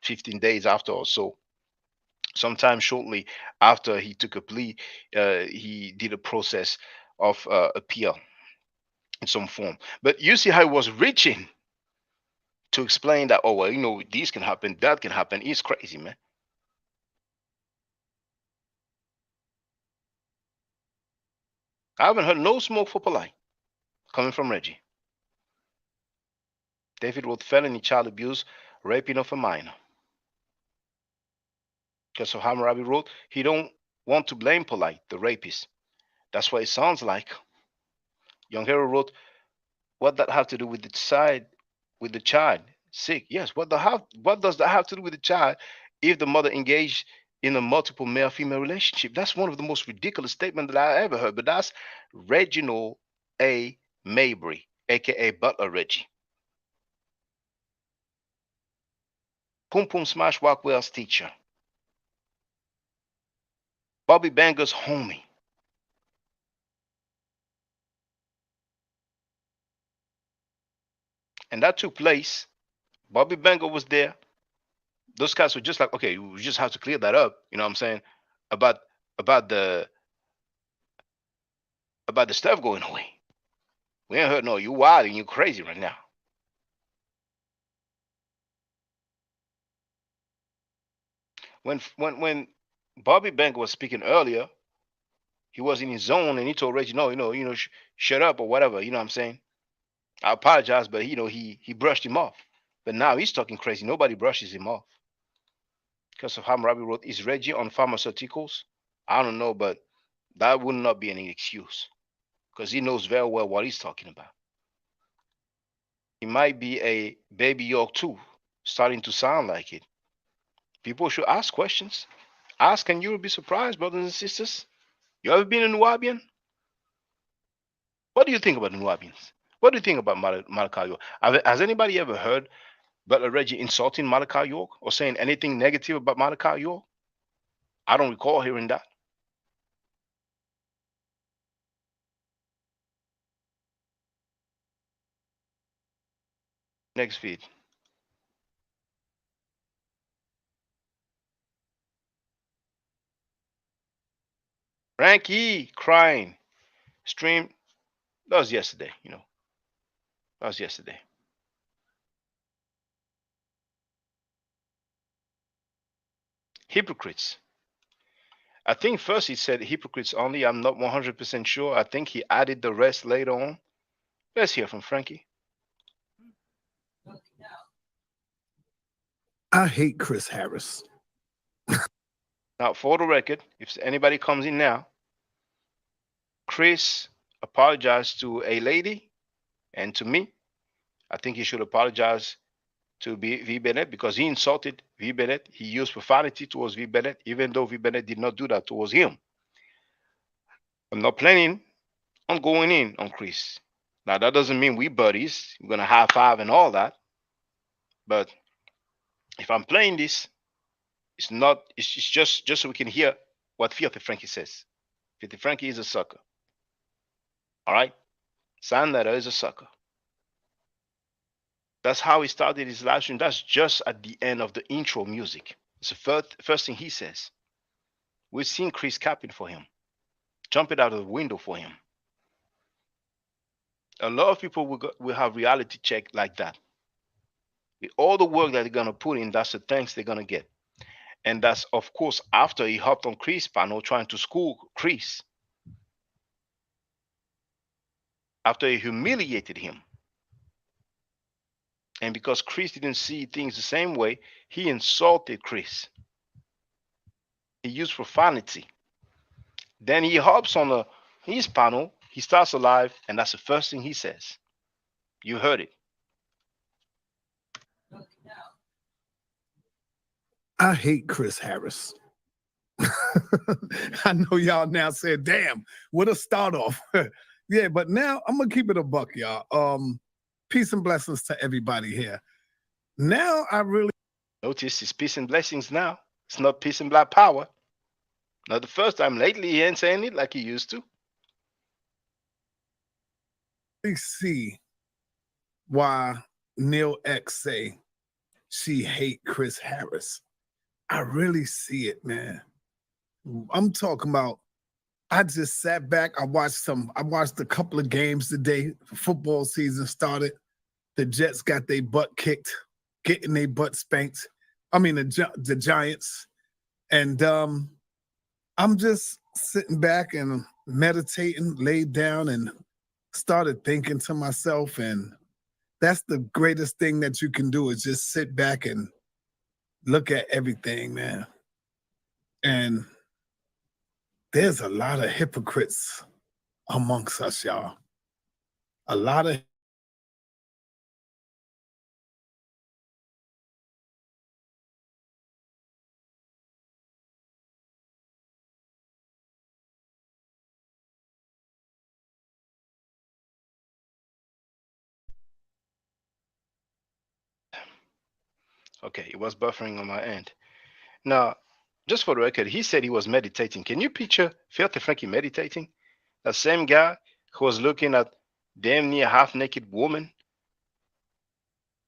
15 days after or so, sometime shortly after he took a plea, he did a process of appeal in some form. But you see how he was reaching to explain that, oh, well, this can happen, that can happen. It's crazy, man. I haven't heard no smoke for Polight coming from Reggie. David wrote felony child abuse, raping of a minor. Because of Hammurabi wrote, he don't want to blame Polight, the rapist. That's what it sounds like. Young Hero wrote, what that have to do with the child? Sick. Yes, what does that have to do with the child if the mother engaged in a multiple male-female relationship? That's one of the most ridiculous statements that I ever heard. But that's Reginald A. Mabry, aka Butler Reggie. Pum Pum Smash Rockwell's teacher. Bobby Banger's homie. And that took place. Bobby Banger was there. Those guys were just like, okay, we just have to clear that up. You know what I'm saying? About the stuff going away. We ain't heard no, you wild and you crazy right now. When Bobby Banger was speaking earlier, he was in his zone and he told Reggie, no, shut up or whatever. You know what I'm saying? I apologize, but he brushed him off. But now he's talking crazy. Nobody brushes him off. Because of Hammurabi wrote, is Reggie on pharmaceuticals? I don't know, but that would not be any excuse. Because he knows very well what he's talking about. He might be a baby York too, starting to sound like it. People should ask questions. Ask and you will be surprised, brothers and sisters. You ever been a Nubian? What do you think about Nubians? What do you think about Malachi York? Has anybody ever heard Butler Reggie insulting Malachi York or saying anything negative about Malachi York? I don't recall hearing that. Next feed. Frankie crying. Stream. That was yesterday, That was yesterday. Hypocrites. I think first he said hypocrites only. I'm not 100% sure. I think he added the rest later on. Let's hear from Frankie. I hate Chris Harris. Now, for the record, if anybody comes in now, Chris apologized to a lady and to me. I think he should apologize to V. Bennett because he insulted V. Bennett. He used profanity towards V. Bennett, even though V. Bennett did not do that towards him. I'm not planning on going in on Chris. Now, that doesn't mean we buddies. We're going to high five and all that. But if I'm playing this, it's just so we can hear what Filthy Frankie says. Filthy Frankie is a sucker. All right? Sign letter is a sucker. That's how he started his live stream. That's just at the end of the intro music. It's the first thing he says. We've seen Chris capping for him, jumping out of the window for him. A lot of people will have reality check like that. With all the work that they're going to put in, that's the thanks they're going to get. And that's, of course, after he hopped on Chris' panel trying to school Chris. After he humiliated him. And because Chris didn't see things the same way, he insulted Chris. He used profanity. Then he hops on his panel, he starts a live, and that's the first thing he says. You heard it. I hate Chris Harris. I know y'all now said, damn, what a start off. Yeah, but now I'm gonna keep it a buck, y'all. Peace and blessings to everybody here. Now I really notice it's peace and blessings now. It's not peace and black power. Not the first time. Lately he ain't saying it like he used to. see why Neil X say she hate Chris Harris. I really see it, man. I'm talking about, I just sat back. I watched a couple of games today. Football season started. The Jets got their butt kicked, getting their butt spanked. I mean, the Giants. And I'm just sitting back and meditating, laid down and started thinking to myself. And that's the greatest thing that you can do is just sit back and look at everything, man. And there's a lot of hypocrites amongst us, y'all. A lot of Okay, it was buffering on my end. Now, just for the record, he said he was meditating. Can you picture Filthy Frankie meditating? That same guy who was looking at damn near half-naked woman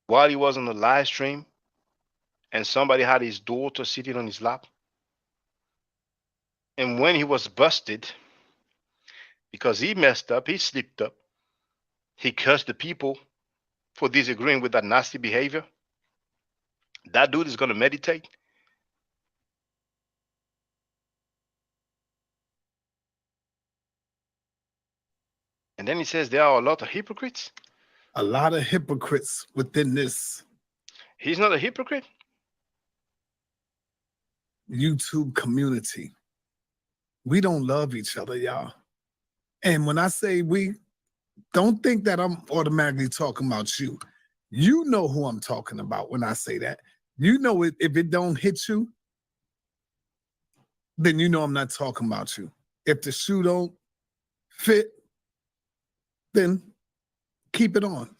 while he was on the live stream and somebody had his daughter sitting on his lap. And when he was busted, because he messed up, he slipped up, he cursed the people for disagreeing with that nasty behavior. That dude is going to meditate. And then he says there are a lot of hypocrites. A lot of hypocrites within this. He's not a hypocrite. YouTube community. We don't love each other, y'all. And when I say we, don't think that I'm automatically talking about you. You know who I'm talking about when I say that. You know it, if it don't hit you, then you know I'm not talking about you. If the shoe don't fit, then keep it on.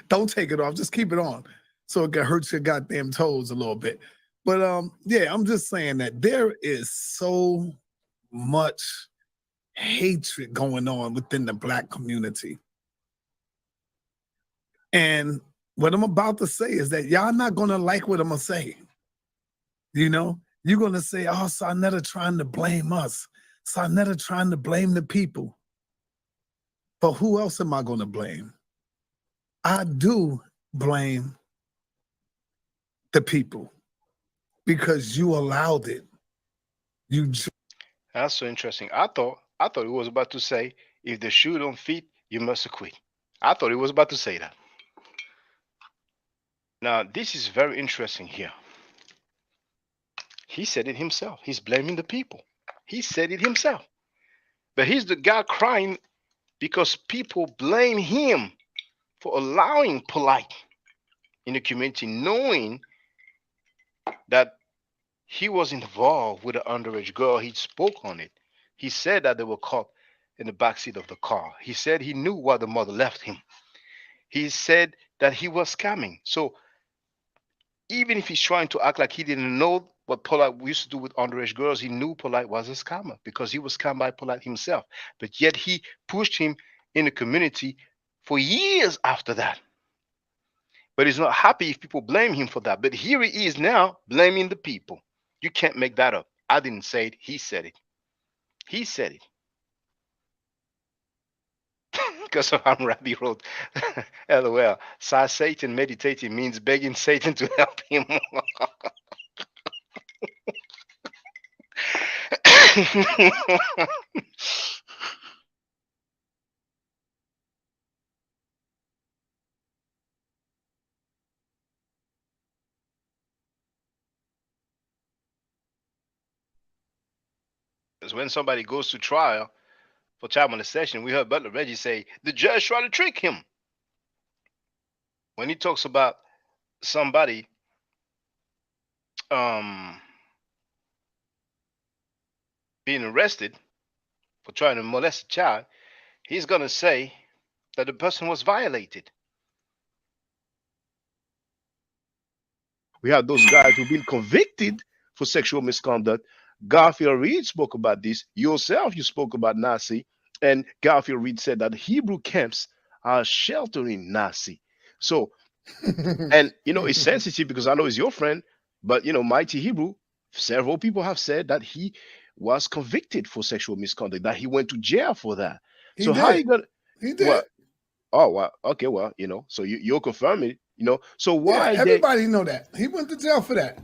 Don't take it off, just keep it on. So it can hurt your goddamn toes a little bit. But yeah, I'm just saying that there is so much hatred going on within the Black community. And what I'm about to say is that y'all not gonna like what I'm gonna say. You know, you're gonna say, oh, Sarnetta trying to blame us. Sarnetta trying to blame the people. But who else am I gonna blame? I do blame the people because you allowed it. That's so interesting. I thought he was about to say, if the shoe don't fit, you must quit. I thought he was about to say that. Now, this is very interesting here. He said it himself. He's blaming the people. He said it himself. But he's the guy crying because people blame him for allowing Polight in the community, knowing that he was involved with an underage girl. He spoke on it. He said that they were caught in the backseat of the car. He said he knew why the mother left him. He said that he was scamming. So even if he's trying to act like he didn't know what Polight used to do with underage girls, he knew Polight was a scammer because he was scammed by Polight himself. But yet he pushed him in the community for years after that. But he's not happy if people blame him for that. But here he is now blaming the people. You can't make that up. I didn't say it. He said it. He said it. Because Rabbi wrote, LOL, Satan meditating means begging Satan to help him. Because when somebody goes to trial for child molestation, we heard Butler Reggie say the judge tried to trick him. When he talks about somebody being arrested for trying to molest a child, he's going to say that the person was violated. We have those guys who've been convicted for sexual misconduct. Garfield Reed spoke about this. Yourself, you spoke about Nazi. And Garfield Reed said that Hebrew camps are sheltering Nazi. So, and, you know, it's sensitive because I know he's your friend, but, you know, Mighty Hebrew, several people have said that he was convicted for sexual misconduct, that he went to jail for that. So how are you going to... He did. Well, oh, well, okay, well, you know, so you'll confirm it, you know. So why... Yeah, everybody know that. He went to jail for that.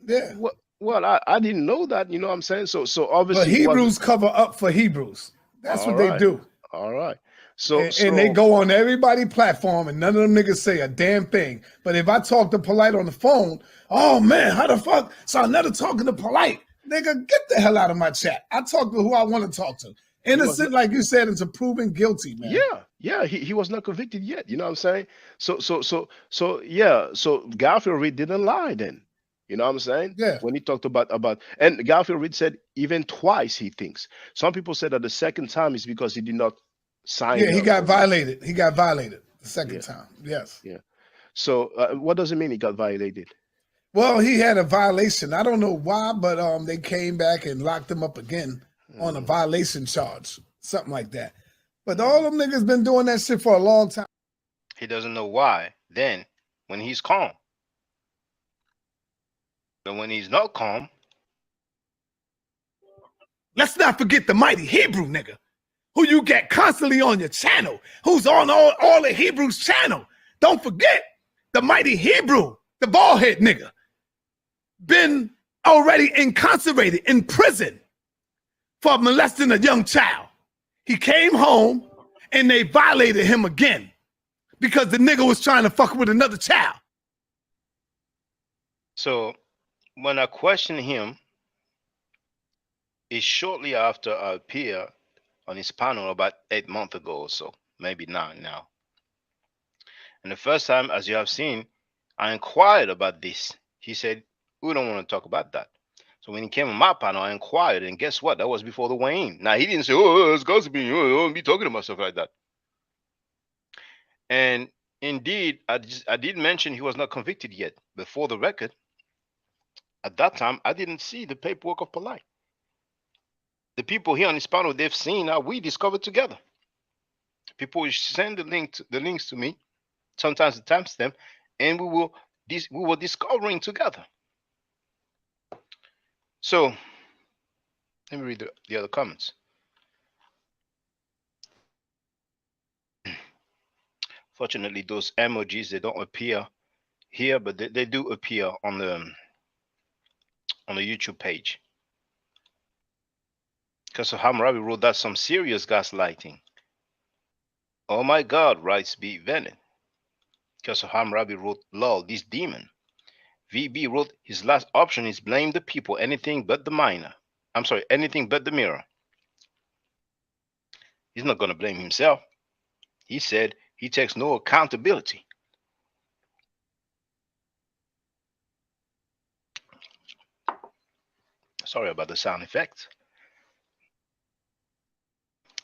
Yeah. Well, I didn't know that, you know what I'm saying? So obviously... But Hebrews cover up for Hebrews. That's what they do. All right. So and they go on everybody's platform and none of them niggas say a damn thing. But if I talk to Polight on the phone, oh man, how the fuck? So I'm never talking to Polight. Nigga, get the hell out of my chat. I talk to who I want to talk to. Innocent, like you said, into proven guilty, man. Yeah, he was not convicted yet. You know what I'm saying? So yeah. So Garfield Reed didn't lie then. You know what I'm saying? Yeah. When he talked about and Garfield Reed said even twice he thinks. Some people said that the second time is because he did not sign. Yeah, he got violated. He got violated the second time. Yes. Yeah. So what does it mean he got violated? Well, he had a violation. I don't know why, but they came back and locked him up again on a violation charge, something like that. But all them niggas been doing that shit for a long time. He doesn't know why then when he's calm. But when he's not calm. Let's not forget the mighty Hebrew nigga, who you get constantly on your channel, who's on all the Hebrews channel. Don't forget the mighty Hebrew, the bald head nigga, been already incarcerated in prison for molesting a young child. He came home and they violated him again because the nigga was trying to fuck with another child. So when I questioned him, it's shortly after I appeared on his panel about 8 months ago or so, maybe 9 now. And the first time, as you have seen, I inquired about this. He said, we don't want to talk about that. So when he came on my panel, I inquired, and guess what? That was before the weigh-in. Now, he didn't say, oh, it's gossiping. Oh, don't be talking about stuff like that. And indeed, I did mention he was not convicted yet. Before the record, at that time, I didn't see the paperwork of Polight. The people here on this panel, they've seen how we discovered together. People will send the links to me, sometimes the timestamp, and we were discovering together. So let me read the other comments. Fortunately, those emojis, they don't appear here, but they do appear on the YouTube page. Because Hammurabi wrote that some serious gaslighting. Oh my God, writes B. Venet. Because Hammurabi wrote, lol, this demon. VB wrote, his last option is blame the people, anything but the minor. I'm sorry, anything but the mirror. He's not going to blame himself. He said he takes no accountability. Sorry about the sound effects.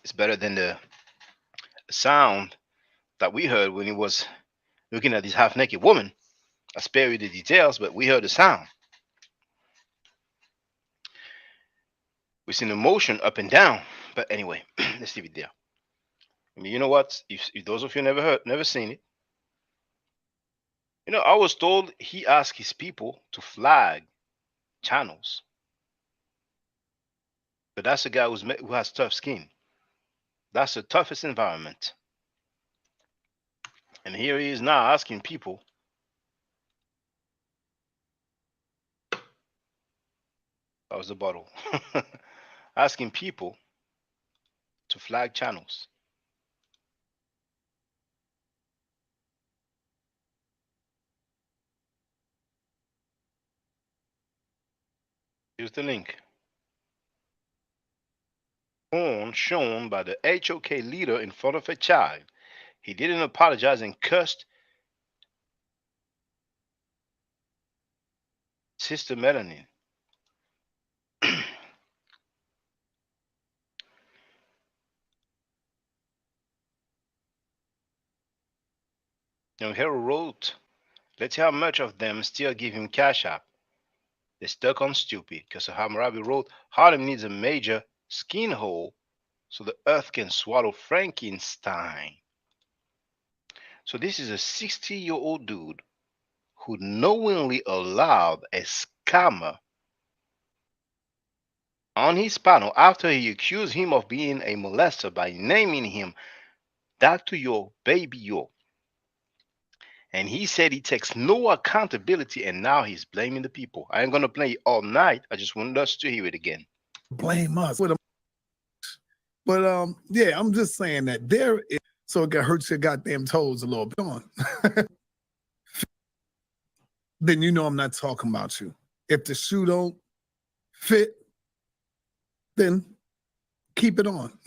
It's better than the sound that we heard when he was looking at this half-naked woman. I spare you the details, but we heard the sound. We've seen emotion up and down. But anyway, let's leave it there. I mean, you know what? If those of you never seen it, you know, I was told he asked his people to flag channels. But that's a guy who has tough skin. That's the toughest environment. And here he is now asking people that was the bottle. Asking people to flag channels. Here's the link. Porn shown by the HOK leader in front of a child. He didn't apologize and cursed Sister Melanie. Young Hero wrote, let's see how much of them still give him cash app. They're stuck on stupid. Because Hammurabi wrote, Harlem needs a major skin hole so the earth can swallow Frankenstein. So this is a 60-year-old dude who knowingly allowed a scammer on his panel after he accused him of being a molester by naming him Dr. Yo, Baby Yo. And he said he takes no accountability and now he's blaming the people. I ain't going to play it all night. I just wanted us to hear it again. Blame us. But yeah, I'm just saying that there is, so it can hurt your goddamn toes a little bit on. Then you know I'm not talking about you. If the shoe don't fit, then keep it on.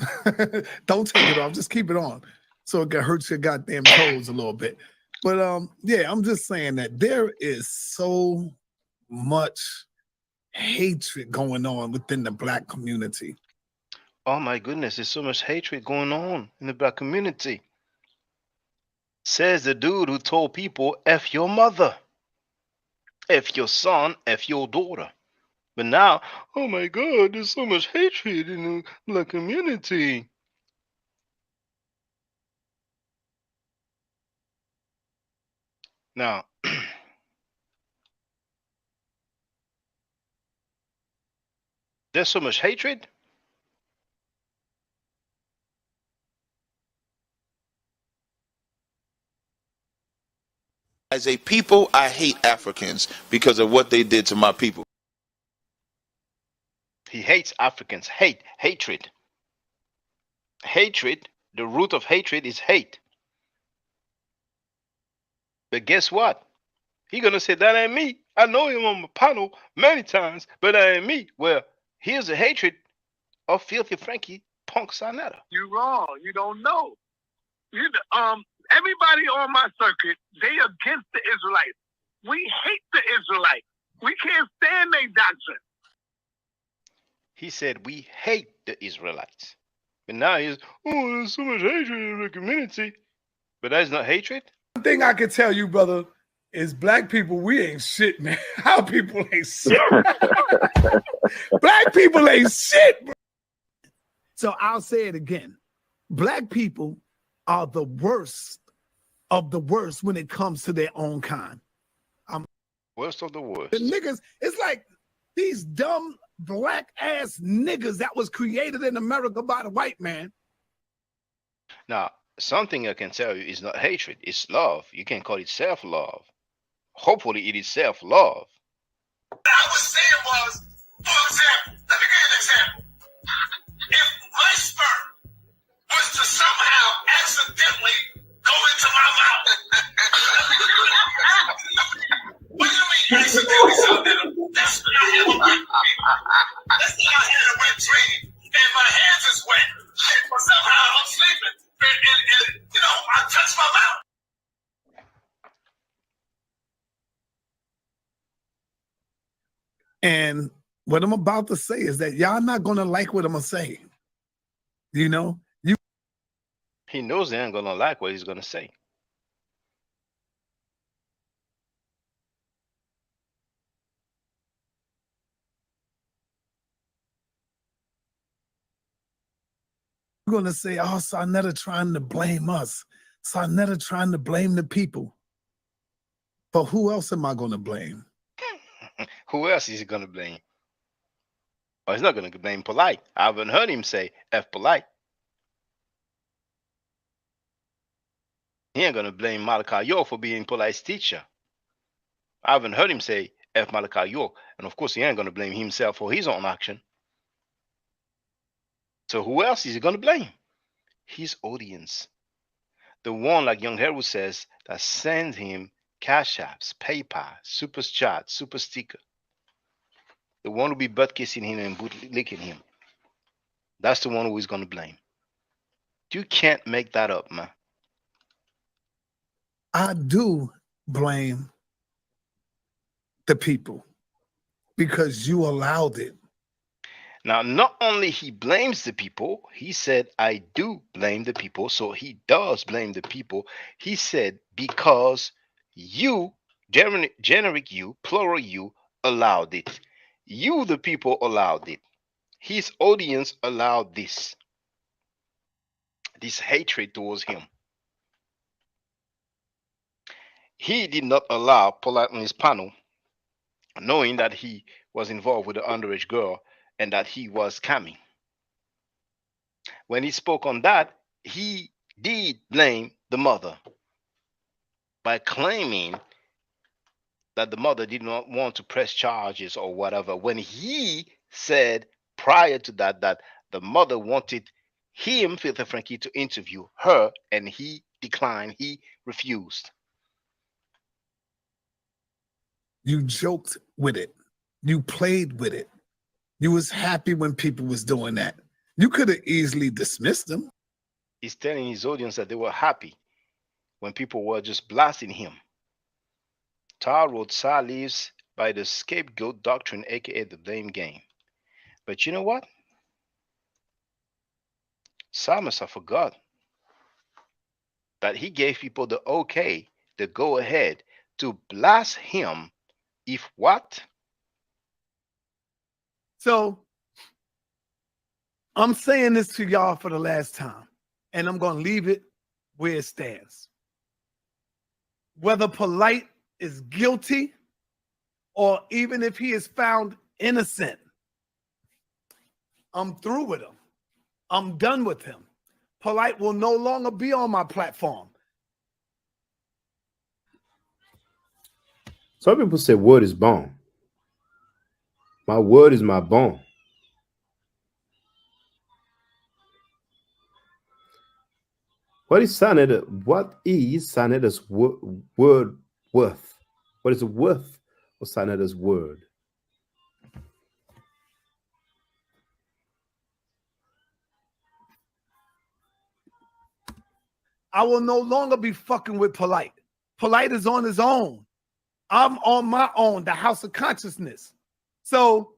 Don't take it off, just keep it on. So it can hurt your goddamn toes a little bit. But yeah, I'm just saying that there is so much hatred going on within the Black community. Oh my goodness, there's so much hatred going on in the Black community. Says the dude who told people, F your mother, F your son, F your daughter. But now, oh my God, there's so much hatred in the Black community. Now, there's so much hatred. As a people, I hate Africans because of what they did to my people. He hates Africans. Hatred. Hatred, the root of hatred is hate. But guess what? He gonna say that ain't me. I know him on my panel many times, but that ain't me. Well, here's the hatred of Filthy Frankie Punk Sonetta. You wrong. You don't know. Everybody on my circuit, they against the Israelites. We hate the Israelites. We can't stand their doctrine. He said we hate the Israelites. But now he's, oh, there's so much hatred in the community. But that's not hatred. One thing I can tell you, brother, is Black people, we ain't shit, man. Our people ain't shit. Black people ain't shit, bro. So I'll say it again. Black people are the worst of the worst when it comes to their own kind. Worst of the worst. The niggas, it's like these dumb Black ass niggas that was created in America by the white man. Now, something I can tell you is not hatred, it's love. You can call it self-love. Hopefully it is self-love. What I was saying was, for example, let me give you an example. my sperm was to somehow accidentally go into my mouth. What do you mean accidentally, Salvador? That's when I have a wet dream. That's when I had a wet dream, and my hands is wet. But somehow I'm sleeping, and you know, I touch my mouth. And what I'm about to say is that y'all not gonna like what I'm gonna say. You know, He knows they ain't gonna like what he's gonna say. you're gonna say, "Oh, Sarnetta trying to blame us. Sarnetta trying to blame the people." But who else am I gonna blame? Who else is he gonna blame? Oh, he's not gonna blame Polight. I haven't heard him say F Polight. He ain't gonna blame Malachi York for being Polight's teacher. I haven't heard him say F Malachi York, and of course he ain't gonna blame himself for his own action. So who else is he gonna blame? His audience. The one, like Young Harold says, that sends him cash apps, PayPal, super chat, super sticker. The one who be butt kissing him and boot licking him. That's the one who he's gonna blame. You can't make that up, man. I do blame the people because you allowed it. Now, not only he blames the people, he said, I do blame the people. So he does blame the people. He said, because you, generic you, plural you, allowed it. You, the people, allowed it. His audience allowed this hatred towards him. He did not allow Polight on his panel, knowing that he was involved with the underage girl and that he was scamming. When he spoke on that, he did blame the mother by claiming that the mother did not want to press charges or whatever, when he said prior to that that the mother wanted him, Filthy Frankie, to interview her, and he declined, he refused. You joked with it. You played with it. You was happy when people was doing that. You could have easily dismissed them. He's telling his audience that they were happy when people were just blasting him. Tar wrote, Sar lives by the scapegoat doctrine, aka the blame game. But you know what? Sar must have forgot that he gave people the okay, the go ahead to blast him if what? So I'm saying this to y'all for the last time, and I'm going to leave it where it stands. Whether Polight is guilty or even if he is found innocent, I'm through with him. I'm done with him. Polight will no longer be on my platform. Some people say word is bond. My word is my bond. What is Sanetta's word worth? What is the worth of Sanetta's word? I will no longer be fucking with Polight. Polight is on his own. I'm on my own, the house of consciousness. So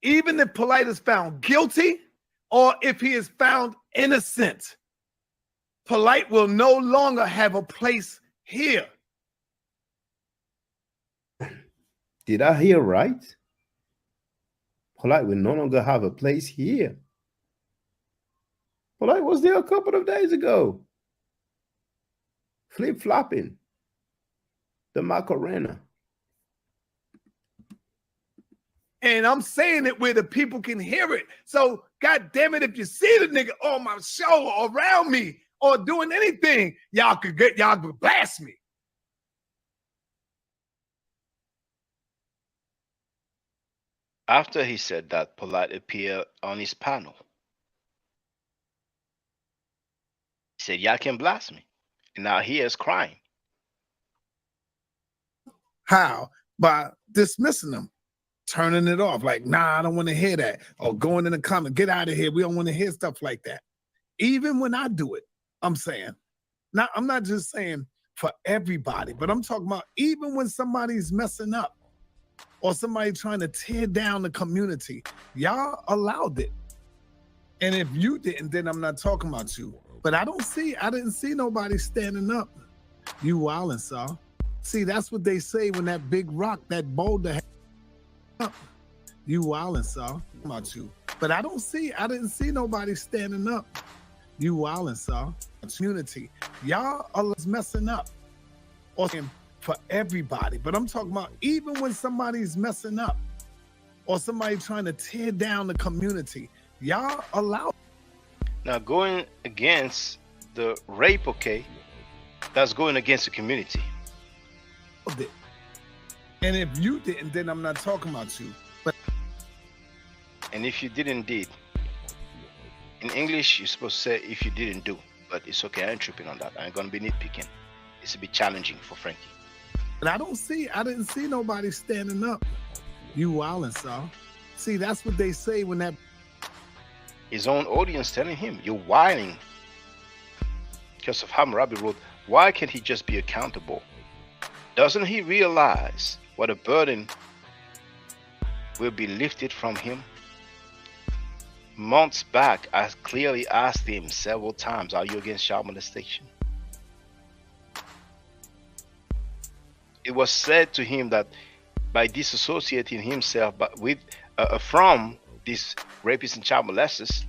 even if Polight is found guilty or if he is found innocent, Polight will no longer have a place here. Did I hear right? Polight will no longer have a place here. Polight was there a couple of days ago. Flip-flopping. The Macarena. And I'm saying it where the people can hear it. So, God damn it, if you see the nigga on my show or around me or doing anything, y'all could blast me. After he said that, Polight appeared on his panel. said, y'all can blast me. And now he is crying. How? By dismissing them, turning it off. Like, nah, I don't want to hear that. Or going in the comment, get out of here. We don't want to hear stuff like that. Even when I do it, I'm saying. Now, I'm not just saying for everybody, but I'm talking about even when somebody's messing up or somebody trying to tear down the community, y'all allowed it. And if you didn't, then I'm not talking about you. But I didn't see nobody standing up. You wildin', Saul. See, that's what they say when that big rock, that boulder up. You wildin', Saul. About you. But I didn't see nobody standing up. You wildin', Saul. Community. Y'all are messing up. Or for everybody. But I'm talking about even when somebody's messing up or somebody trying to tear down the community, y'all allow. Now, going against the rape, okay, that's going against the community. And if you didn't, then I'm not talking about you. But and if you didn't did, in English, you're supposed to say if you didn't do, but it's okay. I ain't tripping on that. I ain't gonna be nitpicking. It's a bit challenging for Frankie. But I didn't see nobody standing up. You wildin', Saul. See, that's what they say when that. His own audience telling him, you're whining. Because of Hammurabi wrote, why can't he just be accountable? Doesn't he realize what a burden will be lifted from him? Months back, I clearly asked him several times, are you against child molestation? It was said to him that by disassociating himself from these rapists and child molesters,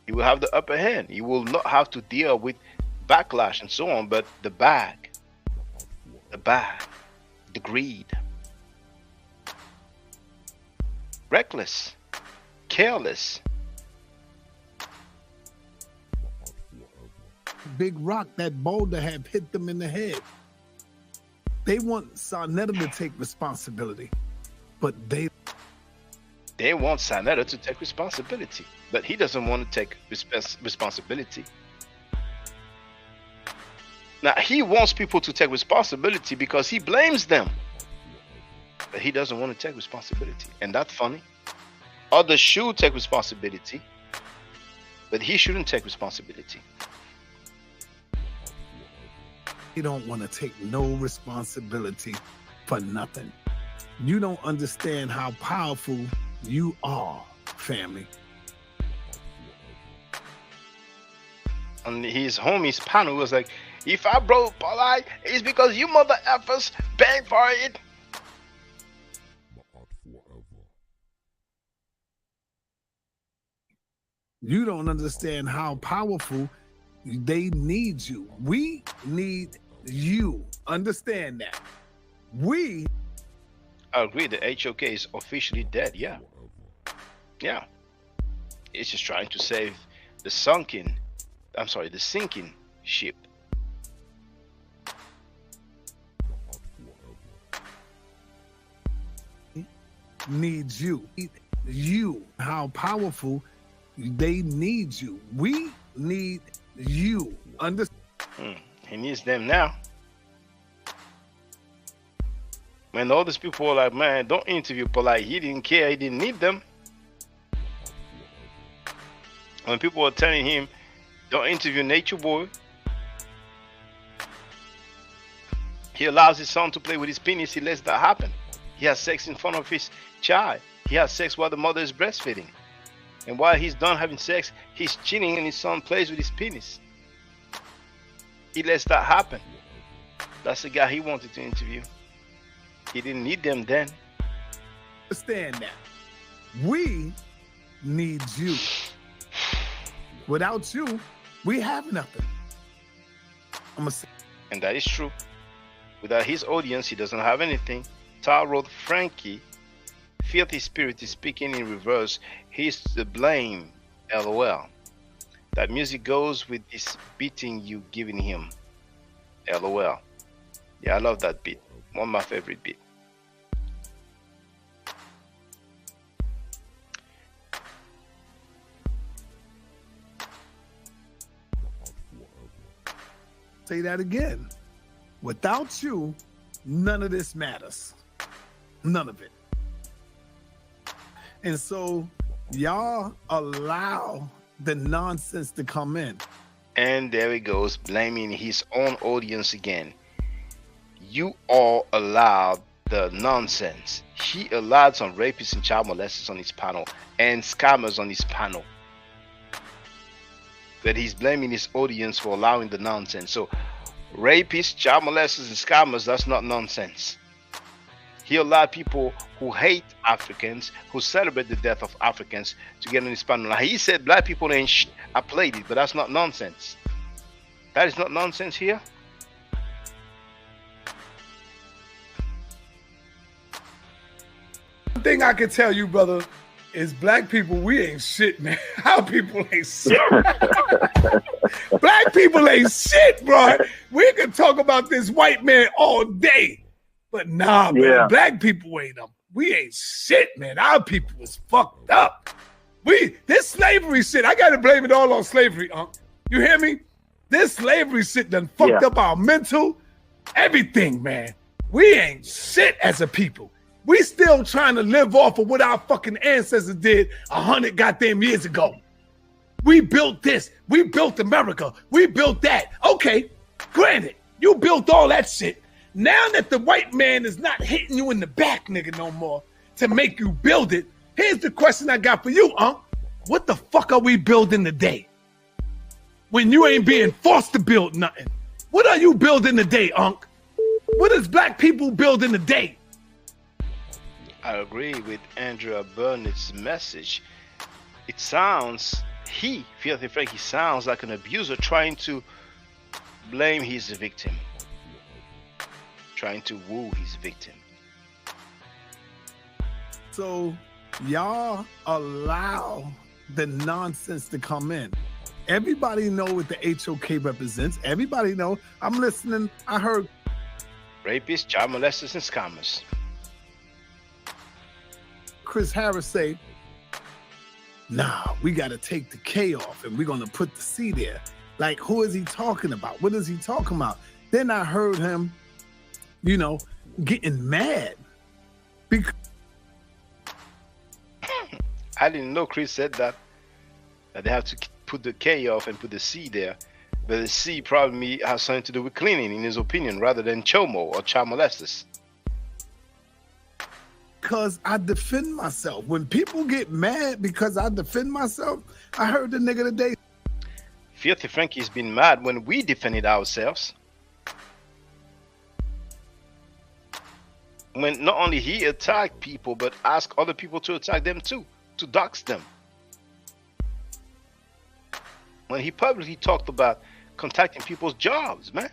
he will have the upper hand. He will not have to deal with backlash and so on, but the bag, the greed, reckless, careless. Big rock, that boulder had hit them in the head. They want Sarnetta to take responsibility, but they want Sarnetta to take responsibility, but he doesn't want to take responsibility. Now, he wants people to take responsibility because he blames them, but he doesn't want to take responsibility. And that's funny. Others should take responsibility, but he shouldn't take responsibility. He don't want to take no responsibility for nothing. You don't understand how powerful you are, family. And his homie's panel was like, if I broke Polight, it's because you mother effers bang for it. You don't understand how powerful they need you. We need you. Understand that. I agree, the HOK is officially dead, yeah. Yeah. It's just trying to save the sinking ship. Needs you. You. How powerful they need you. We need you. Understand? He needs them now. When all these people were like, man, don't interview Polight. He didn't care. He didn't need them. When people were telling him, don't interview Nature Boy, he allows his son to play with his penis. He lets that happen. He has sex in front of his child. He has sex while the mother is breastfeeding. And while he's done having sex, he's cheating and his son plays with his penis. He lets that happen. That's the guy he wanted to interview. He didn't need them then. Understand that. We need you. Without you, we have nothing. And that is true. Without his audience, he doesn't have anything. Tar wrote, Frankie, filthy spirit is speaking in reverse. He's to blame. LOL. That music goes with this beating you giving him. LOL. Yeah, I love that beat. One of my favorite beat. Say that again. Without you, none of this matters. None of it. And so y'all allow the nonsense to come in. And there he goes, blaming his own audience again. You all allowed the nonsense. He allowed some rapists and child molesters on his panel and scammers on his panel. But he's blaming his audience for allowing the nonsense. So rapists, child molesters, and scammers, that's not nonsense. He allowed people who hate Africans, who celebrate the death of Africans, to get on his panel. Now, he said black people ain't shit. I played it, but that's not nonsense. That is not nonsense here. One thing I can tell you, brother, is black people, we ain't shit, man. Our people ain't shit. Black people ain't shit, bro. We can talk about this white man all day. But nah, man, black people ain't them. We ain't shit, man. Our people is fucked up. This slavery shit, I gotta blame it all on slavery, You hear me? This slavery shit done fucked up our mental, everything, man. We ain't shit as a people. We still trying to live off of what our fucking ancestors did 100 goddamn years ago. We built this. We built America. We built that. Okay, granted, you built all that shit. Now that the white man is not hitting you in the back, nigga, no more to make you build it, here's the question I got for you, What the fuck are we building today? When you ain't being forced to build nothing. What are you building today, What is black people building today? I agree with Andrea Burnett's message. It sounds, Filthy Frankie sounds like an abuser trying to blame his victim. Trying to woo his victim. So y'all allow the nonsense to come in. Everybody know what the HOK represents. Everybody know. I'm listening. I heard rapists, child molesters, and scammers. Chris Harris say, nah, we got to take the K off and we're going to put the C there. Like, who is he talking about? What is he talking about? Then I heard him, getting mad. Because I didn't know Chris said that they have to put the K off and put the C there. But the C probably has something to do with cleaning, in his opinion, rather than chomo or child molesters. Because I defend myself. When people get mad because I defend myself, I heard the nigga today. Filthy Frankie's been mad when we defended ourselves. When not only he attacked people, but asked other people to attack them too, to dox them. When he publicly talked about contacting people's jobs, man.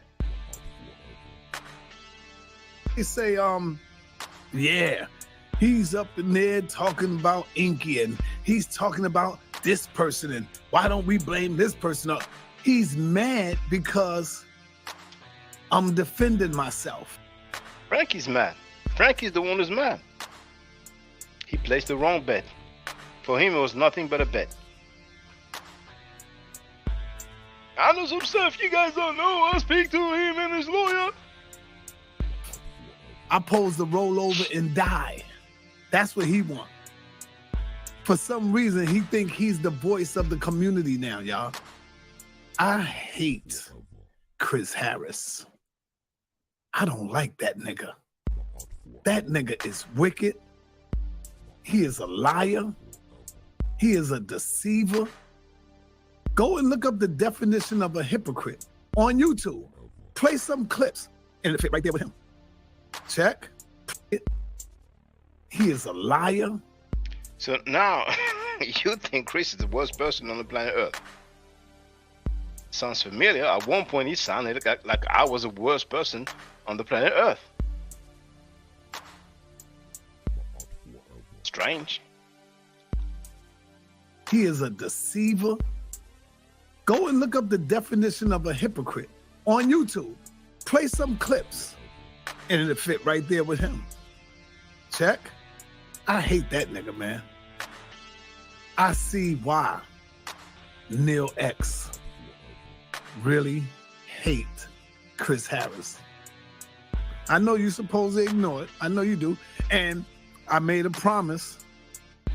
They say, yeah, he's up in there talking about Inky and he's talking about this person and why don't we blame this person? He's mad because I'm defending myself. Frankie's mad. Frankie's the one who's mad. He placed the wrong bet. For him, it was nothing but a bet. I know some stuff you guys don't know. I speak to him and his lawyer. I pose to roll over and die. That's what he wants. For some reason, he think he's the voice of the community now, y'all. I hate Chris Harris. I don't like that nigga. That nigga is wicked. He is a liar. He is a deceiver. Go and look up the definition of a hypocrite on YouTube. Play some clips and it fit right there with him. Check. He is a liar. So now, you think Chris is the worst person on the planet Earth? Sounds familiar. At one point, he sounded like I was the worst person on the planet Earth. Strange. He is a deceiver. Go and look up the definition of a hypocrite on YouTube. Play some clips and it'll fit right there with him. Check. I hate that nigga, man. I see why Neil X really hate Chris Harris. I know you're supposed to ignore it. I know you do. And I made a promise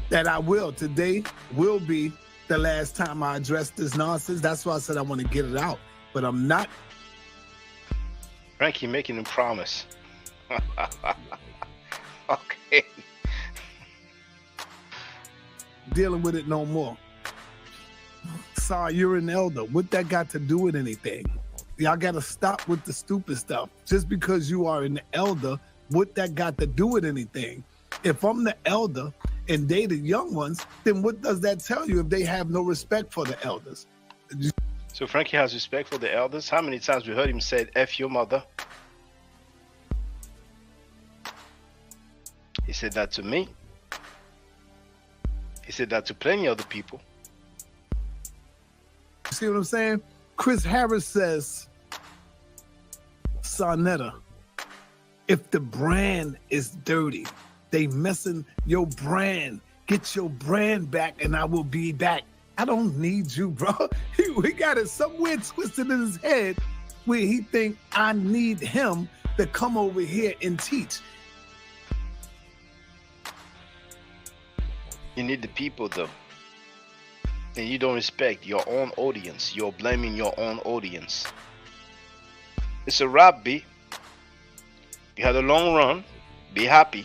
that I will. Today will be the last time I address this nonsense. That's why I said I want to get it out. But I'm not. Frankie making a promise. Okay. Dealing with it no more. Sorry, you're an elder. What that got to do with anything? Y'all got to stop with the stupid stuff. Just because you are an elder, what that got to do with anything? If I'm the elder and they the young ones, then what does that tell you if they have no respect for the elders? So Frankie has respect for the elders. How many times we heard him say, F your mother? He said that to me. He said that to plenty of other people. You see what I'm saying? Chris Harris says, Sarnetta, if the brand is dirty, they messing your brand. Get your brand back and I will be back. I don't need you, bro. He got it somewhere twisted in his head where he think I need him to come over here and teach. You need the people though. And you don't respect your own audience. You're blaming your own audience. It's a wrap, B. You had a long run. Be happy.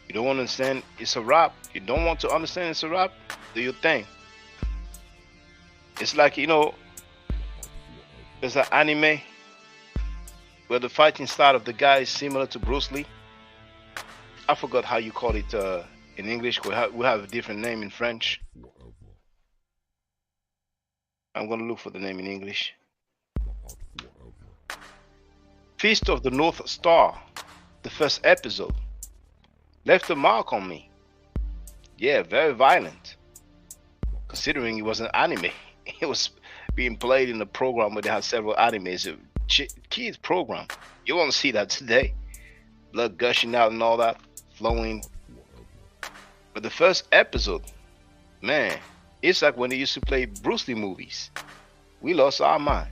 You don't understand it's a wrap. You don't want to understand it's a wrap. Do your thing. It's like, you know, there's an anime where the fighting style of the guy is similar to Bruce Lee. I forgot how you call it in English. We have a different name in French. I'm going to look for the name in English. Feast of the North Star, the first episode, left a mark on me. Yeah, very violent. Considering it was an anime. It was being played in a program where they had several animes. A kids program. You won't see that today. Blood gushing out and all that, flowing. But the first episode, man, it's like when they used to play Bruce Lee movies. We lost our mind.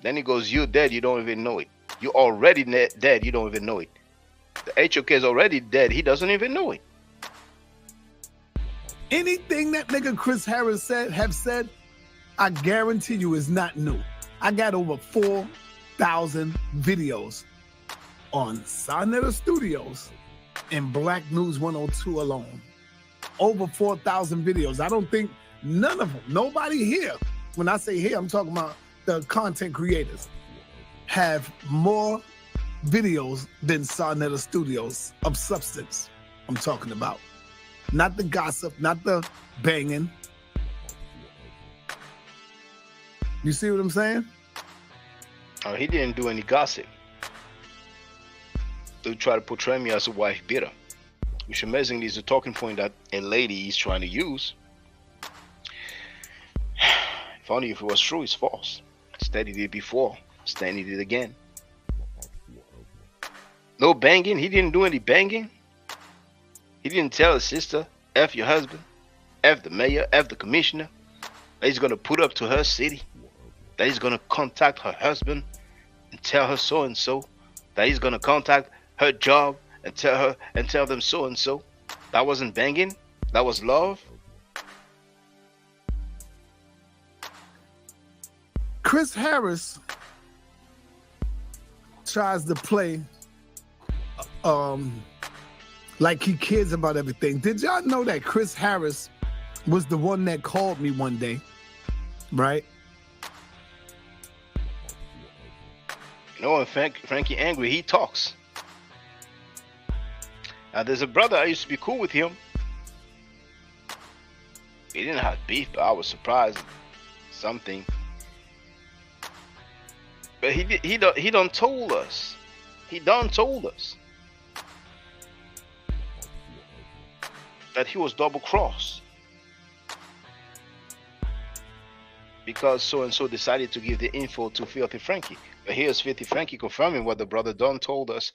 Then he goes, you're dead, you don't even know it. You're already dead, you don't even know it. The HOK is already dead, he doesn't even know it. Anything that nigga Chris Harris have said, I guarantee you is not new. I got over 4,000 videos on Sarnetta Studios and Black News 102 alone. Over 4,000 videos. I don't think none of them, nobody here, when I say here, I'm talking about the content creators, have more videos than Sarnetta Studios of substance. I'm talking about. Not the gossip, not the banging. You see what I'm saying? Oh, he didn't do any gossip. They try to portray me as a wife beater, which amazingly is a talking point that a lady is trying to use. Funny if it was true, it's false. Steady did it before, Stanley did it again. No banging, he didn't do any banging. He didn't tell his sister, F your husband, F the mayor, F the commissioner, that he's gonna put up to her city, that he's gonna contact her husband and tell her so and so, that he's gonna contact her job and tell them so and so. That wasn't banging, that was love. Chris Harris tries to play like he cares about everything. Did y'all know that Chris Harris was the one that called me one day, right? You know, when Frankie angry, he talks. Now, there's a brother, I used to be cool with him. He didn't have beef, but I was surprised. Something. But he done told us. He done told us that he was double-crossed. Because so-and-so decided to give the info to Filthy Frankie. But here's Filthy Frankie confirming what the brother Don told us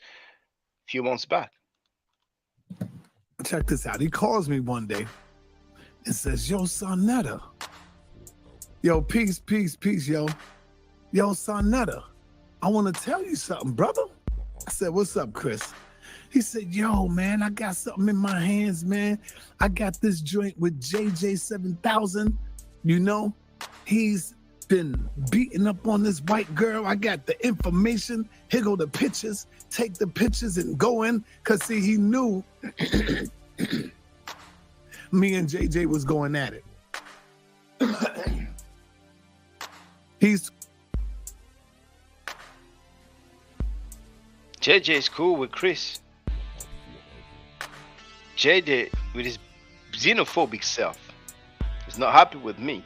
a few months back. Check this out. He calls me one day and says, yo, Sarnetta, Yo, peace, yo. Yo, Sonetta, I want to tell you something, brother. I said, what's up, Chris? He said, yo, man, I got something in my hands, man. I got this joint with JJ 7000. You know, he's been beating up on this white girl. I got the information. Here go the pictures. Take the pictures and go in. Because, see, he knew me and JJ was going at it. JJ is cool with Chris. JJ, with his xenophobic self, is not happy with me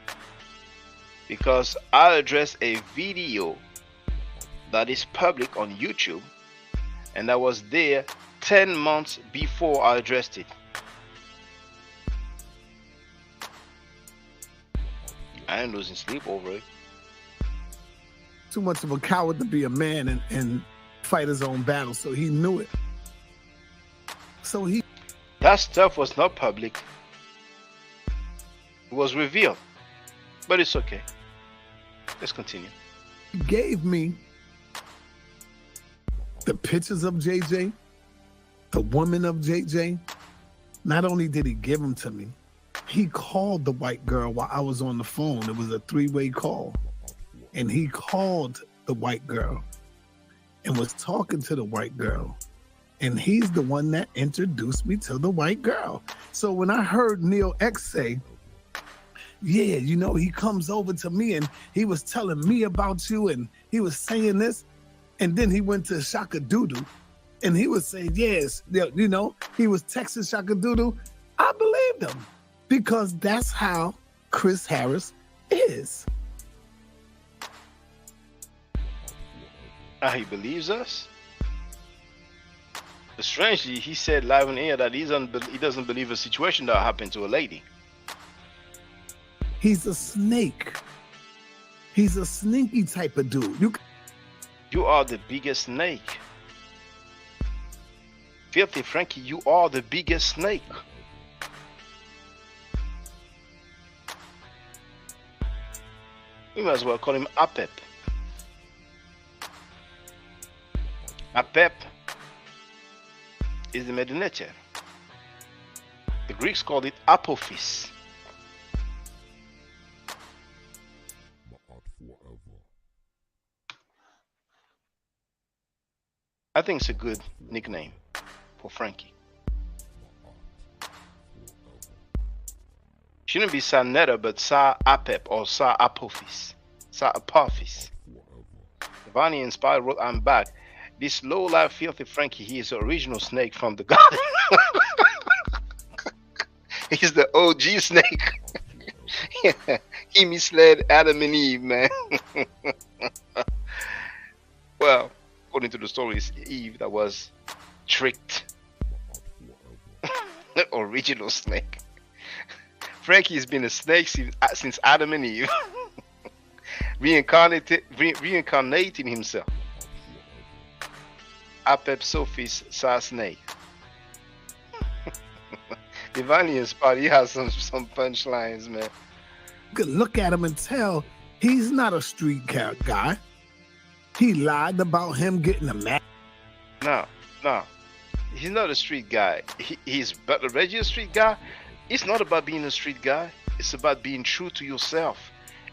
because I addressed a video that is public on YouTube, and I was there 10 months before I addressed it. I ain't losing sleep over it. Too much of a coward to be a man and fight his own battle, so he knew it. So that stuff was not public. It was revealed, but it's okay. Let's continue. He gave me the pictures of JJ, the woman of JJ. Not only did he give them to me, he called the white girl while I was on the phone. It was a 3-way call. And he called the white girl and was talking to the white girl. And he's the one that introduced me to the white girl. So when I heard Neil X say, yeah, you know, he comes over to me and he was telling me about you and he was saying this. And then he went to Shaka Doodoo and he was saying, yes, you know, he was texting Shaka Doodoo. I believed him because that's how Chris Harris is. He believes us? But strangely, he said live on air that he doesn't believe a situation that happened to a lady. He's a snake. He's a sneaky type of dude. You are the biggest snake. Filthy Frankie, you are the biggest snake. We might as well call him Apep. Apep is the Medinator. The Greeks called it Apophis. I think it's a good nickname for Frankie. Shouldn't be Sanetta, but Sa Apep or Sa Apophis. Sa Apophis. Divinely inspired wrote, I'm back. This low-life filthy Frankie, he is the original snake from the garden. He's the OG snake. He misled Adam and Eve, man. Well, according to the story, it's Eve that was tricked. The original snake. Frankie has been a snake since Adam and Eve. Reincarnating himself. Apep Sophie's Sa Snake. Divinely inspired. He has some punchlines, man. You could look at him and tell he's not a street guy. He lied about him getting a match. No. He's not a street guy. But Reggie a street guy? It's not about being a street guy. It's about being true to yourself.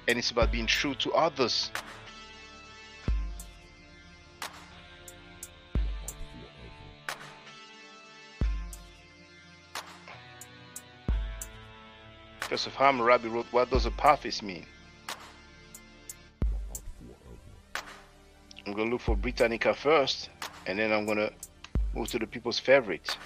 And it's about being true to others. Joseph Hammurabi wrote, what does apophis mean? I'm going to look for Britannica first, and then I'm going to move to the people's favorite.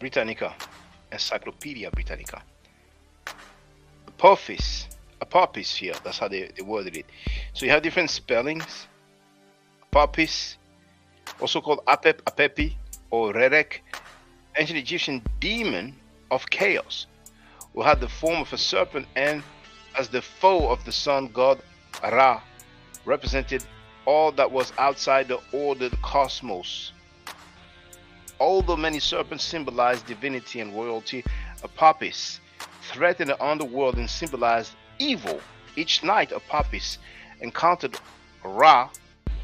Britannica, Encyclopedia Britannica. Apophis here, that's how they worded it. So you have different spellings. Apophis, also called Apep, Apepi, or Rerek, ancient Egyptian demon of chaos, who had the form of a serpent, and as the foe of the sun god Ra, represented all that was outside the ordered cosmos. Although many serpents symbolized divinity and royalty, Apathy threatened the underworld and symbolized evil. Each night Apathy encountered Ra,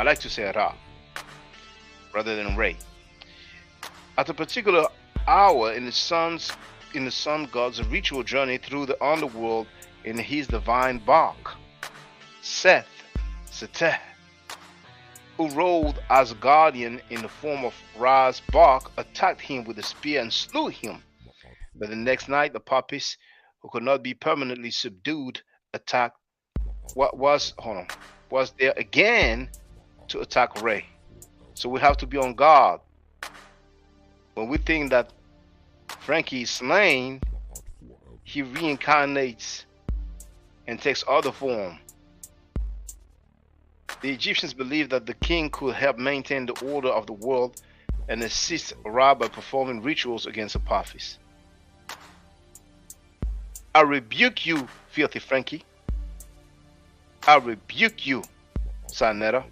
I like to say Ra rather than Ray, at a particular hour in the sun god's ritual journey through the underworld in his divine bark. Seth, who rode as guardian in the form of Ra's bark, attacked him with a spear and slew him. But the next night, the Apathy, who could not be permanently subdued, was there again to attack Ray. So we have to be on guard. When we think that Frankie is slain, he reincarnates and takes other form. The Egyptians believed that the king could help maintain the order of the world and assist Ra by performing rituals against Apathy. I rebuke you, filthy Frankie. I rebuke you, Sanetta.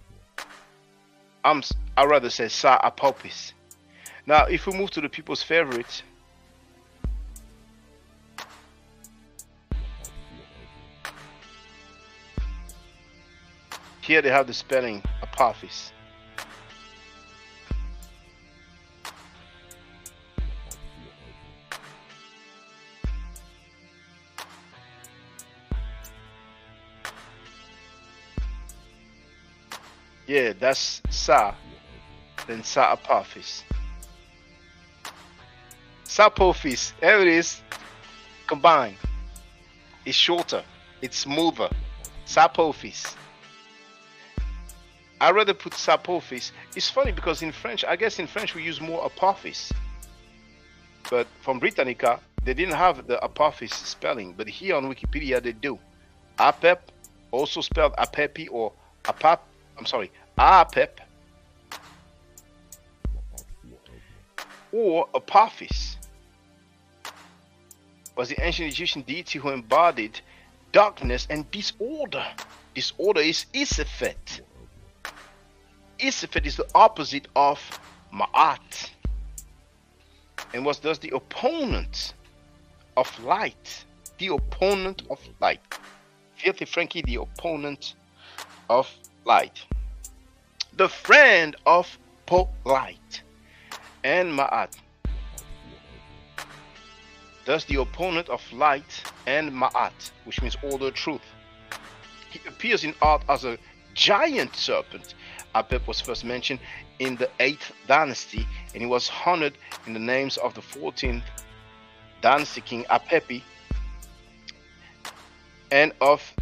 I'd rather say Sa Apathy. Now, if we move to the people's favorite, here they have the spelling Apathy. Yeah, that's Sa, then Sa Apathy. Sapophis, there it is, combined. It's shorter, it's smoother. Sapophis. I rather put Sapophis. It's funny because in French, I guess in French we use more Apathy. But from Britannica, they didn't have the Apathy spelling, but here on Wikipedia they do. Apep, also spelled Apepi or Apap, Apep, or Apathy, was the ancient Egyptian deity who embodied darkness and disorder. Disorder is Isefet. Isefet is the opposite of Ma'at and was thus the opponent of light. The opponent of light. Filthy Frankie, the opponent of light. The friend of Polight and Ma'at. Thus the opponent of light and Ma'at, which means order, truth. He appears in art as a giant serpent. Apep was first mentioned in the 8th dynasty, and he was honored in the names of the 14th dynasty king Apepi and of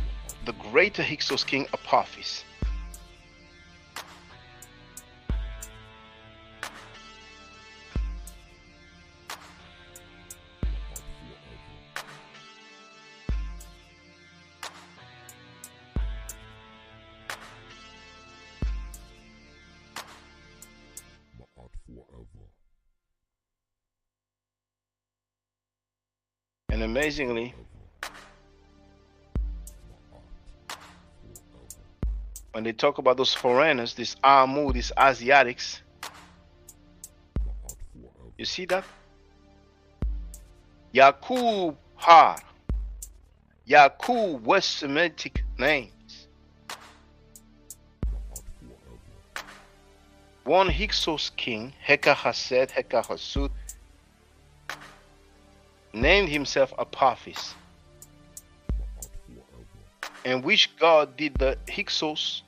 the greater Hyksos king Apathy. And amazingly, when they talk about those foreigners, these Amu, these Asiatics, you see that? Yakub Har, Yakub, West Semitic names. One Hyksos king, Heka Hased, Heka Hasud, named himself Apathy. And which god did the Hyksos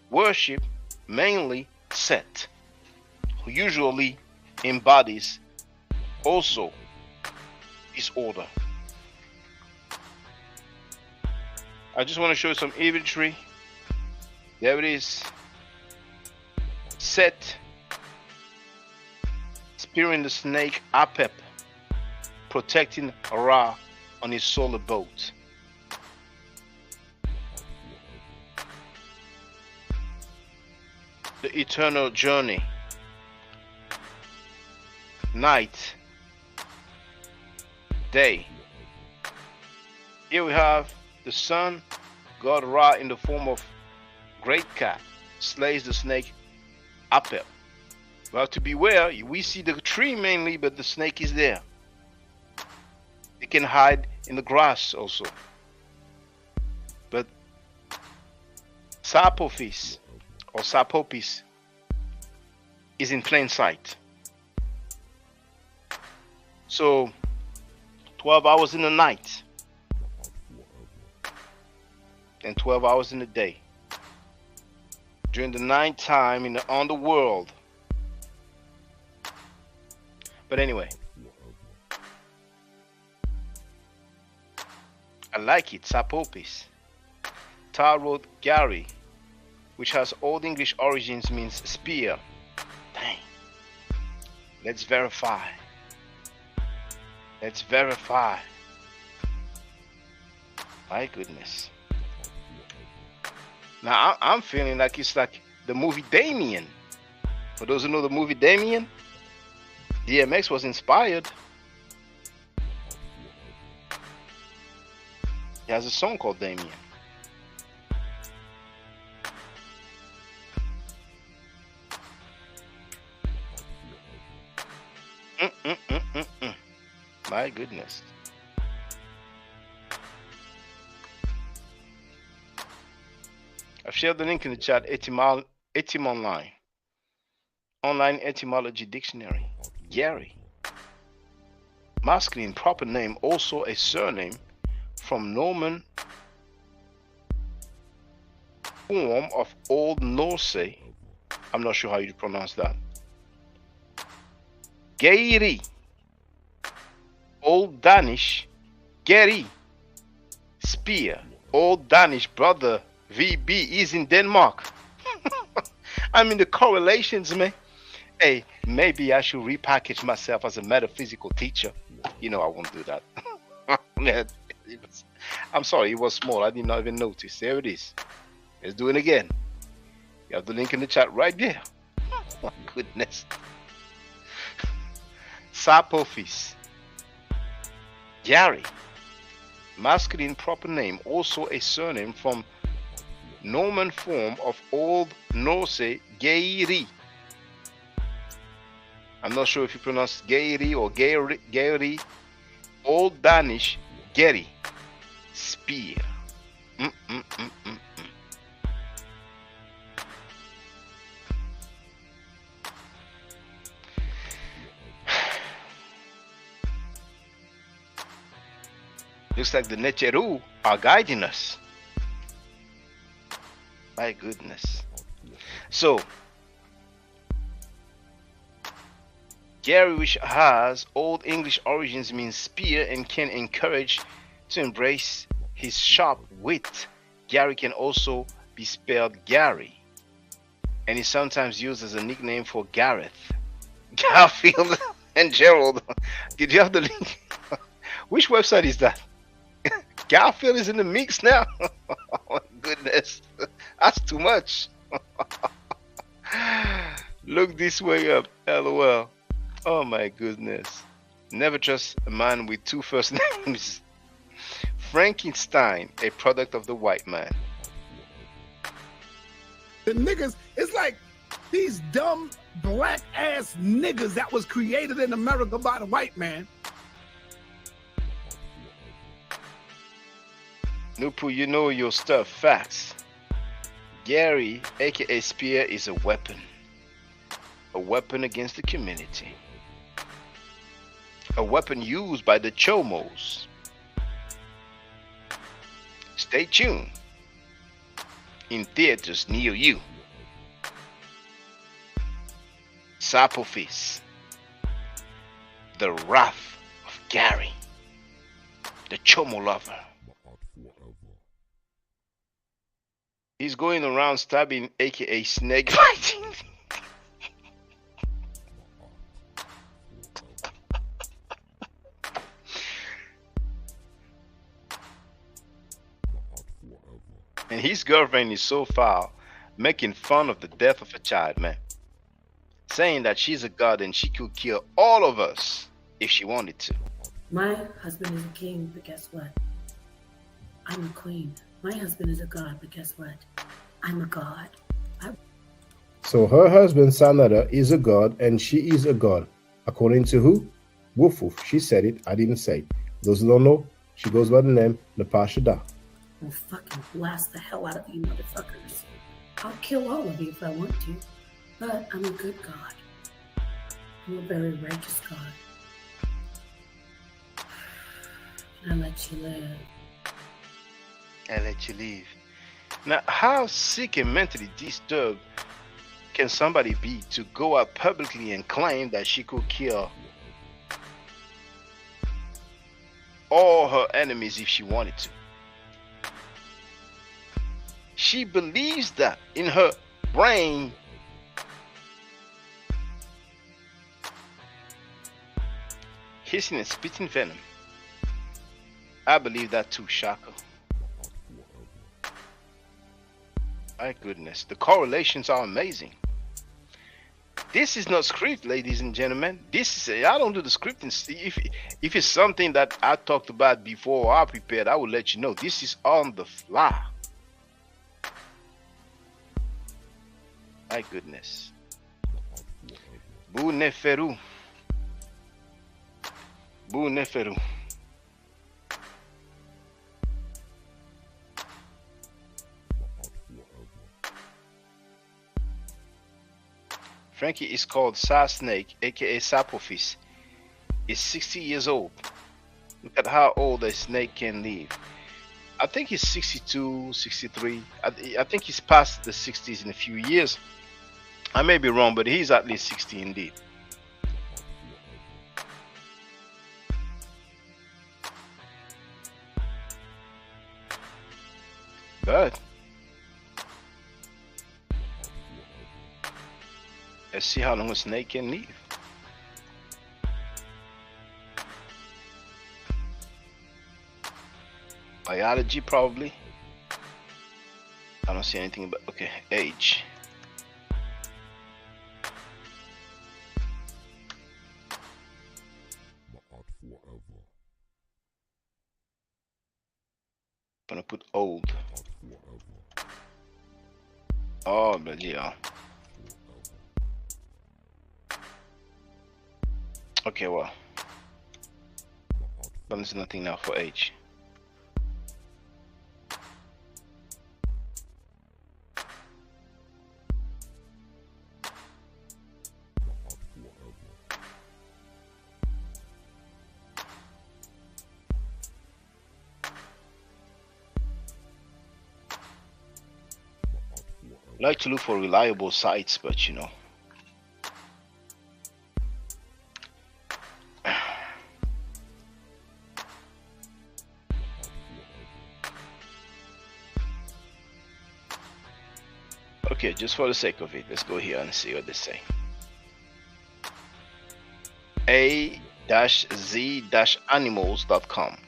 worship? Mainly Set, who usually embodies also disorder. I just want to show you some imagery. There it is. Set spearing the snake Apep, protecting Ra on his solar boat. The eternal journey. Night, day, Here we have the sun, God Ra in the form of great cat, slays the snake Apep. Well, to beware, we see the tree mainly, but the snake is there. It can hide in the grass also. But Sapophis or Sapopis is in plain sight. So 12 hours in the night and 12 hours in the day. During the night time in the underworld. But anyway, I like it. Sapopis. Tar wrote Gary, which has Old English origins, means spear. Dang. Let's verify. Let's verify. My goodness. Now I'm feeling like it's like the movie Damien. For those who know the movie Damien, DMX was inspired. He has a song called Damien. My goodness. I've shared the link in the chat. Etym Online. Online etymology dictionary. Gary. Masculine proper name, also a surname from Norman form of Old Norse. I'm not sure how you pronounce that. Geiri. Old Danish. Geri. Spear. Old Danish brother VB is in Denmark. I mean the correlations, man. Hey, maybe I should repackage myself as a metaphysical teacher. You know I won't do that. I'm sorry, it was small. I did not even notice. There it is. Let's do it again. You have the link in the chat right there. Oh, goodness. Sapophis. Gary. Masculine proper name, also a surname from Norman form of Old Norse Geiri. I'm not sure if you pronounce Geiri or Geiri. Old Danish Geri. Spear. Looks like the Necheru are guiding us. My goodness. So, Gary, which has Old English origins, means spear and can encourage to embrace his sharp wit. Gary can also be spelled Gary, and is sometimes used as a nickname for Gareth, Garfield, and Gerald. Did you have the link? Which website is that? Garfield is in the mix now. Oh my goodness, that's too much. Look this way up, LOL. Oh my goodness. Never trust a man with two first names. Frankenstein, a product of the white man. The niggas, it's like these dumb black ass niggas that was created in America by the white man. Nupu, you know your stuff. Facts. Gary, aka Spear, is a weapon. A weapon against the community. A weapon used by the Chomos. Stay tuned. In theaters near you. Sapophis. The Wrath of Gary. The Chomo lover. He's going around stabbing, aka snake fighting. And his girlfriend is so foul, making fun of the death of a child, man. Saying that she's a god and she could kill all of us if she wanted to. My husband is a king, but guess what? I'm a queen. My husband is a god, but guess what? I'm a god. So her husband, Sanada, is a god, and she is a god. According to who? Woof woof. She said it. I didn't say it. Those who don't know, she goes by the name Napasha Da. Will fucking blast the hell out of you motherfuckers. I'll kill all of you if I want to, but I'm a good god. I'm a very righteous god. And I let you live. I let you live. Now, how sick and mentally disturbed can somebody be to go out publicly and claim that she could kill all her enemies if she wanted to? She believes that in her brain. Hissing and spitting venom. I believe that too, Shaka. My goodness, the correlations are amazing. This is not script, ladies and gentlemen. This is I don't do the scripting. If it's something that I talked about before or I prepared, I will let you know. This is on the fly. My goodness. Bu Neferu. Bu Neferu. Frankie is called Sa Snake, aka Sapophis. He's 60 years old. Look at how old a snake can live. I think he's 62, 63. I think he's past the 60s in a few years. I may be wrong, but he's at least 60 indeed. But let's see how long a snake can live. Biology, probably. I don't see anything about, okay, age. I'm gonna put old. Oh, but yeah. Okay, well. But there's nothing now for age. I like to look for reliable sites, but you know. Okay, just for the sake of it, let's go here and see what they say. A-Z-animals.com.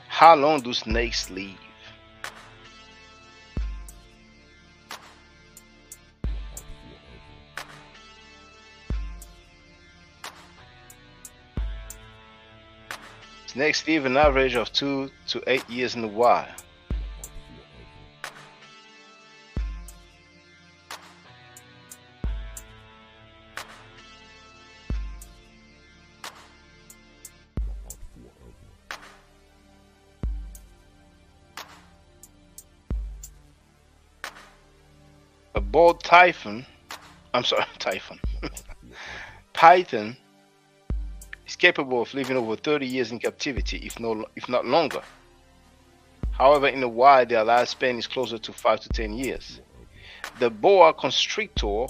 How long do snakes live? Snakes live an average of 2 to 8 years in the wild. A bald python is capable of living over 30 years in captivity, if not longer. However, in the wild, their lifespan is closer to 5 to 10 years. The boa constrictor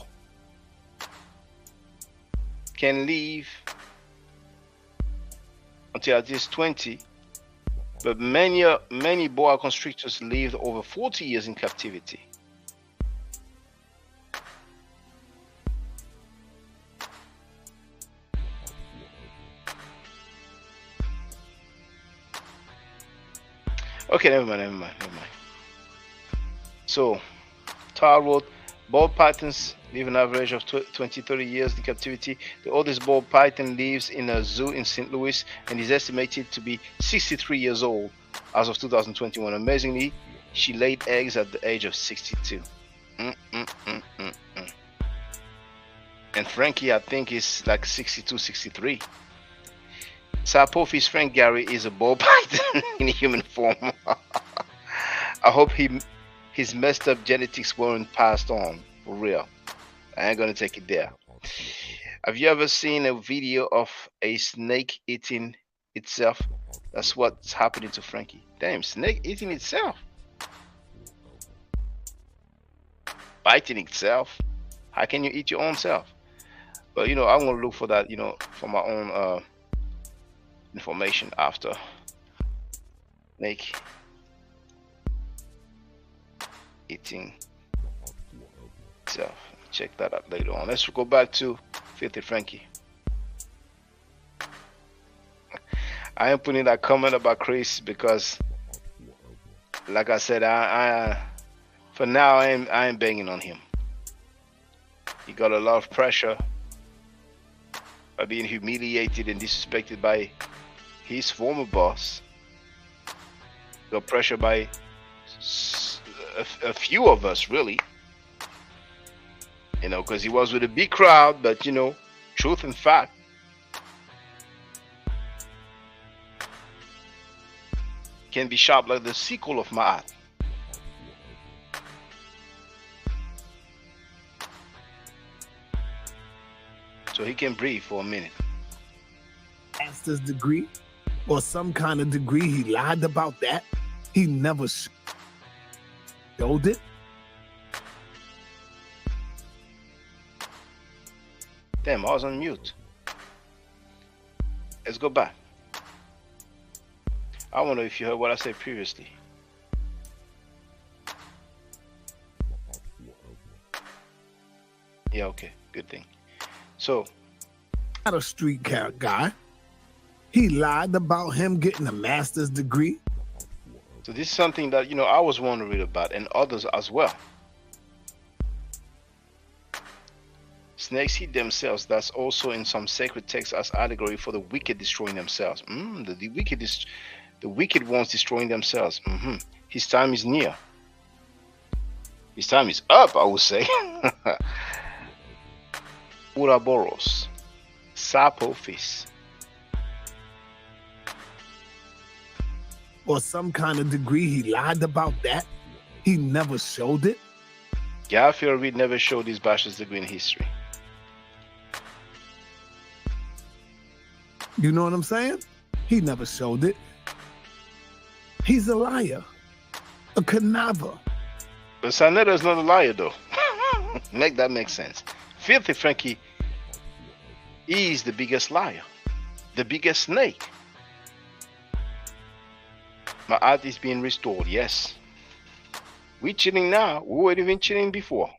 can live until at least 20, but many boa constrictors lived over 40 years in captivity. Okay, never mind. So, Tar wrote, ball pythons live an average of 20-30 years in captivity. The oldest ball python lives in a zoo in St. Louis and is estimated to be 63 years old. as of 2021. Amazingly, she laid eggs at the age of 62. And Frankie, I think, is like 62, 63. Sapophy's Frank Gary is a ball python in human form. I hope his messed up genetics weren't passed on, for real. I ain't gonna take it there. Have you ever seen a video of a snake eating itself? That's what's happening to Frankie. Damn, snake eating itself. Biting itself. How can you eat your own self? But, you know, I want to look for that, you know, for my own information after. Snake eating itself. Check that out later on. Let's go back to Filthy Frankie. I am putting that comment about Chris because, like I said, I for now I am banging on him. He got a lot of pressure by being humiliated and disrespected by his former boss. Got pressure by a few of us, really. You know, because he was with a big crowd, but, you know, truth and fact. Can be sharp like the sequel of Ma'at. So he can breathe for a minute. Master's degree or some kind of degree, he lied about that. He never showed it. Damn, I was on mute. Let's go back. I wonder if you heard what I said previously. Yeah, okay, good thing. So, not a street cat guy. He lied about him getting a master's degree. So this is something that, you know, I was wondering about, and others as well. Snakes eat themselves. That's also in some sacred texts as allegory for the wicked destroying themselves. The wicked ones destroying themselves. His time is near. His time is up, I would say. Uraboros. Sapophis. Or some kind of degree, he lied about that. He never showed it. Yeah, I feel Reed never showed his bachelor's degree in history. You know what I'm saying? He never showed it. He's a liar, a conniver. But Sanetta is not a liar, though. Make that make sense. Filthy Frankie is the biggest liar, the biggest snake. My art is being restored, yes. We're chilling now. We weren't even chilling before.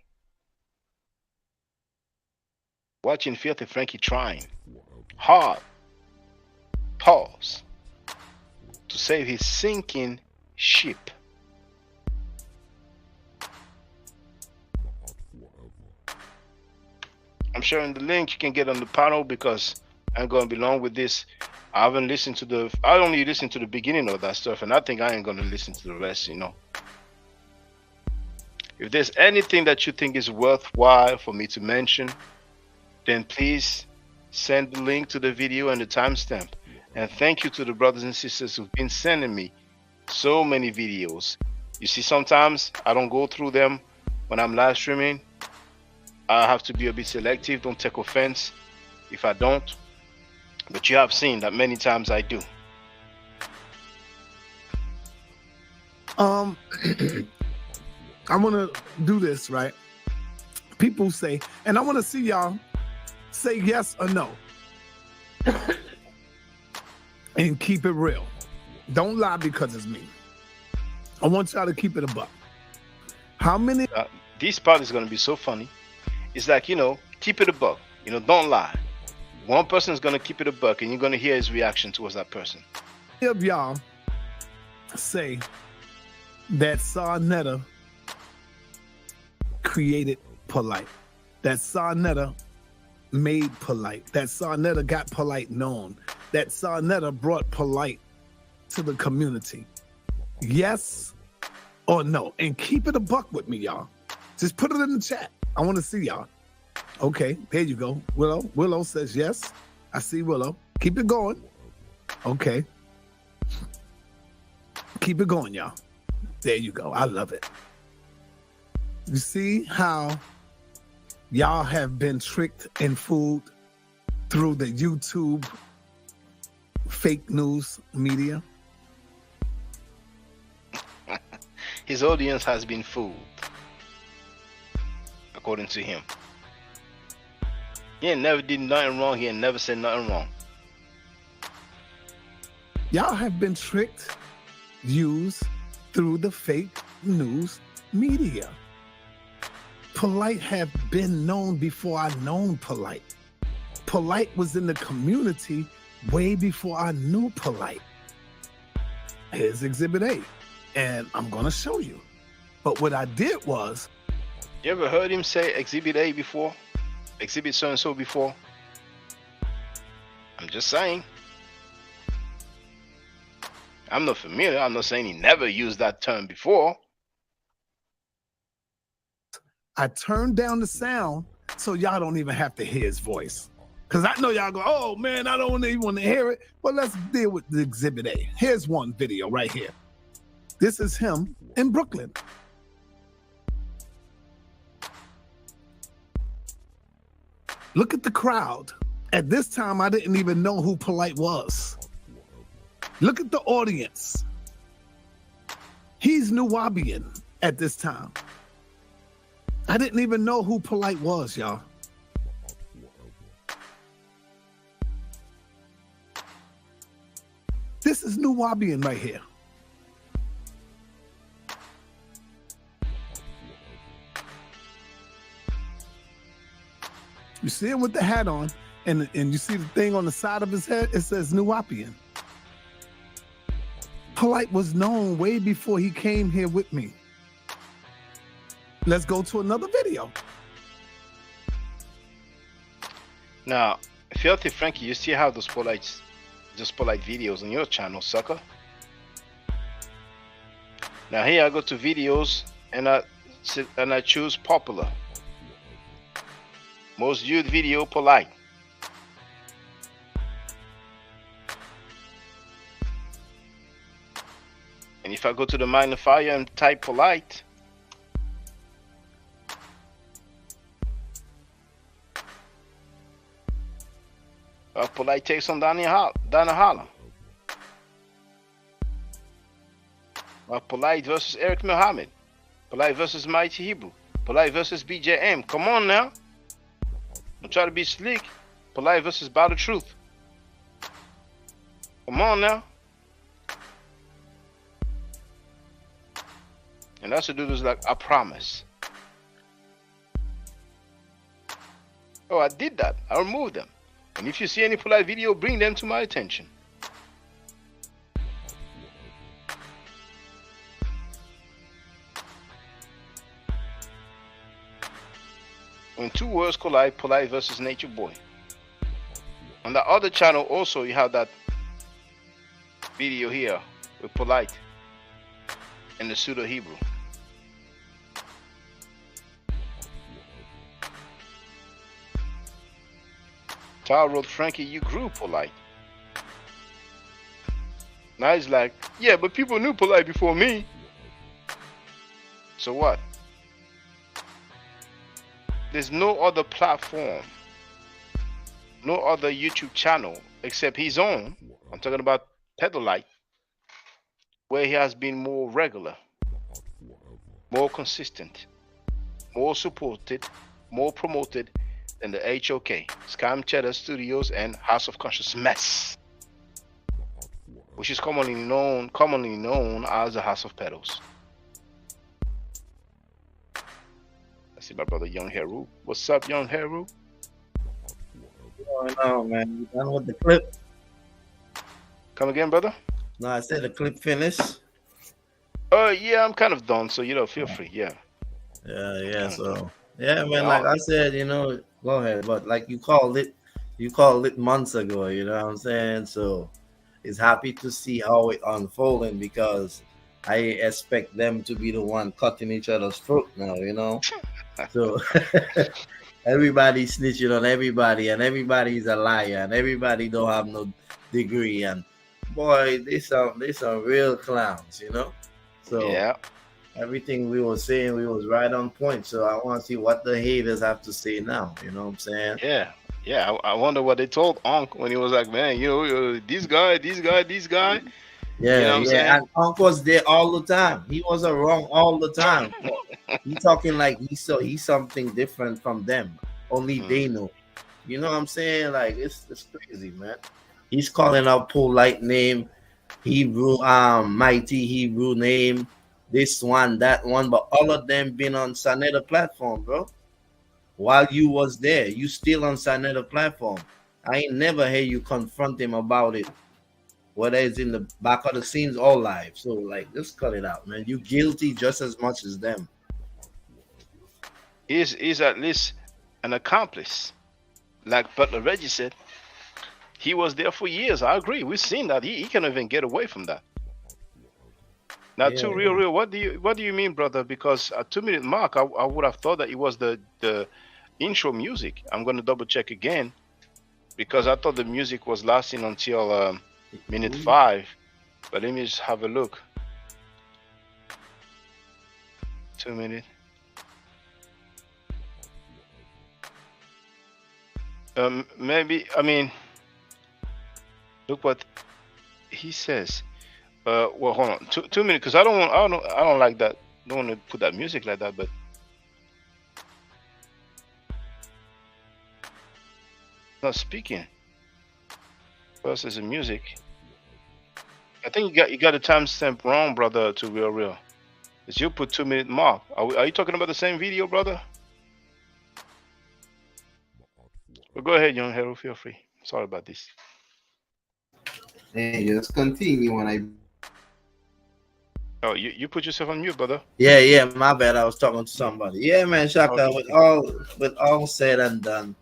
Watching Filthy Frankie trying hard, pause, to save his sinking ship. I'm sharing the link. You can get on the panel because I'm going to be long with this. I haven't listened to I only listened to the beginning of that stuff, and I think I ain't going to listen to the rest, you know. If there's anything that you think is worthwhile for me to mention, then please send the link to the video and the timestamp. And thank you to the brothers and sisters who've been sending me so many videos. You see, sometimes I don't go through them when I'm live streaming. I have to be a bit selective. Don't take offense if I don't. But you have seen that many times I do. I want to do this, right? People say, and I want to see y'all say yes or no. And keep it real. Don't lie because it's me. I want y'all to keep it a buck. How many? This part is going to be so funny. It's like, you know, keep it a buck. You know, don't lie. One person is going to keep it a buck, and you're going to hear his reaction towards that person. How many of y'all say that Sarnetta created Polight? That Sarnetta made Polight? That Sarnetta got Polight known? That Sarnetta brought Polight to the community? Yes or no? And keep it a buck with me, y'all. Just put it in the chat. I want to see y'all. Okay, there you go. Willow says yes. I see Willow. Keep it going. Okay. Keep it going, y'all. There you go. I love it. You see how y'all have been tricked and fooled through the YouTube fake news media? His audience has been fooled, according to him. He ain't never did nothing wrong. He ain't never said nothing wrong. Y'all have been tricked, used through the fake news media. Polight have been known before I known Polight. Polight was in the community way before I knew Polight. Here's Exhibit A, and I'm gonna show you. But what I did was... You ever heard him say Exhibit A before? Exhibit so-and-so before? I'm just saying. I'm not familiar. I'm not saying he never used that term before. I turned down the sound so y'all don't even have to hear his voice. Because I know y'all go, oh man, I don't even want to hear it. But let's deal with the Exhibit A. Here's one video right here. This is him in Brooklyn. Look at the crowd. At this time, I didn't even know who Polight was. Look at the audience. He's Nuwabian at this time. I didn't even know who Polight was, y'all. This is Nuwabian right here. You see him with the hat on, and you see the thing on the side of his head, it says Nuwabian. Polight was known way before he came here with me. Let's go to another video. Now, Filthy Frankie, you still have those Polight videos on your channel, sucker. Now here I go to videos and I choose popular. Most viewed video, Polight. And if I go to the magnifier and type Polight, Polight takes on Dana Holla. Polight versus Eric Muhammad. Polight versus Mighty Hebrew. Polight versus BJM. Come on now. Don't try to be slick. Polight versus Battle Truth. Come on now. And that's to do this like I promise. Oh, I did that. I removed them. And if you see any Polight video, bring them to my attention. When two words collide, Polight versus Nature Boy. On the other channel also you have that video here with Polight and the pseudo Hebrew. Tao wrote, Frankie, you grew Polight. Now he's like, yeah, but people knew Polight before me. So what? There's no other platform, no other YouTube channel except his own. I'm talking about Pedalight, where he has been more regular, more consistent, more supported, more promoted than the HOK, Scam Cheddar Studios, and House of Conscious Mess, which is commonly known as the House of Pedals. I see my brother Young Heru. What's up, Young Heru? What's going on, man? You done with the clip? Come again, brother? No, I said the clip finished. Yeah, I'm kind of done, so feel free. Yeah. So yeah, man, like I said, go ahead, but like you called it months ago, you know what I'm saying? So it's happy to see how it unfolding, because I expect them to be the one cutting each other's throat now, you know. So everybody snitching on everybody, and everybody's a liar, and everybody don't have no degree, and boy, they some real clowns, you know. So Yeah. everything we were saying, we was right on point. So I want to see what the haters have to say now. You know what I'm saying? Yeah. Yeah. I wonder what they told Ankh when he was like, man, you know, this guy. Yeah, You know what I'm yeah. saying? And Uncle was there all the time. He wasn't wrong all the time. He talking like he's something different from them. Only they know. You know what I'm saying? Like it's crazy, man. He's calling out Polight name, Hebrew, mighty Hebrew name, this one, that one, but all of them been on Sanetta platform, bro. While you was there, you still on Sanetta platform. I ain't never hear you confront him about it, whether it's in the back of the scenes or live. So like, just cut it out, man. You guilty just as much as them. He's at least an accomplice. Like Butler Reggie said, he was there for years. I agree. We've seen that. He can't even get away from that. Now, Yeah, to real, what do you mean, brother? Because at 2 minute mark, I would have thought that it was the intro music. I'm going to double check again because I thought the music was lasting until minute 5. But let me just have a look. 2 minutes. Maybe, I mean, look what he says. Well, hold on, 2 minutes, because I don't like that. Don't want to put that music like that, but not speaking. First is the music. I think you got the timestamp wrong, brother. To real. Is you put 2 minute mark? Are you talking about the same video, brother? Well, go ahead, young hero. Feel free. Sorry about this. Hey, just continue when I. Oh, you put yourself on mute, brother. Yeah, my bad. I was talking to somebody. Yeah, man, Shaka. Okay. With all said and done,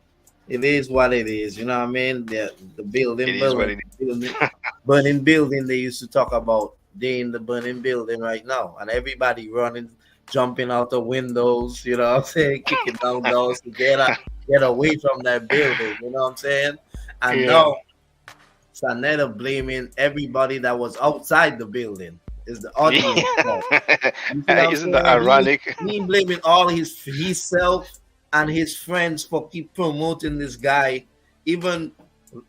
it is what it is. You know what I mean? The burning building. They used to talk about. They in the burning building right now, and everybody running, jumping out the windows. You know what I'm saying? Kicking down doors to get away from that building. You know what I'm saying? And now Sanetta blaming everybody that was outside the building. Is the audience. Isn't that ironic? He blaming all himself and his friends for keep promoting this guy, even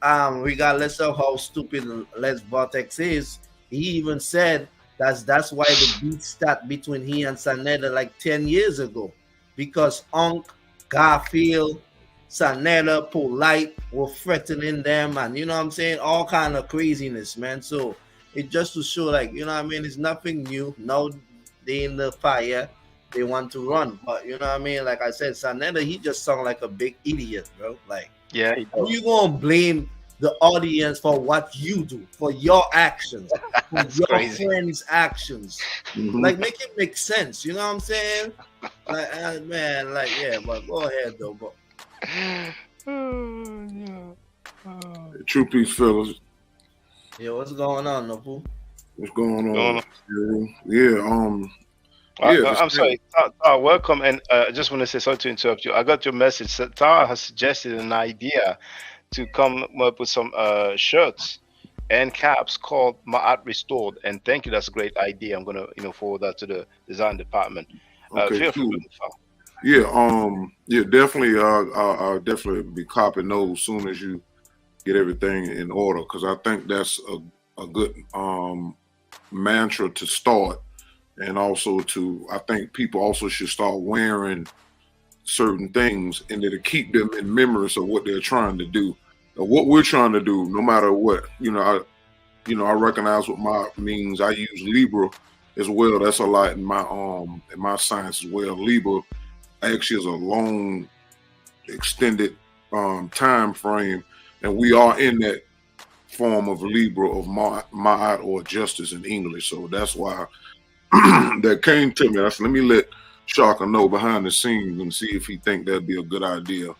regardless of how stupid Les Vortex is. He even said that's why the beef started between he and Sanetta like 10 years ago, because Ankh, Garfield, Sanetta, Polight were threatening them, and you know what I'm saying, all kind of craziness, man. So it just to show, like, you know what I mean, it's nothing new. Now they in the fire, they want to run, but you know what I mean. Like I said, Sanetta, he just sound like a big idiot, bro. Like, yeah, who you gonna blame the audience for what you do, for your actions, for your crazy. friends' actions? Like, make it make sense. You know what I'm saying? Like, man, like, yeah, but go ahead though, bro. True peace, fellas. Yeah, what's going on, Nopu? What's going on? Yeah, I'm sorry. Tara, welcome, and I just want to say, sorry to interrupt you. I got your message. Tara has suggested an idea to come up with some shirts and caps called "My Art Restored," and thank you. That's a great idea. I'm gonna, forward that to the design department. Okay, feel free. Yeah, definitely. I'll definitely be copying those as soon as you get everything in order, because I think that's a good mantra to start, and also I think people also should start wearing certain things, and to keep them in memories of what they're trying to do, or what we're trying to do, no matter what. I recognize what my means. I use Libra as well. That's a lot in my science as well. Libra actually is a long, extended time frame, and we are in that form of Libra of Ma'at, or justice in English. So that's why that came to me. I said, let me let Shaka know behind the scenes and see if he think that'd be a good idea.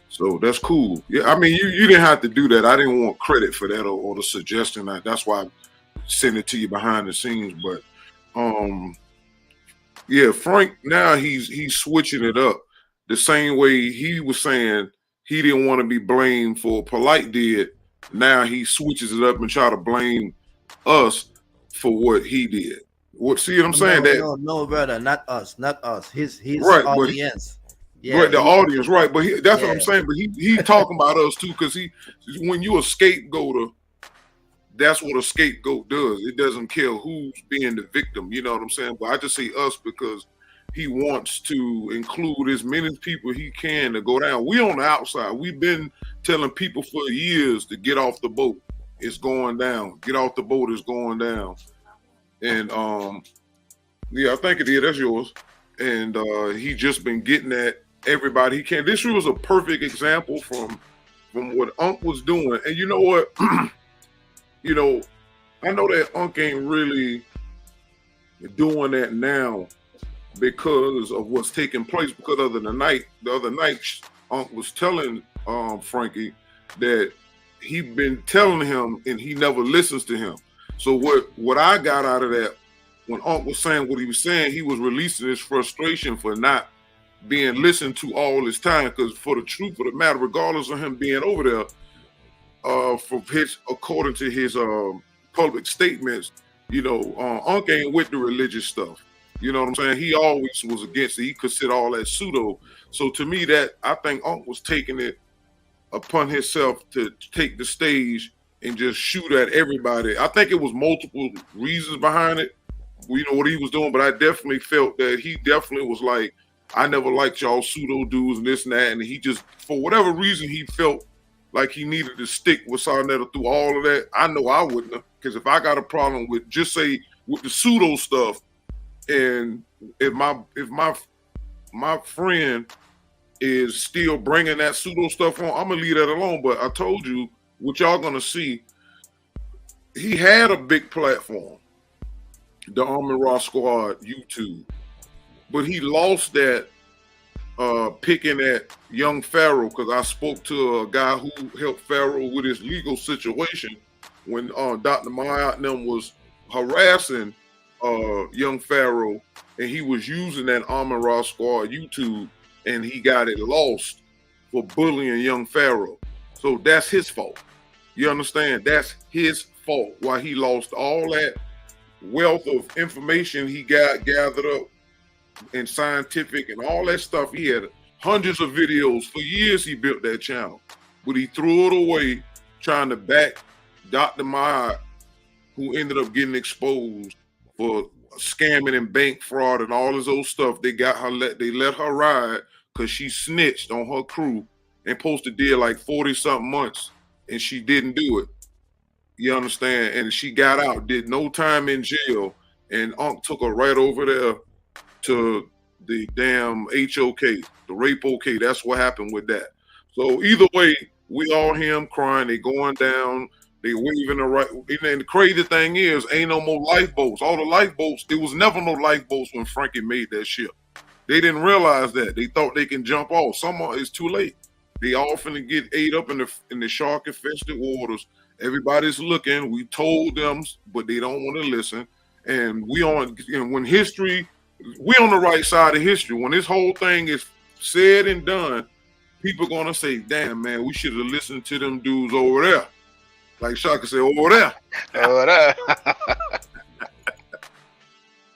So that's cool. Yeah, I mean, you didn't have to do that. I didn't want credit for that or the suggestion. That's why I sent it to you behind the scenes. But Yeah, Frank, now he's switching it up. The same way he was saying he didn't want to be blamed for Polight did. Now he switches it up and try to blame us for what he did. What see what I'm saying? No, brother, not us. His Right, but audience. right, the audience, right? But that's what I'm Yeah. saying. But he talking about us too, because when you a scapegoater, that's what a scapegoat does. It doesn't care who's being the victim. You know what I'm saying? But I just say us because he wants to include as many people he can to go down. We on the outside. We've been telling people for years to get off the boat. It's going down. Get off the boat. It's going down. And yeah, I think it is. That's yours. And he just been getting at everybody he can. This was a perfect example from what Ankh was doing. And you know what? You know, I know that Ankh ain't really doing that now because of what's taking place. Because the other night, Ankh was telling Frankie that he been telling him and he never listens to him. So what I got out of that, when Ankh was saying what he was saying, he was releasing his frustration for not being listened to all this time. Because for the truth of the matter, regardless of him being over there, according to his public statements, you know, Ankh ain't with the religious stuff. You know what I'm saying? He always was against it. He considered all that pseudo. So to me, that I think Ankh was taking it upon himself to take the stage and just shoot at everybody. I think it was multiple reasons behind it. You know what he was doing, but I definitely felt that he definitely was like, I never liked y'all pseudo dudes and this and that, and he just, for whatever reason, he felt like he needed to stick with Sarnetta through all of that. I know I wouldn't have, because if I got a problem with just say with the pseudo stuff, and if my friend is still bringing that pseudo stuff on, I'm gonna leave that alone. But I told you what y'all gonna see. He had a big platform, the Army Raw Squad YouTube, but he lost that picking at young Pharaoh, because I spoke to a guy who helped Pharaoh with his legal situation when Dr. Maya and them was harassing young Pharaoh, and he was using that Army Raw Squad YouTube, and he got it lost for bullying young Pharaoh. So that's his fault. You understand? That's his fault why he lost all that wealth of information he got gathered up and scientific and all that stuff. He had hundreds of videos. For years he built that channel, but he threw it away trying to back Dr. Maya, who ended up getting exposed for scamming and bank fraud and all this old stuff. They let her ride because she snitched on her crew and posted did like 40-something months, and she didn't do it. You understand? And she got out, did no time in jail, and Ankh took her right over there to the damn HOK, the rape OK. That's what happened with that. So either way, we all hear them crying. They going down. They waving the right. And the crazy thing is, ain't no more lifeboats. All the lifeboats, there was never no lifeboats when Frankie made that ship. They didn't realize that. They thought they can jump off. It's too late. They all finna get ate up in the shark infested waters. Everybody's looking. We told them, but they don't want to listen. And when history, we on the right side of history. When this whole thing is said and done, people gonna say, "Damn, man, we should have listened to them dudes over there." Like Shaka said, over there. Over there.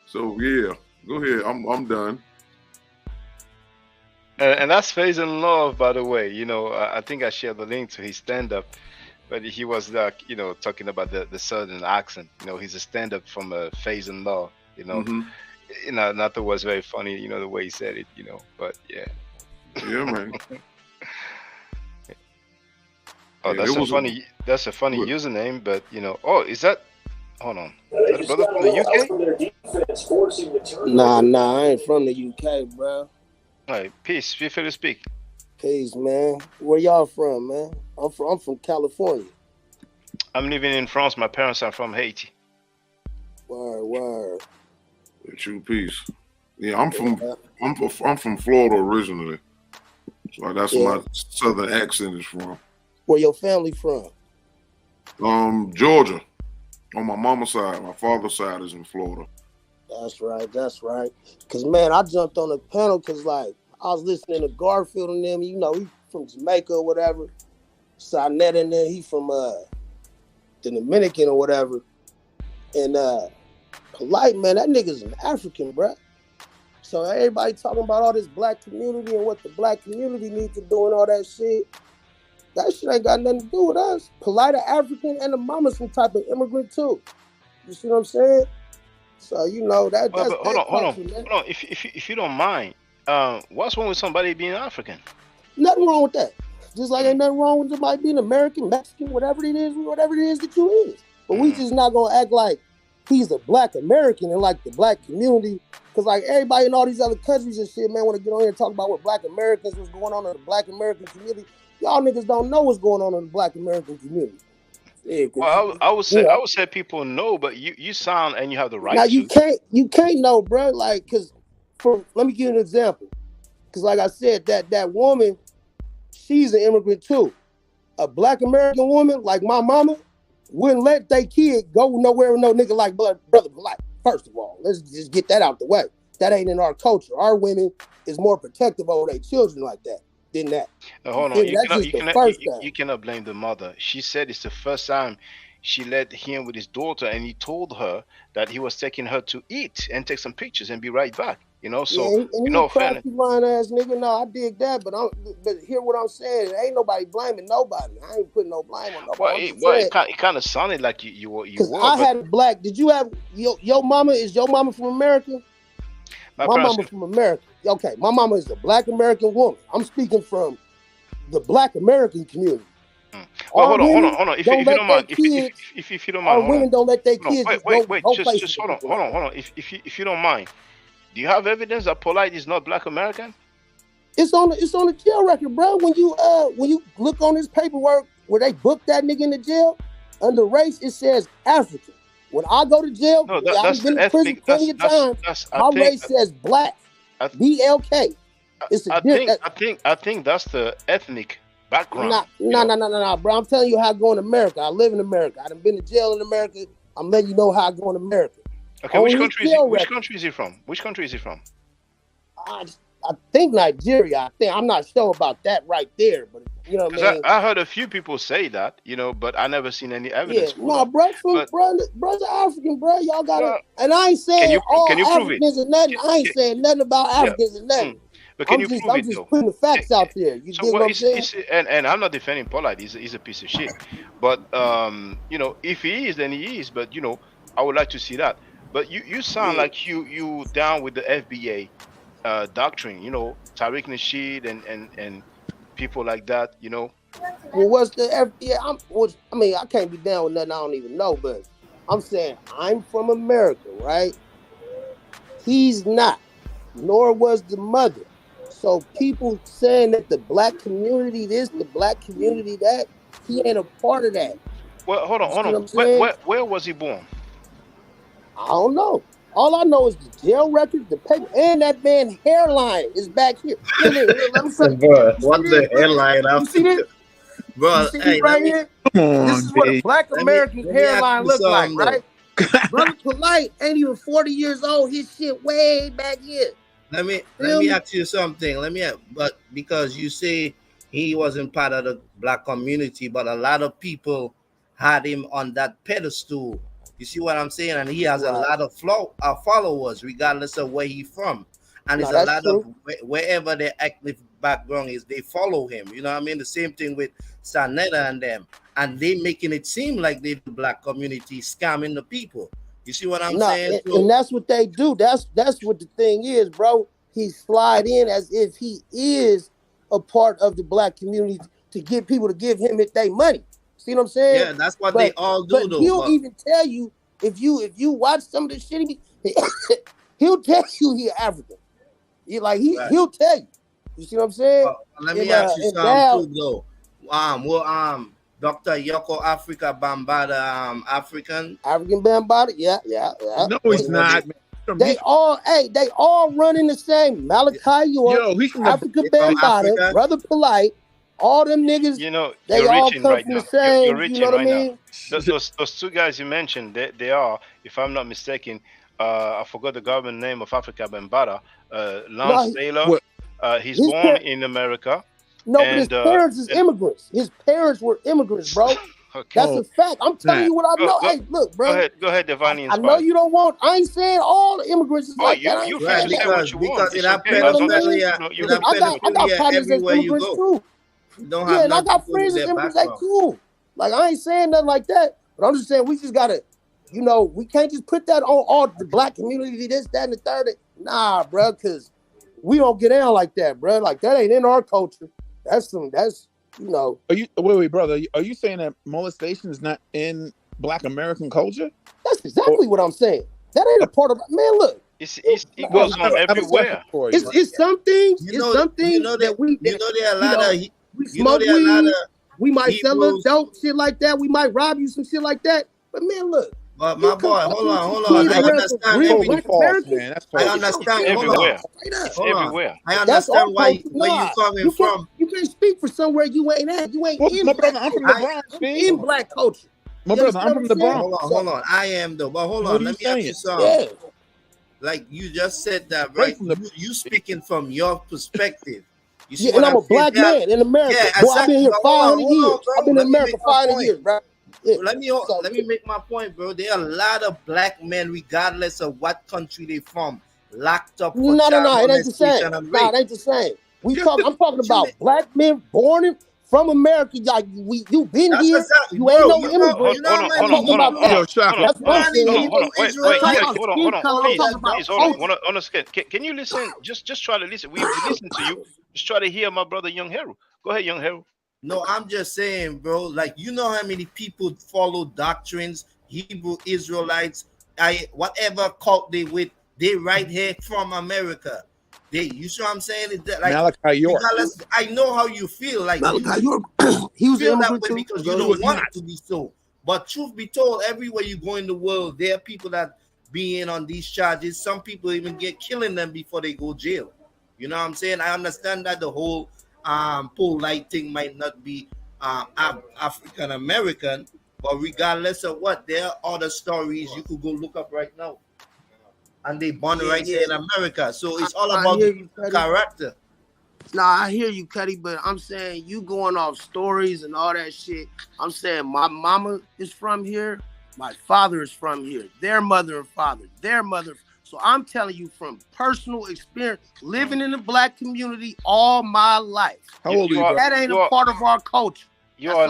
So yeah, go ahead. I'm done. And that's Faith in Love, by the way. You know, I think I shared the link to his stand-up, but he was like, you know, talking about the southern accent. You know, he's a stand-up from Faith in Love. You know, you know, and I thought it was very funny. You know, the way he said it. You know, but yeah. Yeah, man. Oh, Yeah, that's a funny username, but you know, is that? Hold on, is that a brother from the UK? Nah, I ain't from the UK, bro. All right, peace. Feel free to speak. Peace, man. Where y'all from, man? I'm from California. I'm living in France. My parents are from Haiti. Word. True peace. Yeah, I'm from Florida originally, so that's where my southern accent is from. Where your family from? Georgia, on my mama's side. My father's side is in Florida. That's right. That's right. Cause man, I jumped on the panel because like I was listening to Garfield and them. You know, he from Jamaica or whatever. Sonetta and then he from the Dominican or whatever. And Polight, man, that nigga's an African, bruh. So everybody talking about all this black community and what the black community needs to do and all that shit. That shit ain't got nothing to do with us. Polight African and the mama's some type of immigrant too. You see what I'm saying? So you know that. Well, That's but hold on. man. Hold on. If you don't mind, what's wrong with somebody being African? Nothing wrong with that. Just like ain't nothing wrong with somebody being American, Mexican, whatever it is that you is. But we just not gonna act like he's a black American and like the black community. Cause like everybody in all these other countries and shit, man, want to get on here and talk about what black Americans, what's going on in the black American community. Y'all niggas don't know what's going on in the black American community. Yeah, Well, I would say people know, but you sound and you have the right now to. you can't know, bro. Like, cause let me give you an example. Cause like I said, that woman, she's an immigrant too. A black American woman like my mama wouldn't let their kid go nowhere with no nigga like brother Polight. First of all, let's just get that out the way. That ain't in our culture. Our women is more protective over their children like that than that. Hold on, you cannot blame the mother. She said it's the first time she let him with his daughter, and he told her that he was taking her to eat and take some pictures and be right back. You know, so yeah, and you know, crafty line ass nigga. No, I dig that, but hear what I'm saying. Ain't nobody blaming nobody. I ain't putting no blame on nobody. It kind of sounded like you were. I had a black. Did you have your mama? Is your mama from America? My mama from America. Okay, my mama is a black American woman. I'm speaking from the black American community. Well, hold on. If you don't mind, if you don't mind, our women don't let their kids wait. Just hold on. If you don't mind, do you have evidence that Polight is not black American? It's on the jail record, bro. When you look on his paperwork where they booked that nigga in the jail under race, it says African. When I go to jail, I've been in prison plenty of times. My race says black. BLK. I think that's the ethnic background. No, bro. I'm telling you how I go in America. I live in America. I done been to jail in America. I'm letting you know how I go in America. Okay, which country is he from? Which country is he from? I think Nigeria. I'm not sure about that right there, but you know what I mean. I heard a few people say that, you know, but I never seen any evidence. Yeah, no, brother's African, bro. Y'all got it. And I ain't saying all Africans or nothing. I ain't saying nothing about Africans or nothing. But can you prove it, I'm just putting the facts out there. You dig what I'm saying? And I'm not defending Polight. He's a piece of shit. But you know, if he is, then he is. But you know, I would like to see that. But you sound like you down with the FBA doctrine. You know, Tariq Nasheed and people like that. You know. Well, what's the FBA? I mean, I can't be down with nothing I don't even know. But I'm saying I'm from America, right? He's not, nor was the mother. So people saying that the black community this, the black community that, he ain't a part of that. Well, hold on. Where was he born? I don't know. All I know is the jail record, the paper, and that man's hairline is back here. Let me say, what the hairline? You see this? Bro, you see right here? This is what a black American hairline looks like, right? Brother Polight ain't even 40 years old. His shit way back here. Let me ask you something. But because you say he wasn't part of the black community, but a lot of people had him on that pedestal. You see what I'm saying? And he has a lot of followers, regardless of where he's from. And it's a lot of wherever their active background is, they follow him. You know what I mean? The same thing with Sonetta and them. And they making it seem like they the black community scamming the people. You see what I'm saying? And that's what they do. That's what the thing is, bro. He slide in as if he is a part of the black community to get people to give him their money. See what I'm saying? Yeah, that's what they all do. But he'll even tell you if you watch some of the shit, he'll tell you he's African. He'll tell you. You see what I'm saying? Let me ask you something too, though. Dr. Yoko Africa Bambada, African Bambada, yeah. No, he's not. They all running the same. Malachi York, he's from Africa Bambada, Brother Polight, all them niggas. You know, they all come from the same. You're you know what I mean? Those two guys you mentioned, they are, if I'm not mistaken, I forgot the government name of Africa Bambaataa, No, Lance Taylor. What? He's his born par- in America. no, but his And parents is immigrants. His parents were immigrants, bro. okay. That's a fact. I'm telling you what I know. Hey, look, bro. Go ahead, Divine I know you don't want. I ain't saying all the immigrants is like that. I ain't you saying free to say what you want. Because It's in okay. As long as pedophilia, you in free to say what I you got want. partners that's everywhere you immigrants go, too. you don't Yeah, have and I nothing got to do friends with that's their immigrants. They background. cool. Like I ain't saying nothing like that. But I'm just saying we just gotta, we can't just put that on all the black community, this, that, and the third. Nah, bro, because we don't get down like that, bro. Like that ain't in our culture. That's Are you wait, brother? Are you saying that molestation is not in Black American culture? That's exactly what I'm saying. That ain't a part of man. Look, it goes on everywhere. It's some things. You It's know, some things you know that we. you know there are a lot of we you know smoke there are a lot weed. of We might sell a Hebrews. dope shit like that. We might rob you some shit like that. But man, look. But my boy, hold on. I understand everything. Man. That's I false. understand. Hold Everywhere. on. It's Hold on. everywhere. I That's our understand where culture. you coming from. You can't speak for somewhere you ain't at. You ain't in My black brother, I'm from culture. the Bronx, I'm Steve. in black culture. My You brother, understand I'm what from the saying? Bronx. Hold on. I am though. But hold What on. are Let you me ask saying? you something. Yeah. Like you just said that, Straight right? from the You speaking from your perspective. You see Yeah, what and I'm I'm a saying? black man in America. Yeah, Boy, I've been exactly. here But 500 hold on, years. I've bro. been in Let me America make my 500 point. years, bro. Yeah. Let me make my point, bro. There are a lot of black men, regardless of what country they from, locked up for No. child It ain't the same. molestation and No, rape. it ain't the same. I'm talking about black men born from America. Like you been That's here. exactly, You ain't bro. no immigrant. You know how I'm many talking about that. Yo, Shaka. That's what I'm saying. Hold on. Wait, I'm not talking Yeti, about skin color. I'm please, talking about please, hold on. culture. On a second. Can you listen? Just try to listen. We listen to you. Just try to hear my brother, Young Hero. Go ahead, Young Hero. No, I'm just saying, bro. Like, you know how many people follow doctrines, Hebrew Israelites, whatever cult they with, they right here from America. You see what I'm saying? It's that, like, Malachi York. regardless, I know how you feel. Like, Malachi you York, he was an feel that immigrant way too. because No, you he don't was want not. it to be so. But truth be told, everywhere you go in the world, there are people that be in on these charges. Some people even get killing them before they go jail. You know what I'm saying? I understand that the whole Polight thing might not be African American, but regardless of what, there are other stories you could go look up right now, and they born right here in America. So it's all about the character. Nah, I hear you, Cuddy, but I'm saying you going off stories and all that shit. I'm saying my mama is from here, my father is from here, their mother and father, their mother. So I'm telling you from personal experience, living in the black community all my life. How old are you, bro? That ain't a part of our culture. You are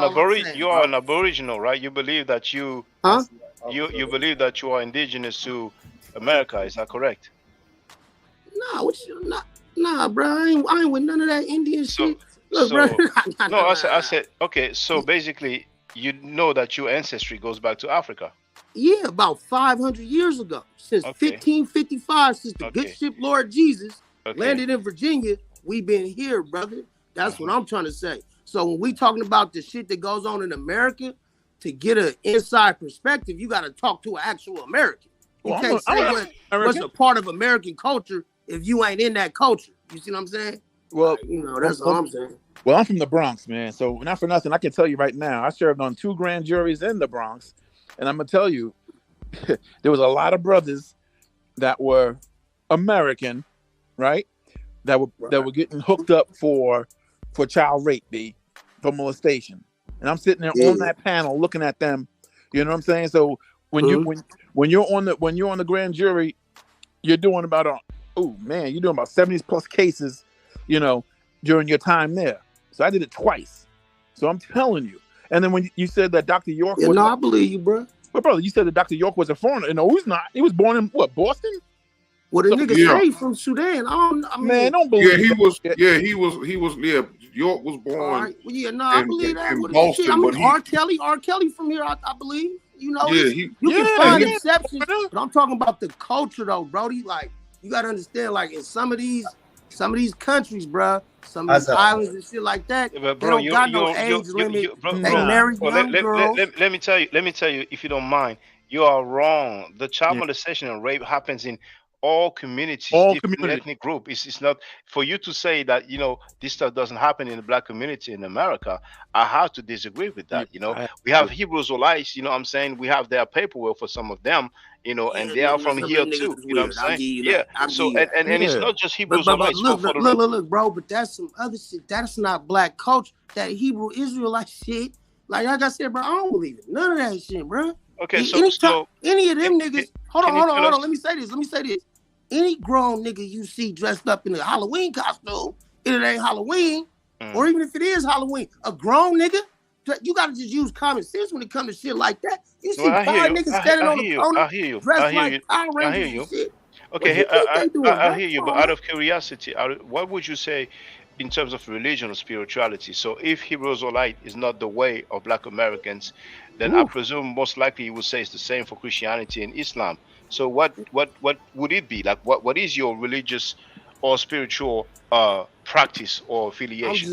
an Aboriginal, right? You believe that you believe that you are indigenous to America. Is that correct? Nah, bro. I ain't with none of that Indian shit. Look, bro. No, I said, okay. So basically, you know that your ancestry goes back to Africa. Yeah, about 500 years ago, since 1555, since the good ship Lord Jesus landed in Virginia, we've been here, brother. That's what I'm trying to say. So when we talking about the shit that goes on in America, to get an inside perspective, you got to talk to an actual American. You can't say what's a part of American culture if you ain't in that culture. You see what I'm saying? Well, that's all I'm saying. Well, I'm from the Bronx, man. So not for nothing, I can tell you right now, I served on 2 grand juries in the Bronx, and I'm gonna tell you, there was a lot of brothers that were American, right? That were getting hooked up for child rape, for molestation. And I'm sitting there on that panel looking at them. You know what I'm saying? So when you're on the grand jury, you're doing about you're doing about 70 plus cases, during your time there. So I did it twice. So I'm telling you. And then when you said that Dr. York was I believe you, bro. But brother, you said that Dr. York was a foreigner. No, he's not. He was born in Boston? Well, the nigga say from Sudan. Man, don't believe. He was. York was born. All right. Well, I believe that. In Boston, R. Kelly from here, I believe. You can find exceptions, but I'm talking about the culture, though, Brody. Like, you gotta understand, like, in some of these countries, bro, some of these islands and shit like that, they don't got no age limit. They marry young girls. Let me tell you, if you don't mind, you are wrong. The child molestation and rape happens in all communities, All different communities. ethnic group. It's not for you to say that, you know, this stuff doesn't happen in the black community in America. I have to disagree with that. You know, we have Hebrews or lights, you know what I'm saying? We have their paperwork for some of them, you know, and they are from Some of here them niggas too. is You know what I'm weird. I'll saying? give you Yeah. that. I'll So give you that. and it's not just Hebrews But or lights look, for the look, bro. But that's some other shit. That's not black culture. That Hebrew Israelite shit. Like I said, bro, I don't believe it. None of that shit, bro. Okay, Any of them niggas. Hold can you tell on. us- Let me say this. Any grown nigga you see dressed up in a Halloween costume, it ain't Halloween, or even if it is Halloween, a grown nigga, you gotta just use common sense when it comes to shit like that. You see Well, I hear 5 you. niggas standing on the corner I hear you. dressed I hear like you. Power I hear Rangers you. and shit. Okay, What you think they doing, I bro? hear you, Come but on, out man. of curiosity, what would you say in terms of religion or spirituality? So if Hebrews or light is not the way of black Americans, then I presume most likely you would say it's the same for Christianity and Islam. So what would it be? Like what is your religious or spiritual practice or affiliation?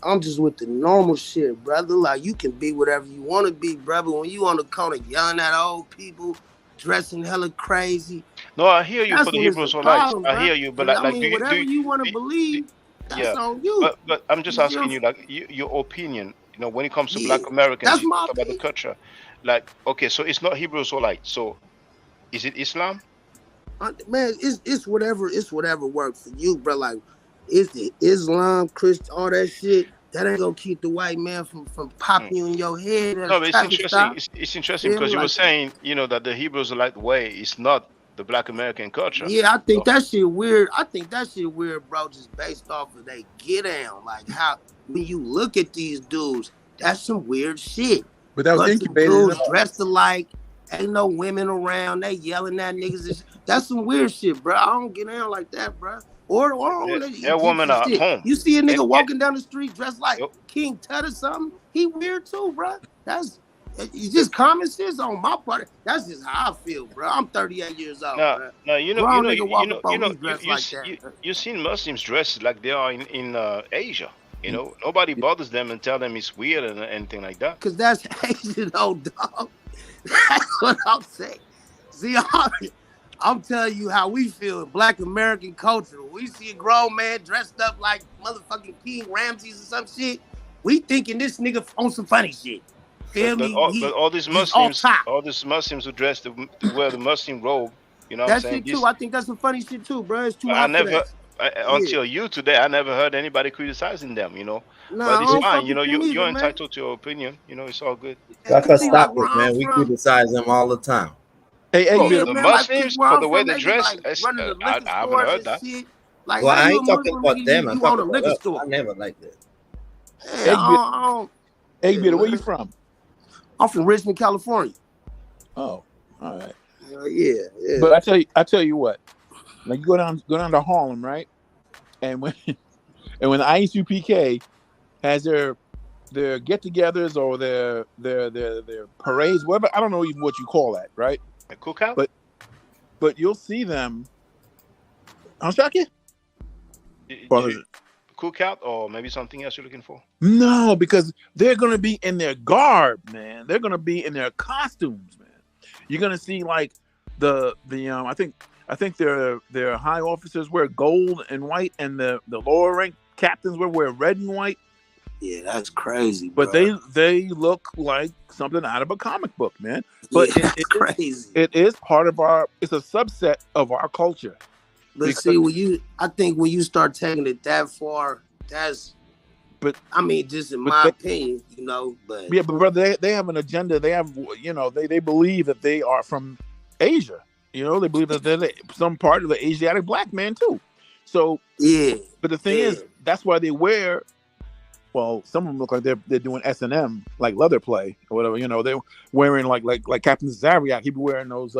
I'm just with the normal shit, brother. Like you can be whatever you want to be, brother. When you on the corner yelling at old people, dressing hella crazy. No, I hear you That's for the when it's a Hebrews or lights. problem, I bro. hear you, but But I like do mean, you whatever you want to believe, that's yeah, on you. but I'm just asking you, like, your opinion. You know, when it comes to Black Americans, that's you my talk about the culture. Like, okay, so it's not Hebrews or light. So, is it Islam? Man, it's whatever works for you, bro. Like, it's the Islam, Christian, all that shit. That ain't gonna keep the white man from popping you in your head at a No, but it's traffic interesting. stop. It's interesting Feel me? because you were Like, saying, you know, that the Hebrews or light way is not the Black American culture. yeah, I think that shit weird. Bro, just based off of they get down. Like how when you look at these dudes, that's some weird shit. But that was Bunch of incubated in dudes them. dressed alike, ain't no women around, they yelling at niggas. That's some weird shit, bro. I don't get down like that, bro. Or Their women are at shit. home. You see a nigga walking down the street dressed like King Tut or something, he weird too, bro. It's just common sense on my part. That's just how I feel, bro. I'm 38 years old, bro. Now, Grown nigga walk up on me dressed like that. you seen Muslims dressed like they are in Asia. You know, nobody bothers them and tell them it's weird and anything like that. Cause that's Asian, old dog. That's what I'm saying. See, I'm telling you how we feel in Black American culture. When we see a grown man dressed up like motherfucking King Ramses or some shit, we thinking this nigga on some funny shit. Feel me? But all these Muslims who dress to wear the Muslim robe, you know what I'm That saying? shit too. I think that's some funny shit too, bro. It's too I hot for never, that. until you today, I never heard anybody criticizing them, you know. Nah, But I it's don't fine, fuck you know, with them either, you're man. entitled to your opinion, you know, it's all good. Y'all can stop it, man. We criticize them all the time. Hey, the Muslims, for the way they dress, running the I liquor haven't stores heard and that. shit. Like, Well, how I you a ain't talking Muslim about nigga, them. I'm you own a talking liquor about us. store? I never like that. Hey, Bitter, where you from? I'm from Richmond, California. Oh, all right. Yeah. But I tell you what. Like you go down to Harlem, right? And when the ISUPK has their get-togethers or their parades, whatever, I don't know even what you call that, right? A cookout? But you'll see them. I'm sorry. Cookout or maybe something else you're looking for? No, because they're gonna be in their garb, man. They're gonna be in their costumes, man. You're gonna see like the I think their high officers wear gold and white, and the lower rank captains will wear red and white. Yeah, that's crazy. But bro. they look like something out of a comic book, man. But it's crazy. It is part of it's a subset of our culture. But see, I think when you start taking it that far, I mean, just in my opinion, you know. But yeah, but brother, they have an agenda. They have, you know, they believe that they are from Asia. You know, they believe that they're some part of the Asiatic black man too. So yeah. But the thing is, that's why they wear. Well, some of them look like they're doing S&M, like leather play or whatever. You know, they're wearing like Captain Zariak. He be wearing those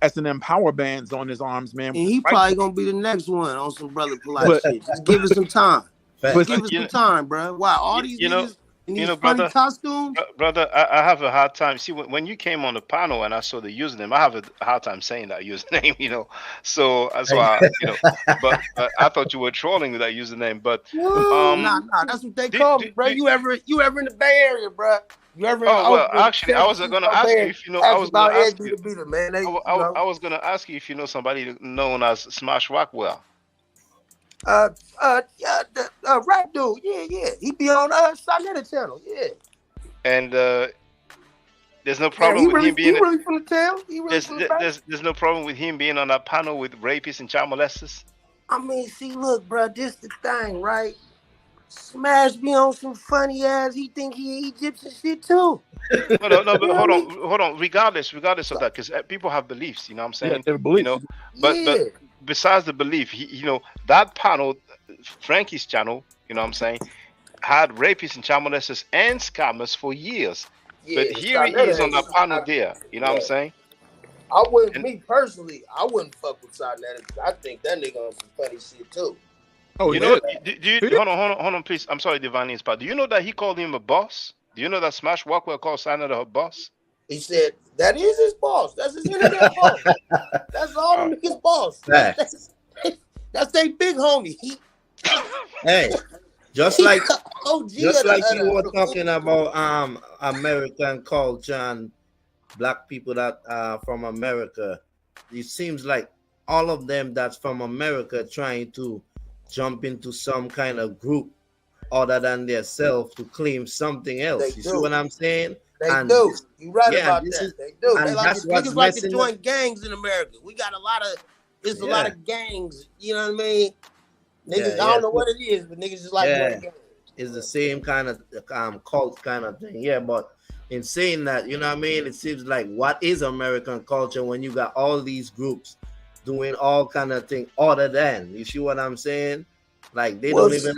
S&M power bands on his arms, man. And he probably gonna be the next one on some brother Polight shit. Just give it some time. Give it some time, bro. Why all these niggas in You these know, funny brother, costumes. brother, I have a hard time. See, when you came on the panel and I saw the username, I have a hard time saying that username. You know, so that's why But I thought you were trolling with that username. But Nah, that's what they call me, bro. You ever in the Bay Area, bro? You ever in Oh well, Oakland, actually, San I was gonna Francisco ask Bay you Area? if you know. I Ask was gonna about ask Ed you. the Beater, man. They, I was gonna ask you if you know somebody known as Smash Rockwell. Rap dude, yeah. He be on Sarnetta channel, yeah. And there's no Yeah, problem with him he being. really from the town. He really from the Bay. There's no problem with him being on that panel with rapists and child molesters. I mean, see, look, bro, this the thing, right? Smash be on some funny ass. He think he Egyptian shit too. No, but hold on. Regardless of that, because people have beliefs. You know what I'm saying? their beliefs. But besides the belief, that panel, Frankie's channel. You know what I'm saying? Had rapists and child molesters and scammers for years. Yeah, But here he is on the panel there. You know what I'm saying? I wouldn't, me personally, I wouldn't fuck with Sarnetta because I think that nigga on some funny shit too. Oh, you know, hold on, please. I'm sorry, Divine Inspire. Do you know that he called him a boss? Do you know that Smash Walkwell called Sarnetta a boss? He said that is his boss. That's his internet boss. That's all them niggas boss. That's their big homie. Hey, just like OG you were talking about American culture and black people that are from America, it seems like all of them that's from America trying to jump into some kind of group other than themselves to claim something else. You see what I'm saying? They do. You're right about that. They do. And They like that's what's niggas like to messing join up. gangs in America. We got a lot of a lot Yeah. of gangs. You know what I mean? Niggas, Yeah, I don't know what it is, but niggas just like joining gangs. It's the same kind of cult kind of thing. Yeah, but in saying that, you know what I mean? It seems like what is American culture when you got all these groups doing all kind of things other than, you see what I'm saying? Like they don't even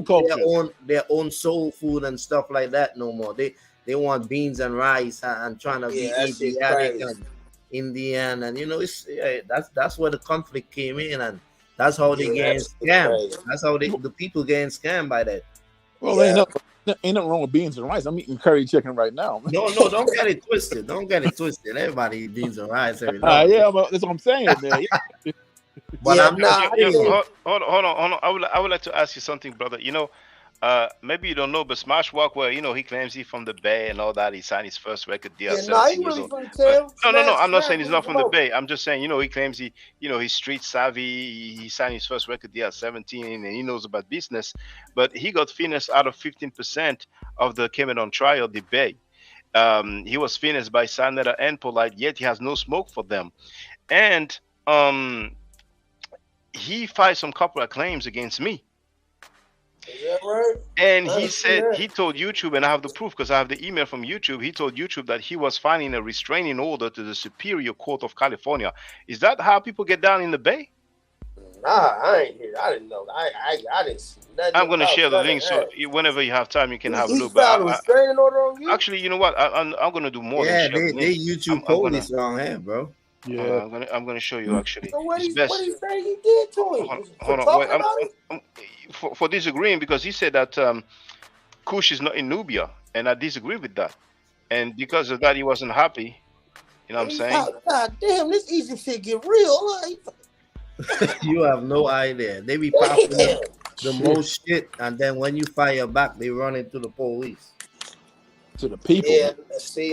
cook their own soul food and stuff like that no more. They want beans and rice and trying to be Asiatic and Indian, and it's that's where the conflict came in, and that's how they getting scammed. That's how the people getting scammed by that. Well, ain't nothing wrong with beans and rice. I'm eating curry chicken right now. No, don't get it twisted. Don't get it twisted. Everybody eat beans and rice every now. That's what I'm saying, man. But I'm not. Hold on. I would like to ask you something, brother. Maybe you don't know, but Smash Walkwell, he claims he's from the Bay and all that. He signed his first record deal at 17 years old. No. I'm not saying he's not from the Bay. I'm just saying, he claims he's street savvy. He signed his first record deal at 17 and he knows about business. But he got finished out of 15% of the Cameron trial, the Bay. He was finished by Sarnetta and Polight, yet he has no smoke for them. And he filed some copyright claims against me. Is that right? And he said, he told YouTube, and I have the proof because I have the email from YouTube. He told YouTube that he was filing a restraining order to the Superior Court of California. Is that how people get down in the Bay? Nah, I ain't here. I didn't know. I didn't see nothing. I'm going to share the link so whenever you have time, you can have a look. He filed a restraining order on you? Actually, you know what? I'm going to do more than share the link. They YouTube police on him, bro. Yeah, I'm gonna show you actually. So what he say he did to him? Hold on, wait. For disagreeing because he said that Kush is not in Nubia, and I disagree with that. And because of that, he wasn't happy. You know what I'm saying? God damn, this easy shit get real. You have no idea. They be popping up the most shit, and then when you fire back, they run into the police. To the people. Yeah, see,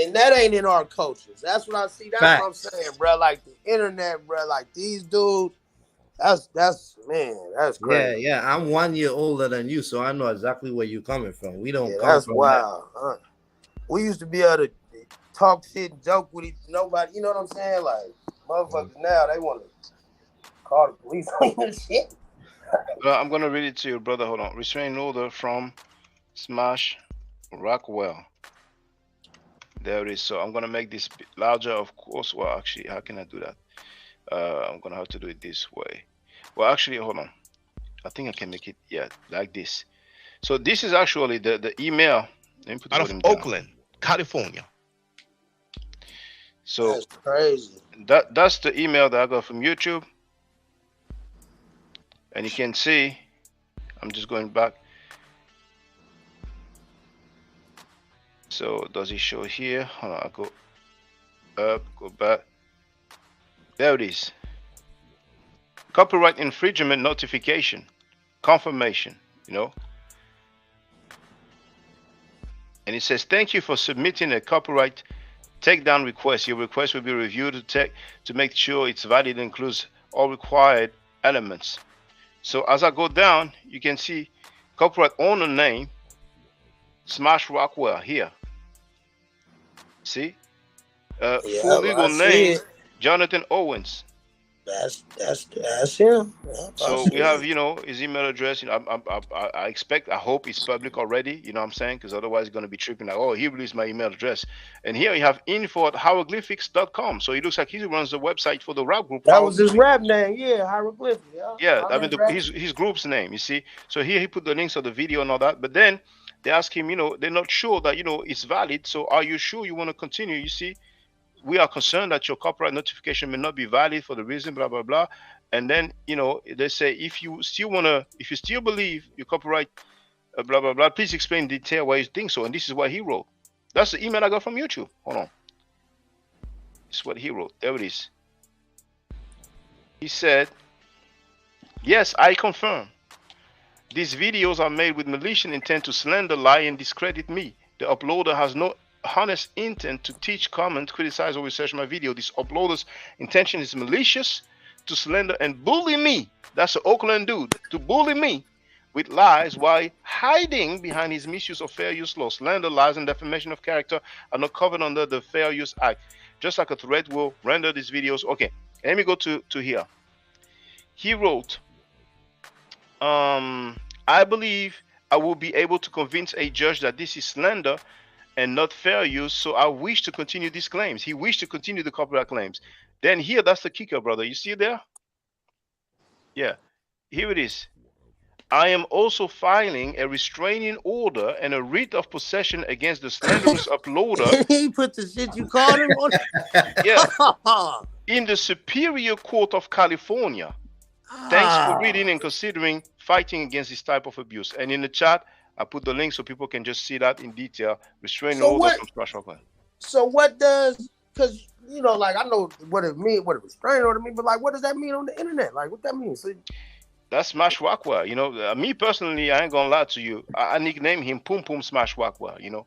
and that ain't in our cultures. That's what I see. That's what I'm saying, bro. Like the internet, bro. Like these dudes. That's crazy. Yeah. I'm 1 year older than you, so I know exactly where you're coming from. We don't come that's from wild. We used to be able to talk shit and joke with nobody. You know what I'm saying? Like motherfuckers now they want to call the police on you and shit. I'm gonna read it to you, brother. Hold on. Restraining order from Smash Rockwell. There it is. So I'm gonna make this larger, of course. Well, actually, how can I do that? I'm gonna have to do it this way. Well, actually, hold on. I think I can make it, like this. So this is actually the email. Let me put out of Oakland, California. So that's crazy. That's the email that I got from YouTube, and you can see. I'm just going back. So does it show here? Hold on, I go up, go back. There it is. Copyright infringement notification, confirmation, you know. And it says, thank you for submitting a copyright takedown request. Your request will be reviewed to make sure it's valid and includes all required elements. So as I go down, you can see copyright owner name, Smash Rockwell here. See? Full legal name, Jonathan Owens. That's him. Yep, So we have, you know, his email address. You know, I hope it's public already. You know what I'm saying? Because otherwise, it's going to be tripping. Like, oh, he released my email address. And here you have info@hieroglyphics.com. So it looks like he runs the website for the rap group. That was his rap name, yeah, Hieroglyphic. Yeah, I mean his group's name. You see. So here he put the links of the video and all that. But then they ask him, you know, they're not sure that, you know, it's valid. So are you sure you want to continue? You see. We are concerned that your copyright notification may not be valid for the reason, blah, blah, blah. And then, you know, they say, if you still believe your copyright, blah, blah, blah, please explain in detail why you think so. And this is what he wrote. That's the email I got from YouTube. Hold on. This is what he wrote. There it is. He said, yes, I confirm. These videos are made with malicious intent to slander, lie, and discredit me. The uploader has no honest intent to teach, comment, criticize, or research my video. This uploader's intention is malicious, to slander and bully me. That's an Oakland dude, to bully me with lies while hiding behind his misuse of fair use law. Slander, lies, and defamation of character are not covered under the Fair Use Act. Just like a threat will render these videos. Okay, let me go to here. He wrote, I believe I will be able to convince a judge that this is slander and not fair use, so I wish to continue these claims. He wished to continue the copyright claims. Then here, that's the kicker, brother. You see it there? Yeah, here it is. I am also filing a restraining order and a writ of possession against the slanderous uploader. He put the shit you called him on. Yeah, in the Superior Court of California. Thanks for reading and considering fighting against this type of abuse. And in the chat, I put the link so people can just see that in detail. Restraining order from Smash Rockwell. So what does, because, you know, like, I know what it means, what a restraining order means, but, like, what does that mean on the internet? Like, what that means? So, that's Smash Rockwell. You know, me personally, I ain't gonna lie to you. I nicknamed him Pum Pum Smash Rockwell. You know,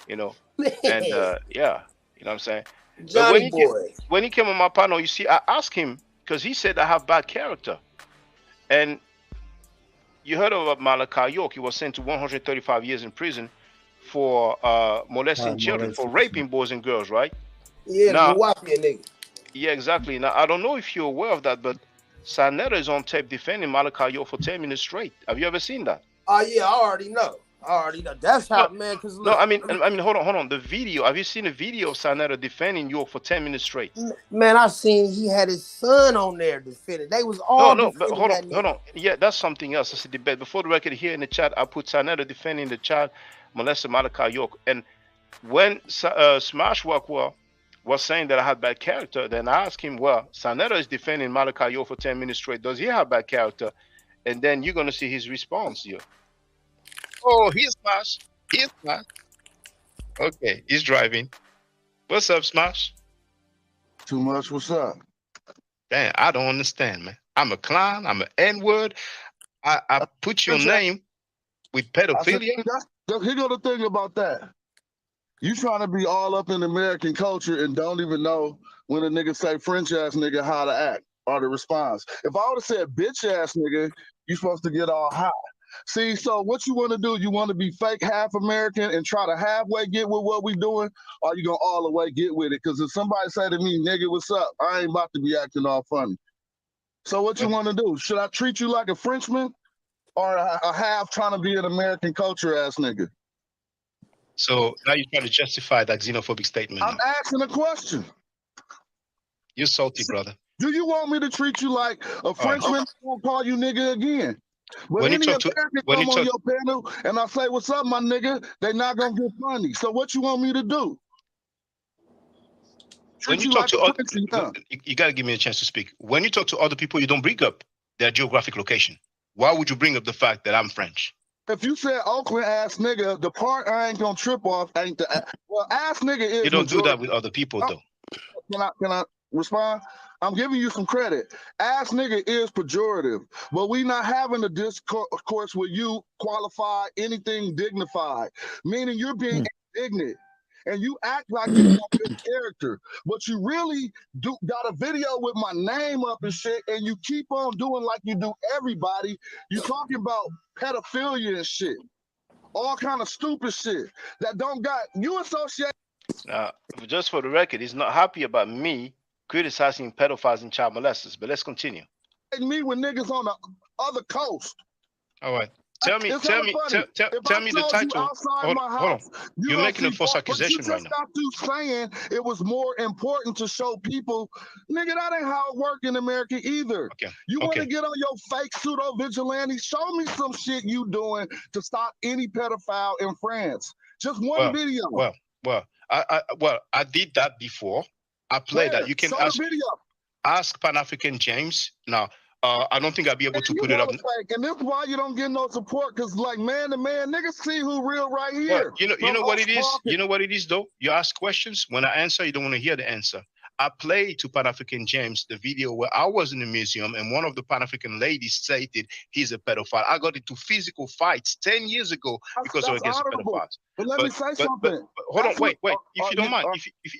and yeah, you know what I'm saying. Johnny boy. When he came on my panel, you see, I asked him because he said I have bad character, and you heard about Malachi York. He was sent to 135 years in prison for molesting children, for raping boys and girls, right? Yeah, now, Milwaukee nigga. Yeah, exactly. Now, I don't know if you're aware of that, but Sanetta is on tape defending Malachi York for 10 minutes straight. Have you ever seen that? Oh, yeah, I already know. That's how, man, because no, I mean, hold on. The video, have you seen a video of Sanetta defending York for 10 minutes straight? Man, I seen he had his son on there defending. They was all but hold on. Yeah, that's something else. That's a debate. Before the record, here in the chat, I put Sanetta defending the child molester Malachi York. And when Smash Rockwell was saying that I had bad character, then I asked him, well, Sanetta is defending Malachi York for 10 minutes straight. Does he have bad character? And then you're going to see his response here. Oh, he's Smash. He's Smash. Okay, he's driving. What's up, Smash? Too much. What's up? Damn, I don't understand, man. I'm a clown. I'm an N-word. I put your name with pedophilia. Here go the thing about that. You trying to be all up in American culture and don't even know when a nigga say French ass nigga how to act or the response. If I would have said bitch ass nigga, you supposed to get all hot. See, so what you want to do, you want to be fake half American and try to halfway get with what we doing, or you going to all the way get with it? Because if somebody say to me, nigga, what's up? I ain't about to be acting all funny. So what you want to do? Should I treat you like a Frenchman or a half trying to be an American culture ass nigga? So now you're trying to justify that xenophobic statement. I'm asking a question. You're salty, brother. Do you want me to treat you like a Frenchman? I won't call you nigga again. When any American come on your panel and I say, what's up, my nigga, they not going to get funny. So what you want me to do? When you talk to other, you got to give me a chance to speak. When you talk to other people, you don't bring up their geographic location. Why would you bring up the fact that I'm French? If you said Oakland ass nigga, the part I ain't gonna trip off ain't the well ass nigga is You don't do that majority. with other people, though. Can I respond? I'm giving you some credit. Ass nigga is pejorative, but we not having a discourse where you qualify anything dignified, meaning you're being indignant. And you act like you got good character, but you really got a video with my name up and shit, and you keep on doing like you do everybody. You talking about pedophilia and shit, all kind of stupid shit that don't got you associate. Just for the record, he's not happy about me criticizing pedophiles and child molesters. But let's continue. Me with niggas on the other coast. All right. Tell me the title. Hold on. You're making a false accusation right now. Got you saying it was more important to show people, nigga, that ain't how it work in America either. You want to get on your fake pseudo vigilante? Show me some shit you doing to stop any pedophile in France. Just one video. Well, I did that before. I played that. You can ask Pan-African James. Now, I don't think I'll be able to put it up. And this is why you don't get no support, because like man to man, niggas see who real right here. Well, you know what it is? You know what it is though? You ask questions. When I answer, you don't want to hear the answer. I played to Pan-African James the video where I was in the museum and one of the Pan-African ladies stated he's a pedophile. I got into physical fights 10 years ago because of against pedophiles. But let me say something. Hold on, wait. If you don't mind, if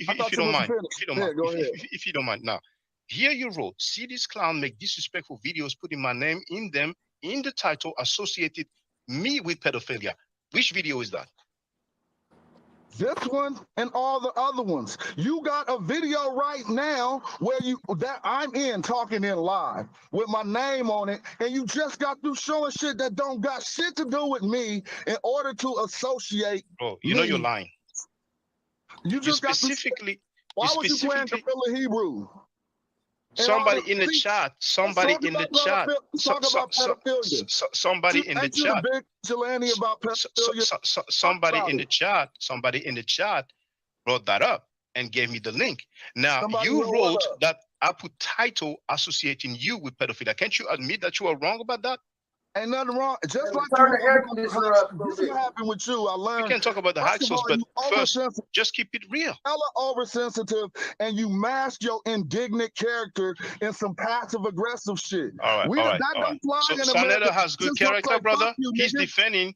you don't mind, now. Here you wrote, see this clown make disrespectful videos, putting my name in them, in the title, associated me with pedophilia. Which video is that? This one and all the other ones. You got a video right now where I'm in talking in live with my name on it, and you just got through showing shit that don't got shit to do with me in order to associate. Bro, you know you're lying. You just specifically. Why was you playing Kapilla Hebrew? Somebody in the chat. Somebody in the chat. Somebody in the chat. Somebody in the chat brought that up and gave me the link. Now you wrote that I put title associating you with pedophilia. Can't you admit that you are wrong about that? Ain't nothing wrong. Just like this happened with you. I learned. We can talk about the Hyksos, but first, just keep it real. Hella oversensitive, and you mask your indignant character in some passive aggressive shit. All right. So Sanetta has good character, brother. He's defending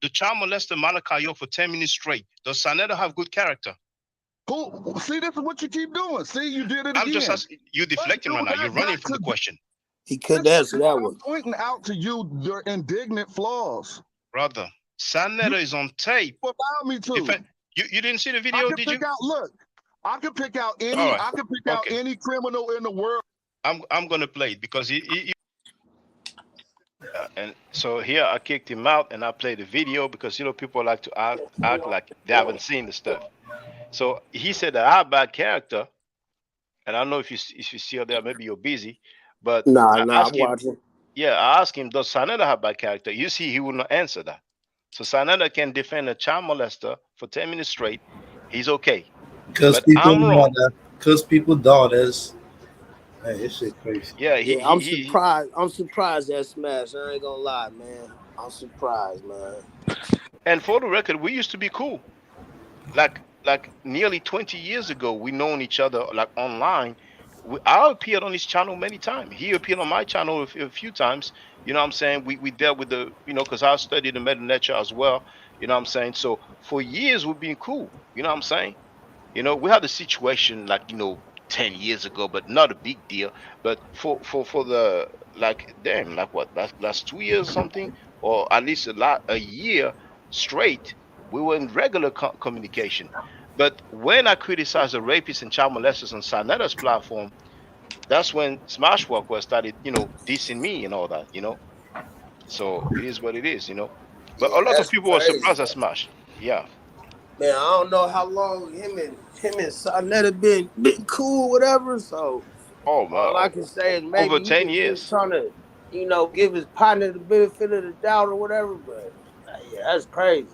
the child molester Malakayo for 10 minutes straight. Does Sanetta have good character? Who? See, this is what you keep doing. See, you did it again. I'm just asking. You're deflecting right now. You're running from the question. He couldn't answer that one. Pointing out to you your indignant flaws. Brother, Sanetta is on tape. Allow me to. You didn't see the video, did you? Look, I can pick out any. Right. I can pick out any criminal in the world. I'm gonna play it because and so here I kicked him out and I played the video because people like to act like they haven't seen the stuff. So he said that I have bad character, and I don't know if you still there. Maybe you're busy. But I'm watching. Yeah, I asked him, does Sanetta have bad character? You see, he will not answer that. So Sanetta can defend a child molester for 10 minutes straight. He's okay. Because people daughters. Man, this shit crazy. Yeah, I'm surprised. I'm surprised that smash. I ain't gonna lie, man. I'm surprised, man. And for the record, we used to be cool. Like nearly 20 years ago, we known each other like online. I appeared on his channel many times. He appeared on my channel a few times. You know what I'm saying? We dealt with the, because I studied the meta nature as well. You know what I'm saying? So for years, we've been cool. You know what I'm saying? We had a situation like, 10 years ago, but not a big deal. But for the, last 2 years or something, or at least a year straight, we were in regular communication. But when I criticized the rapists and child molesters on Sanetta's platform, that's when Smashwalker started, dissing me and all that, So it is what it is, But a lot of people were surprised at Smash. Yeah. Man, I don't know how long him and Sanetta been cool, whatever. So all I can say is maybe over 10 years trying to, give his partner the benefit of the doubt or whatever. But yeah, that's crazy.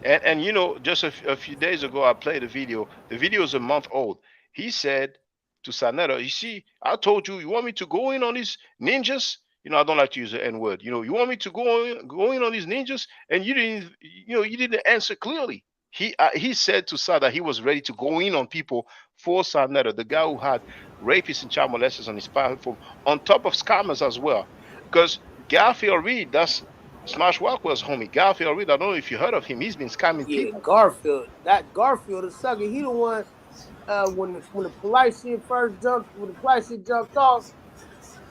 And just a few days ago, I played a video. The video is a month old. He said to Sanetta, you see, I told you, you want me to go in on these ninjas? I don't like to use the N word. You want me to go in on these ninjas, and you didn't answer clearly. He said to Sa that he was ready to go in on people for Sarnetta, the guy who had rapists and child molesters on his platform, on top of scammers as well. Because Garfield Reed, that's Smash Walkwell's homie. Garfield Reed, I don't know if you heard of him. He's been scamming Yeah, people. Garfield. That Garfield is sucker. He the one. When the Polight shit when the Polight shit jumped off,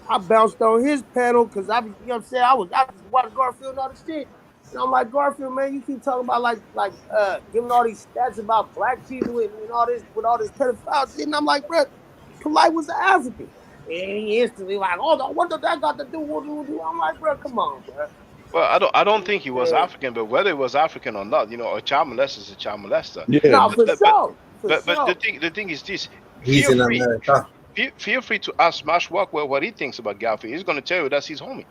I bounced on his panel because I was, you know what I'm saying? I just watched Garfield and all this shit. And I'm like, Garfield, man, you keep talking about like giving all these stats about black people and all this with all this pedophile shit. And I'm like, bro, Polight was an African. And he instantly like, oh, what does that got to do with you? I'm like, bro, come on, bro. Well, I don't think he was African, but whether he was African or not, a child molester is a child molester. Yeah. No, for sure. But the thing is this: He's in America. Feel free to ask Smash Walkwell what he thinks about Garfield. He's going to tell you that's his homie.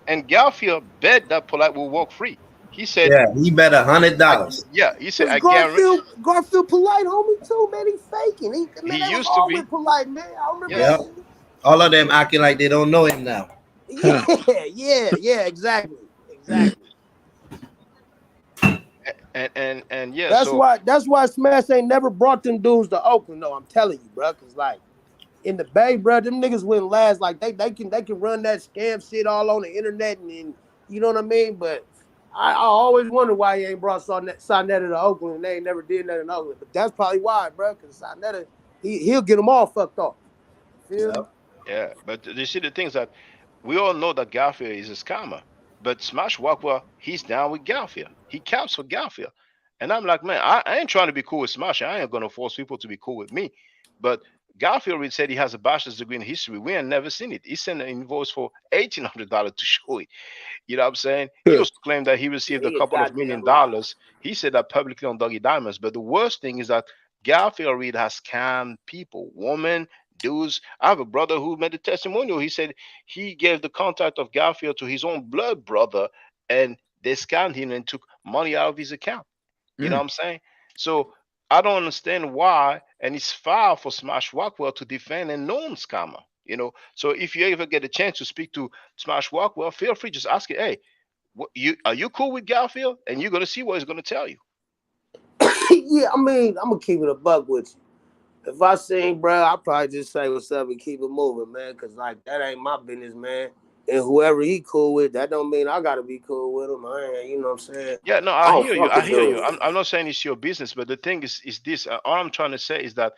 And Garfield bet that Polight will walk free. He said, "Yeah, he bet $100." Yeah, he said, "I Garfield Polight homie too, man. He faking. He used to be Polight, man. I remember. Yeah. All of them acting like they don't know him now. Yeah, exactly. And yeah, that's why Smash ain't never brought them dudes to Oakland. No, I'm telling you, bro. Cause like in the Bay, bro, them niggas wouldn't last. Like they can run that scam shit all on the internet and you know what I mean. But I always wonder why he ain't brought Sarnetta to Oakland and they ain't never did that in Oakland. But that's probably why, bro. Cause Sarnetta, he'll get them all fucked off. Yeah, but you see the things that we all know that Garfield is a scammer. But Smash Walkwell, he's down with Garfield. He counts for Garfield. And I'm like, man, I ain't trying to be cool with Smash. I ain't going to force people to be cool with me. But Garfield said he has a bachelor's degree in history. We ain't never seen it. He sent an invoice for $1,800 to show it. You know what I'm saying? He also claimed that he received a couple of $1 million. He said that publicly on Dougie Diamonds. But the worst thing is that Garfield Reed has scammed people, women, dudes. I have a brother who made a testimonial. He said he gave the contact of Garfield to his own blood brother, and they scammed him and took money out of his account. You know what I'm saying? So I don't understand why, and it's foul for Smash Walkwell to defend a known scammer. So if you ever get a chance to speak to Smash Walkwell, feel free, just ask it. Hey, are you cool with Garfield? And you're gonna see what he's gonna tell you. Yeah, I mean, I'm gonna keep it a buck with you. If I seen, bro, I'll probably just say what's up and keep it moving, man. Cause like that ain't my business, man. And whoever he cool with, that don't mean I gotta be cool with him. You know what I'm saying? Yeah, no, I hear you. I'm not saying it's your business, but the thing is this. All I'm trying to say is that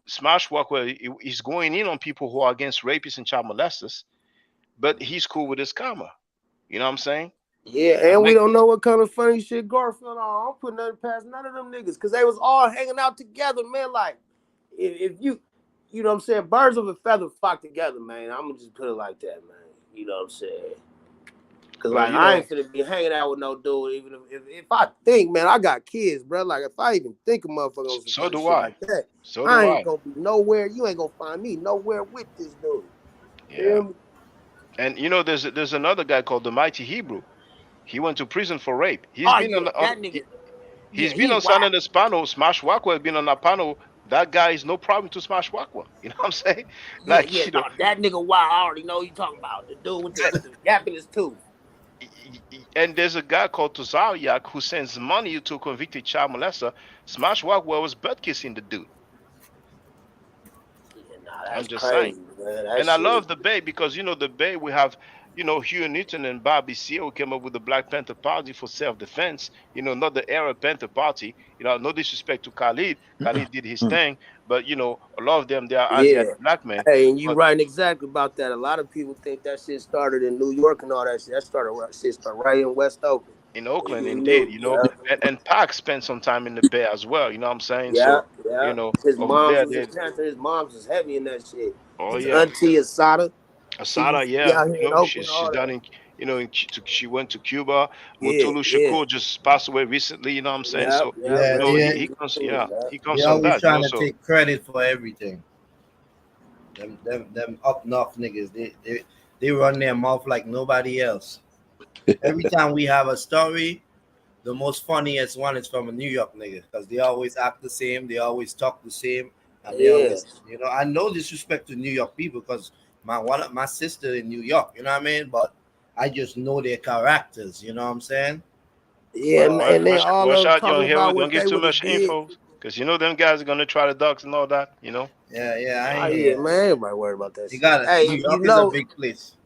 Smash Walkwell is going in on people who are against rapists and child molesters, but he's cool with his scammer. You know what I'm saying? Yeah, and we don't know what kind of funny shit Garfield on. I don't put nothing past none of them niggas, cause they was all hanging out together, man. Like, if you know what I'm saying, birds of a feather flock together, man. I'm gonna just put it like that, man. You know what I'm saying? Cause like I ain't finna be hanging out with no dude, even if I think, man, I got kids, bro. Like if I even think a motherfucker on some shit like that, I ain't gonna be nowhere. You ain't gonna find me nowhere with this dude. Yeah. And there's another guy called the Mighty Hebrew. He went to prison for rape. He's been on Sarnetta's panel. Smash Walkwell has been on that panel. That guy is no problem to Smash Walkwell. You know what I'm saying? That nigga wild. I already know who you talking about. The dude with the gap in his tooth. And there's a guy called Tuzariak who sends money to a convicted child molester. Smash Walkwell was butt kissing the dude. I'm just crazy, saying. Man. And I love the Bay because the Bay we have Hugh Newton and Bobby Seale came up with the Black Panther Party for self-defense. Not the Arab Panther Party. No disrespect to Khalid. Khalid did his thing, but a lot of them they are Asiatic black men. Hey, and you writing exactly about that. A lot of people think that shit started in New York and all that shit. That started right in West Oakland. In Oakland, indeed, and Pac spent some time in the Bay as well. You know what I'm saying? Yeah. His over mom's there, his mom's is heavy in that shit. Oh his yeah, auntie Asada. Asada, yeah. She's done in. She went to Cuba. Mutulu Shakur just passed away recently. You know what I'm saying? He comes. Yeah, he comes from that. Trying to take credit for everything. Them up north niggas, they run their mouth like nobody else. Every time we have a story, the most funniest one is from a New York nigga because they always act the same, they always talk the same, and they always, I know disrespect to New York people because one of my sister in New York, you know what I mean? But I just know their characters, you know what I'm saying? Yeah, and then all Watch of them out, young talking Harry. about Don't what give they too would have much did. info, because you know them guys are gonna try the dogs and all that. You know. Yeah, I Oh, ain't yeah, man, everybody worried about that You shit. got it. Hey, New you York is a know, big place.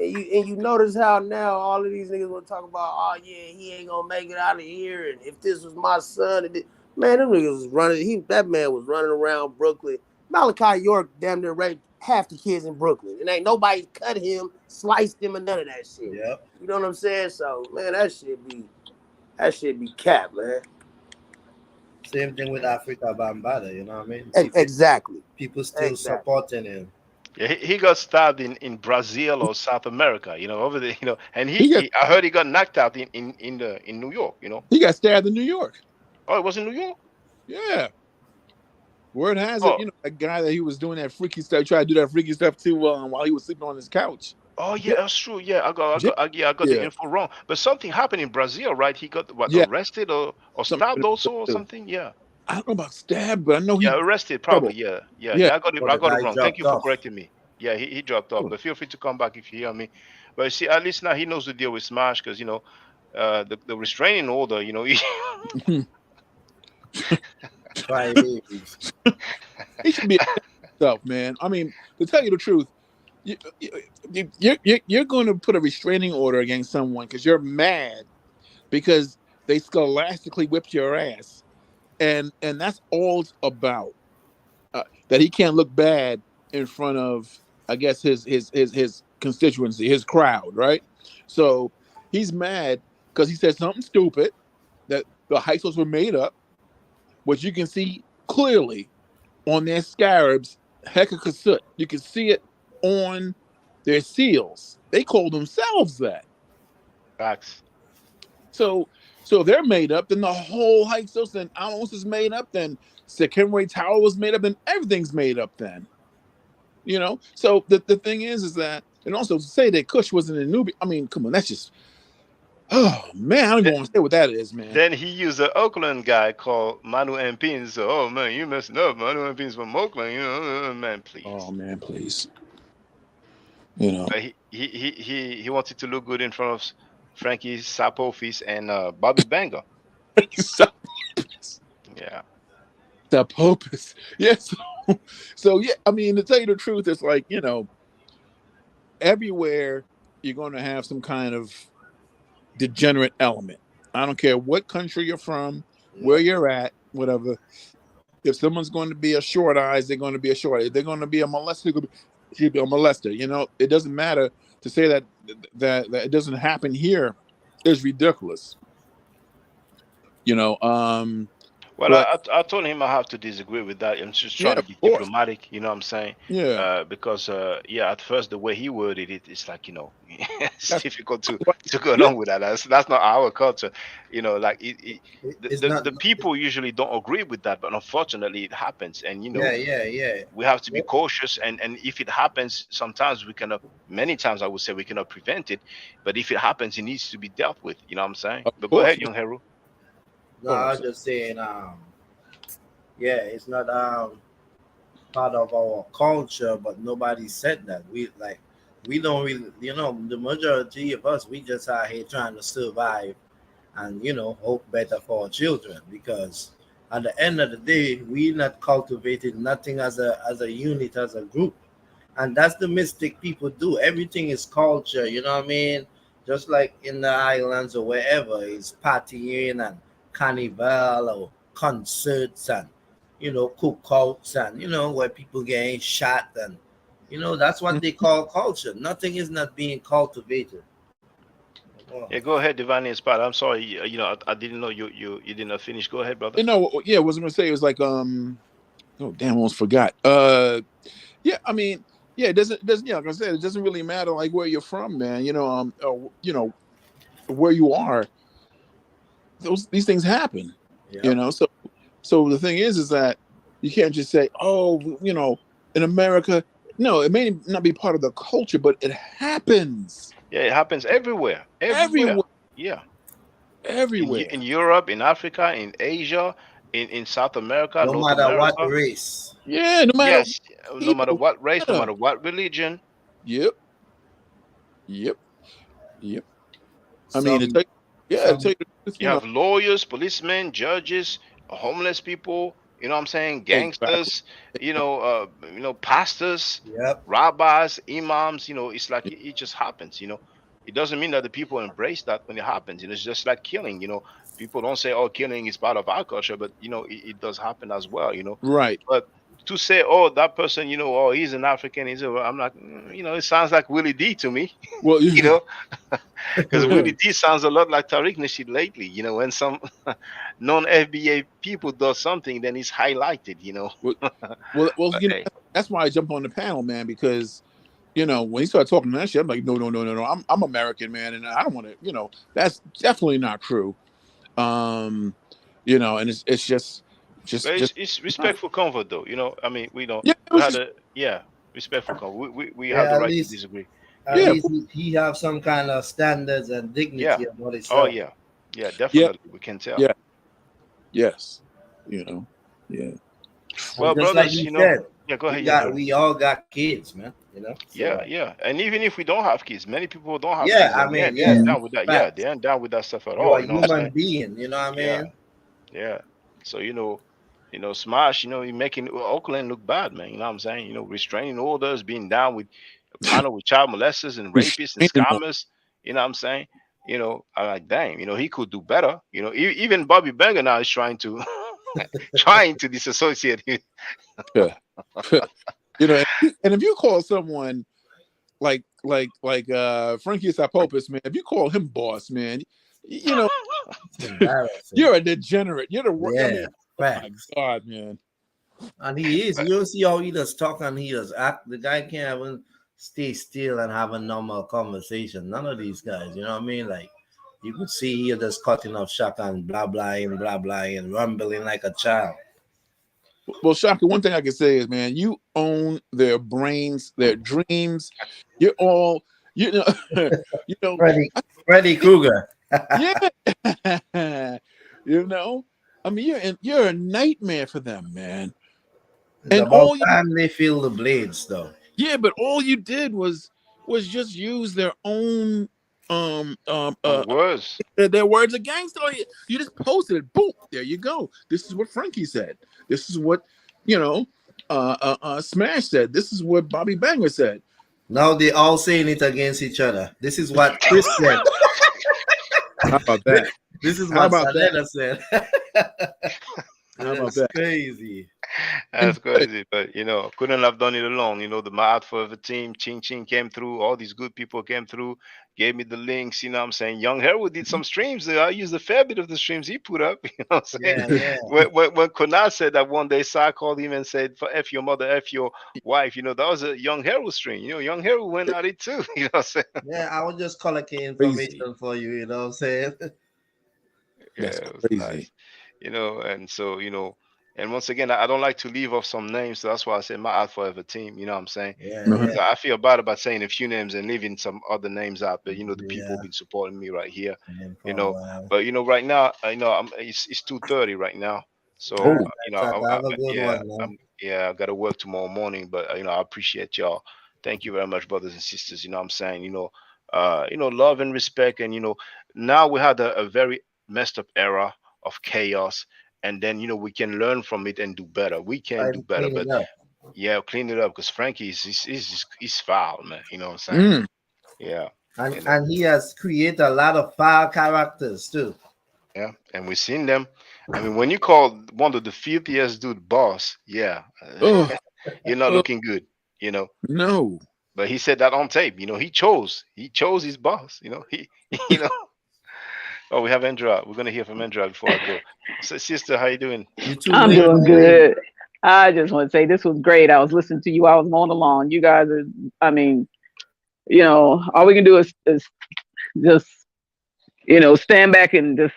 and you notice how now all of these niggas want to talk about, oh yeah, he ain't gonna make it out of here, and if this was my son, man, them niggas was running. That man was running around Brooklyn. Malachi York damn near raped half the kids in Brooklyn, and ain't nobody cut him, sliced him, or none of that shit. Yeah. You know what I'm saying? So man, that shit be cap, man. Same thing with Africa Bambaataa, you know what I mean? Exactly. People still supporting him. Yeah, he got stabbed in Brazil or South America. You know, over there. You know, and I heard he got knocked out in New York. You know. He got stabbed in New York. Oh, it was in New York. Yeah. Word has it, a guy that he was doing that freaky stuff, tried to do that freaky stuff too while he was sleeping on his couch. Oh yeah, that's true. Yeah, I got the info wrong. But something happened in Brazil, right? He got arrested or stabbed also or something. Yeah. I don't know about stabbed, but I know he arrested probably. Yeah. I got it wrong. Thank you for correcting me. Yeah, he dropped off. But feel free to come back if you hear me. But you see, at least now he knows the deal with Smash because the restraining order. You know. He should be stuff, man. I mean, to tell you the truth, you're going to put a restraining order against someone because you're mad because they scholastically whipped your ass, and that's all it's about. That he can't look bad in front of, I guess, his constituency, his crowd, right? So he's mad because he said something stupid that the high schools were made up, which you can see clearly on their scarabs, HOK. You can see it on their seals. They call themselves that. Facts. So they're made up, then the whole Hyksos and Amos is made up, then Sekimwe Tower was made up, and everything's made up then. You know? So the thing is that, and also to say that Kush wasn't in Nubia, I mean, come on, that's just, oh man, I don't even want to say what that is, man. Then he used an Oakland guy called Manu Mpins. So, oh man, you messing up. Manu Mpins from Oakland, you know, man, please. Oh man, please. You know. But he wanted to look good in front of Frankie Sapofis and Bobby Banger. Yeah. Sapopis. Yes. So yeah, I mean, to tell you the truth, it's like, everywhere you're going to have some kind of degenerate element. I don't care what country you're from, where you're at, whatever. If someone's going to be a short eyes, they're going to be a short. If they're going to be a molester, she'll be a molester. It doesn't matter to say that it doesn't happen here is ridiculous. Well, I told him I have to disagree with that. I'm just trying to be diplomatic, you know what I'm saying? Yeah. Because at first the way he worded it, it's like, it's difficult to go along with that. That's not our culture. The people usually don't agree with that, but unfortunately it happens. And we have to be cautious. And if it happens, sometimes many times I would say we cannot prevent it. But if it happens, it needs to be dealt with. You know what I'm saying? But go ahead, young Heru. No, I was just saying, it's not part of our culture, but nobody said that. We don't really, the majority of us, we just out here trying to survive and, hope better for our children, because at the end of the day, we not cultivated nothing as a unit, as a group. And that's the mistake people do. Everything is culture, you know what I mean? Just like in the islands or wherever, it's partying and carnival or concerts and cookouts and where people getting shot and that's what they call culture. Nothing is not being cultivated. Yeah, go ahead, Divine Spot. I'm sorry, I didn't know you did not finish. Go ahead, brother. What was I gonna say? It was like oh damn, I almost forgot. I mean, it doesn't like I said, it doesn't really matter like where you're from, man. Where you are. These things happen, So the thing is that you can't just say, in America. No, it may not be part of the culture, but it happens. Yeah, it happens everywhere. Everywhere. Yeah. Everywhere. In Europe, in Africa, in Asia, in South America, No North matter what America. race. Yeah, no matter Yes, no matter what race, no matter what religion. Yep. Yep. Yep. I mean, Some, to tell you the truth, You have lawyers, policemen, judges, homeless people. You know what I'm saying? Exactly. Gangsters. Pastors, Yep. rabbis, imams. It's like it just happens. It doesn't mean that the people embrace that when it happens. It's just like killing. People don't say, "Oh, killing is part of our culture," but it does happen as well. Right. But to say, "Oh, that person, oh, he's an African," I'm like, it sounds like Willie D to me. Well, Because Willie D sounds a lot like Tariq Nasheed lately. When some non-FBA people does something, then it's highlighted. Well, But, hey, that's why I jumped on the panel, man, because when he started talking that shit, I'm like, no. I'm American, man, and I don't want to. That's definitely not true. And it's just it's respectful comfort, though. I mean, we don't. Yeah, We had respectful comfort. We have the at right least, to disagree. At least he have some kind of standards and dignity of what it's Oh yeah, definitely. We can tell. Yeah. Yes. Yeah. Well, just brothers, like you said, go ahead. We all got kids, man. So, Yeah. And even if we don't have kids, many people don't have yeah, kids. I And mean, they ain't yeah, down with that. facts. Yeah, they ain't down with that stuff at You're all. a You know what I'm human saying? being, you know what I mean? Yeah. So Smash, you're making Oakland look bad, man. You know what I'm saying? Restraining orders, being down with panel with child molesters and rapists and scammers. You know what I'm saying? I'm like, dang, he could do better. Even Bobby Berger now is trying to disassociate him. Yeah. And if you call someone like Frankie Sapopoulos, man, if you call him boss, man, you're a degenerate. You're the worst. Yeah, I mean, oh my God, man. And he is. You see how he does talk and he does act. The guy can't even stay still and have a normal conversation. None of these guys, you know what I mean? Like, you could see he just cutting off shot and blah and rumbling like a child. Well, Shaka, one thing I can say is, man, you own their brains, their dreams. You're all, Freddy Krueger. Yeah. I mean, you're a nightmare for them, man. It's and about time they feel the blades, though. Yeah, but all you did was just use their own words. Their words against it. You just posted it. Boom. There you go. This is what Frankie said. This is what Smash said. This is what Bobby Banger said. Now they all saying it against each other. This is what Chris said. How about that? This is what Sanetta said. How about that? Crazy. That's crazy, but couldn't have done it alone. The Mad Forever team, Ching Ching came through, all these good people came through, gave me the links, you know what I'm saying? Young Harold did some streams. I used a fair bit of the streams he put up, you know what I'm saying? Yeah. When Kunal said that one day, Sai called him and said, for F your mother, F your wife, that was a Young Harold stream. Young Harold went at it too, you know what I'm saying? Yeah, I was just collecting information for you, you know what I'm saying? Yeah, it was nice. And so, and once again, I don't like to leave off some names, so that's why I say my Out Forever team, you know what I'm saying? Yeah. I feel bad about saying a few names and leaving some other names out, but the people have been supporting me right here, but right now, it's 2:30 right now, so I got to work tomorrow morning, but I appreciate y'all. Thank you very much, brothers and sisters. You know what I'm saying? Love and respect, and now we had a very messed up era of chaos, and then we can learn from it and do better. We can do better, but clean it up, because Frankie is foul, man. You know what I'm saying? Yeah, and he has created a lot of foul characters too. Yeah, and we've seen them. I mean, when you call one of the filthiest dude boss, you're not looking good. No, but he said that on tape. He chose his boss. He Oh, we have Andra. We're gonna hear from Andra before I go. So, sister, how you doing? I'm doing good. I just want to say this was great. I was listening to you. I was mowing along. You guys are. I mean, all we can do is just stand back and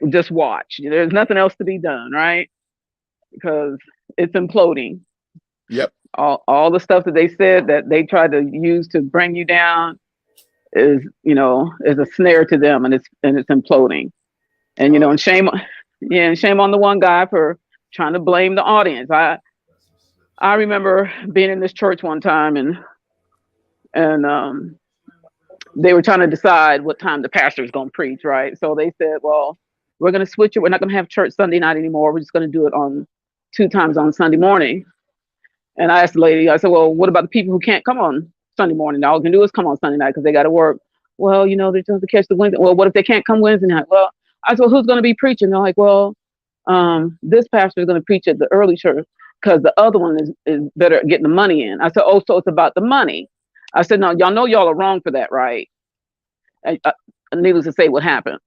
just watch. There's nothing else to be done, right? Because it's imploding. Yep. All the stuff that they said that they tried to use to bring you down is a snare to them, and it's imploding. And and shame Yeah, and shame on the one guy for trying to blame the audience. I remember being in this church one time, and they were trying to decide what time the pastor is going to preach, right? So they said, well, we're going to switch it. We're not going to have church Sunday night anymore. We're just going to do it on 2 times on Sunday morning. And I asked the lady, I said, well, what about the people who can't come on Sunday morning? All they can do is come on Sunday night because they got to work. Well, you know, they're supposed to catch the Wednesday. Well, what if they can't come Wednesday night? Well, I said, well, who's going to be preaching? They're like, well, this pastor is going to preach at the early church because the other one is better at getting the money in. I said, oh, so it's about the money. I said, no, y'all know y'all are wrong for that, right? And needless to say, what happened?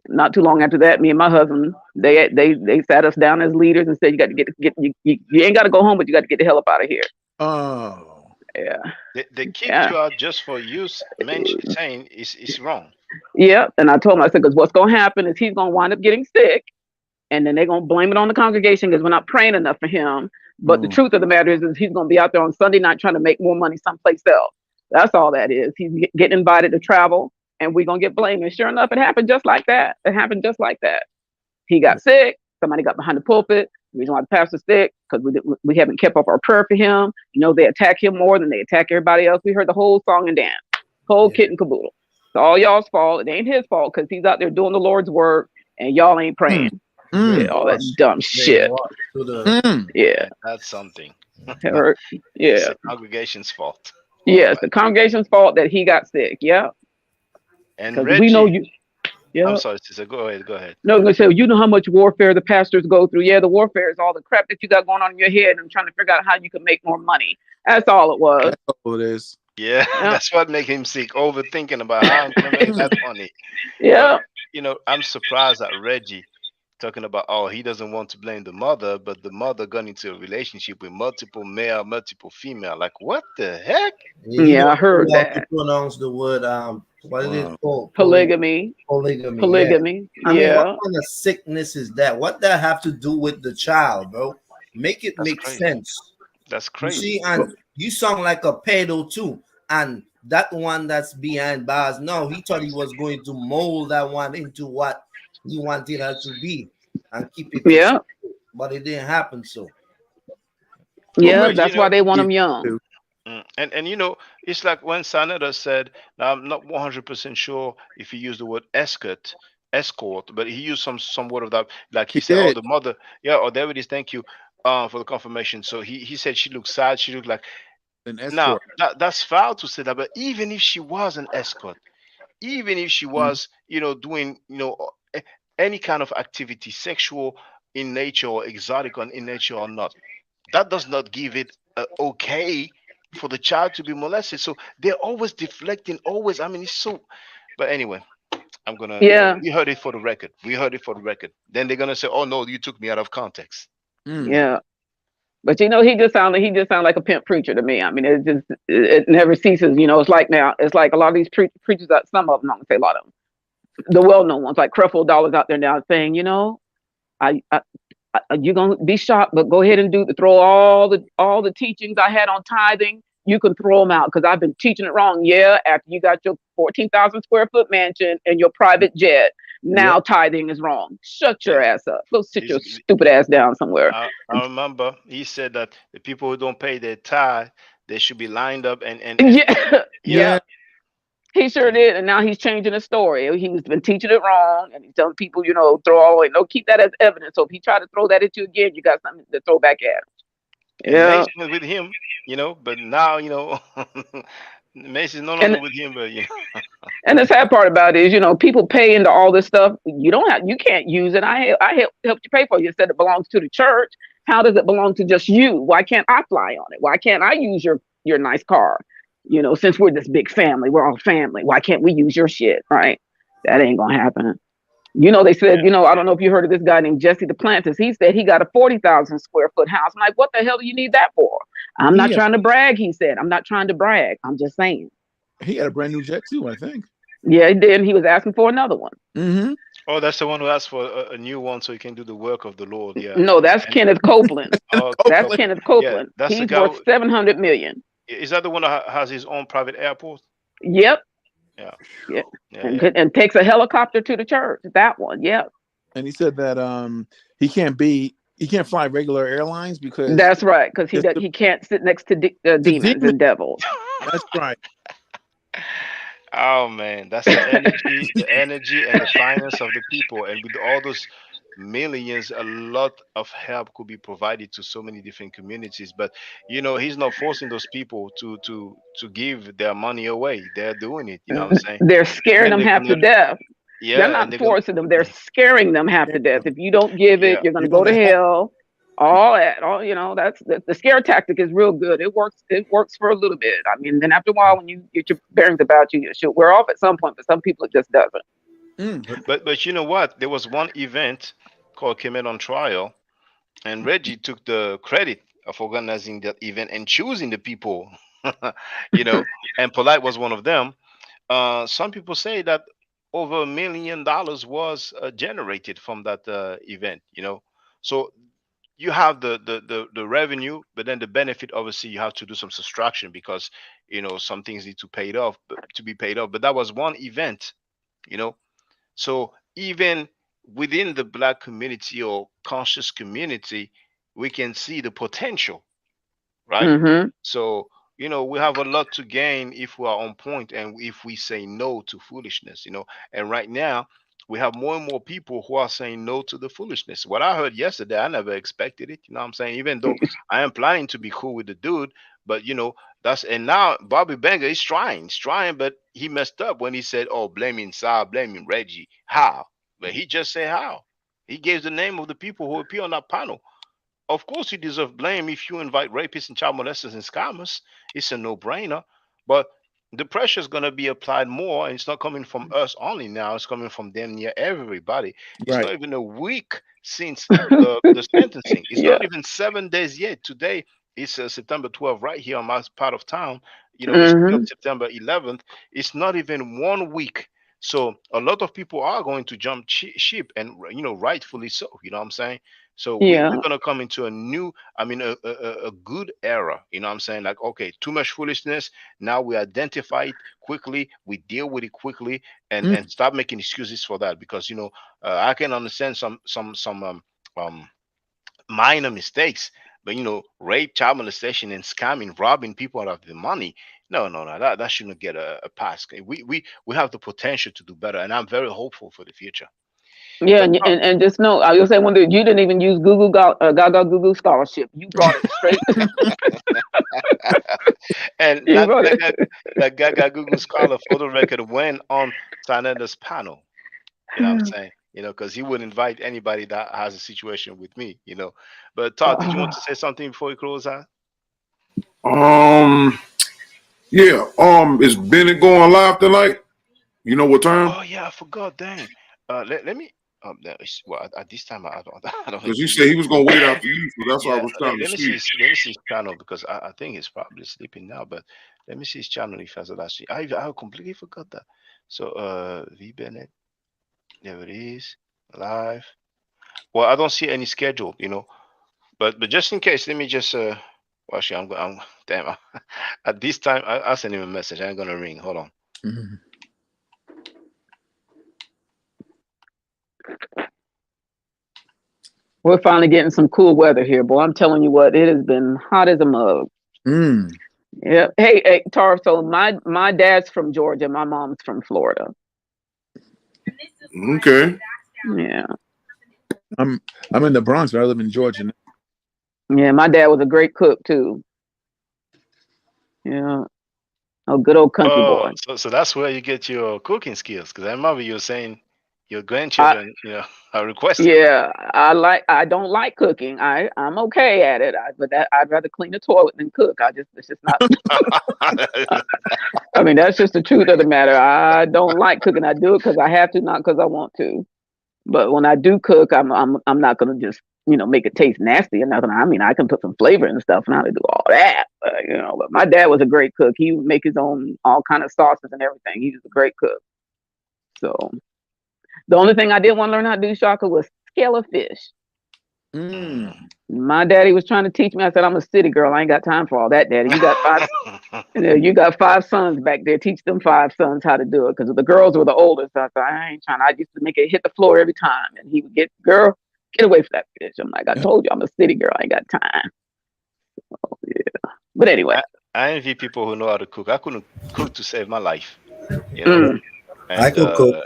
Not too long after that, me and my husband, they sat us down as leaders and said, you got to you ain't got to go home, but you got to get the hell up out of here. Oh, yeah. They kicked you out just for you saying it's wrong. Yeah, and I told him, I said, because what's going to happen is he's going to wind up getting sick, and then they're going to blame it on the congregation because we're not praying enough for him. But the truth of the matter is he's going to be out there on Sunday night trying to make more money someplace else. That's all that is. He's getting invited to travel, and we're going to get blamed. And sure enough, it happened just like that. It happened just like that. He got sick. Somebody got behind the pulpit. The reason why the pastor's sick, because we haven't kept up our prayer for him. You know, they attack him more than they attack everybody else. We heard the whole song and dance, whole kit and caboodle. It's all y'all's fault. It ain't his fault because he's out there doing the Lord's work, and y'all ain't praying. Yeah, all that dumb shit. Yeah. That's something. Yeah. It's the congregation's fault. Yeah, it's the congregation's fault that he got sick. Yeah. And Reggie, we know you. Yeah. I'm sorry, sister. Go ahead. No, I'm gonna say, you know how much warfare the pastors go through. Yeah, the warfare is all the crap that you got going on in your head and trying to figure out how you can make more money. That's all it was. That's all it is. Yeah, that's what makes him sick. Overthinking about how I'm gonna make that money. Yeah. You know, I'm surprised at Reggie talking about, oh, he doesn't want to blame the mother, but the mother got into a relationship with multiple male, multiple female. Like, what the heck? Yeah, I heard that. To pronounce the word what is it called? Polygamy. Polygamy. Yeah. I mean, what kind of sickness is that? What that have to do with the child, bro? Make it make sense. That's crazy. You see, and you sound like a pedo too. And that one that's behind bars, no, he thought he was going to mold that one into what he wanted her to be and keep it. Yeah. But it didn't happen so. Yeah, that's why they want him young. And you know, it's like when Sanada said, now I'm not 100% sure if he used the word escort, but he used some word of that. Like he said, did. oh, the mother, yeah, oh, there it is, thank you for the confirmation. So he said she looked sad, she looked like an escort. Now that's foul to say that, but even if she was an escort, even if she was, you know, doing, you know, any kind of activity, sexual in nature or exotic in nature or not, that does not give it okay for the child to be molested. So they're always deflecting, always. I mean, it's so. But anyway, I'm gonna. Yeah. We heard it for the record. Then they're gonna say, "Oh no, you took me out of context." Yeah. But you know, he just sounded like a pimp preacher to me. I mean, it never ceases. You know, it's like a lot of these preachers. That some of them, I'm gonna say a lot of them, the well-known ones, like Creflo Dollar's out there now saying, you know, you're gonna be shocked, but go ahead and throw all the teachings I had on tithing. You can throw them out because I've been teaching it wrong. Yeah, after you got your 14,000 square foot mansion and your private jet, now tithing is wrong. Shut your ass up. Go sit your stupid ass down somewhere. I remember he said that the people who don't pay their tithe, they should be lined up and yeah. He sure did, and now he's changing the story. He's been teaching it wrong, and he's telling people, you know, throw all away. No, keep that as evidence. So if he tried to throw that at you again, you got something to throw back at him. Yeah. Mason with him, you know, but now, you know, Mason's no longer with him, but you know. And the sad part about it is, you know, people pay into all this stuff. You can't use it. I helped you pay for it. You said it belongs to the church. How does it belong to just you? Why can't I fly on it? Why can't I use your nice car? You know, since we're this big family, we're all family. Why can't we use your shit? Right? That ain't gonna happen. You know, they said, you know, I don't know if you heard of this guy named Jesse Duplantis. He said he got a 40,000 square foot house. I'm like, what the hell do you need that for? I'm not trying to brag, he said. I'm not trying to brag. I'm just saying. He had a brand new jet too, I think. Yeah, he did. He was asking for another one. Mm-hmm. Oh, that's the one who asked for a new one so he can do the work of the Lord. Yeah. No, that's Kenneth Copeland. That's Kenneth Copeland. Yeah, he's worth $700 million. Is that the one that has his own private airport? Yep. Yeah. And takes a helicopter to the church. That one. Yep. And he said that he can't fly regular airlines because That's right, because he can't sit next to demons and devils. That's right. Oh man, that's the energy and the finance of the people, and with all those millions, a lot of help could be provided to so many different communities. But he's not forcing those people to give their money away. They're doing it. You know what I'm saying? They're scaring them half to death. Yeah, They're and not they're gonna. forcing them. They're scaring them half to death. If you don't give it, Yeah. you're going to go to hell. That's the scare tactic is real good. It works. It works for a little bit. I mean, then after a while, when you get your bearings about you, it should wear off at some point. But some people, it just doesn't. But you know what? There was one event called Came on Trial, and Reggie took the credit of organizing that event and choosing the people. And Polight was one of them. Some people say that over $1 million was generated from that event. So you have the revenue, but then the benefit, obviously you have to do some subtraction because some things need to be paid off. But that was one event. So even within the Black community or conscious community, we can see the potential, right? Mm-hmm. So we have a lot to gain if we are on point and if we say no to foolishness. And right now we have more and more people who are saying no to the foolishness. What I heard yesterday, I never expected it. You know what I'm saying? Even though I am planning to be cool with the dude, but and now Bobby Banger is trying, but he messed up when he said, "Oh, blaming Saab, blaming Reggie." How? But he just said how. He gave the name of the people who appear on that panel. Of course, you deserve blame if you invite rapists and child molesters and scammers. It's a no-brainer. But the pressure is going to be applied more, and it's not coming from us only now. It's coming from damn near everybody. It's not even a week since the sentencing. It's not even 7 days yet. Today is September 12th, right here on my part of town. It's still September 11th. It's not even 1 week. So a lot of people are going to jump ship, and rightfully so. You know what I'm saying? So we're going to come into a good era. You know what I'm saying? Like, okay, too much foolishness. Now we identify it quickly. We deal with it quickly and stop making excuses for that. Because, I can understand some minor mistakes, but, rape, child molestation and scamming, robbing people out of the money. No, that shouldn't get a pass. We have the potential to do better. And I'm very hopeful for the future. Yeah, and just know, I was saying one thing, you didn't even use Gaga Google Scholarship. You brought it straight. And that Gaga Google Scholar, for the record, went on Saneda's panel. You know what I'm saying? Because he wouldn't invite anybody that has a situation with me, But Todd, did you want to say something before we close out? Yeah. Is Bennett going live tonight? You know what time? Oh yeah, I forgot. Dang. Let me. At this time I don't. Because he said he was gonna wait after you, so that's why I was trying to see. Let me see his channel because I think he's probably sleeping now. But let me see his channel if he has a last. I completely forgot that. So V Bennett, there it is, live. Well, I don't see any schedule, But just in case, let me just. Actually, I'm damn. At this time, I'll send him a message. I'm gonna ring. Hold on. We're finally getting some cool weather here, boy. I'm telling you what, it has been hot as a mug. Yeah. Hey, Tar. So my dad's from Georgia. My mom's from Florida. Okay. Yeah. I'm in the Bronx, but I live in Georgia now. Yeah, my dad was a great cook too. Yeah. Oh, good old country boy. So that's where you get your cooking skills. Because I remember you were saying your grandchildren, are requesting. Yeah, I don't like cooking. I'm okay at it. But I'd rather clean the toilet than cook. It's just not. I mean, that's just the truth of the matter. I don't like cooking. I do it because I have to, not because I want to. But when I do cook, I'm not gonna just make it taste nasty or nothing. I mean, I can put some flavor and stuff, and I do all that. But my dad was a great cook. He would make his own all kind of sauces and everything. He was a great cook. So the only thing I didn't want to learn how to do, Shaka, was scale a fish. My daddy was trying to teach me. I said, I'm a city girl. I ain't got time for all that, daddy. You got you got 5 sons back there. Teach them 5 sons how to do it. Because the girls were the oldest. I said, I ain't trying. I used to make it hit the floor every time. And he would get, girl, get away from that bitch. I'm like, I told you, I'm a city girl. I ain't got time. Oh, yeah. But anyway. I envy people who know how to cook. I couldn't cook to save my life. You know? And, I could cook.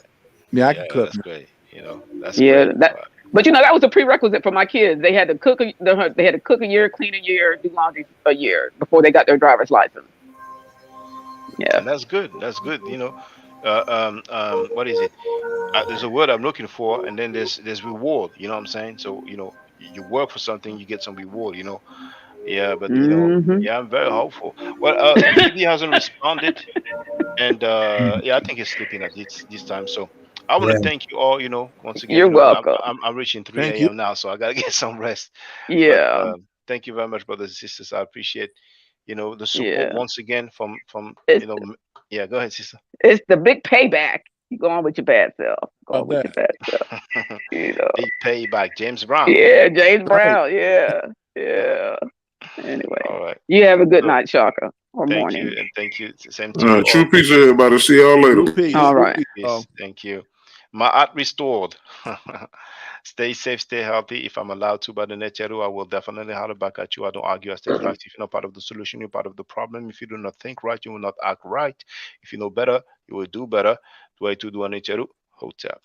Yeah, I could cook. That's great. You know, that's great. But you know, that was a prerequisite for my kids. They had to cook. They had to cook a year, clean a year, do laundry a year before they got their driver's license. Yeah, and that's good. That's good. You know, what is it? There's a word I'm looking for, and then there's reward. You know what I'm saying? So you know, you work for something, you get some reward. You know, yeah. But you know, yeah, I'm very hopeful. Well, BB hasn't responded, and yeah, I think he's sleeping at this time. So I want to thank you all. You know, once again, you're you know, welcome. I'm reaching 3 Thank you. a.m. now, so I gotta get some rest. Yeah. But, thank you very much, brothers and sisters. I appreciate, you know, the support once again from It's you know. Yeah, go ahead, sister. It's the big payback. You go on with your bad self. Go on with your bad self. You know. Big payback, James Brown. Yeah, James Brown. Yeah, yeah. Anyway, all right. You have a good night, Shaka, or Thank morning. you, and thank you. Same to you. True peace, everybody. See y'all later. Peace. All right. Peace. Thank you. My art restored. Stay safe, stay healthy. If I'm allowed to by the Neteru, I will definitely holler back at you. I don't argue. I state facts. If you're not part of the solution, you're part of the problem. If you do not think right, you will not act right. If you know better, you will do better. Do I to do a Neteru? Hotel.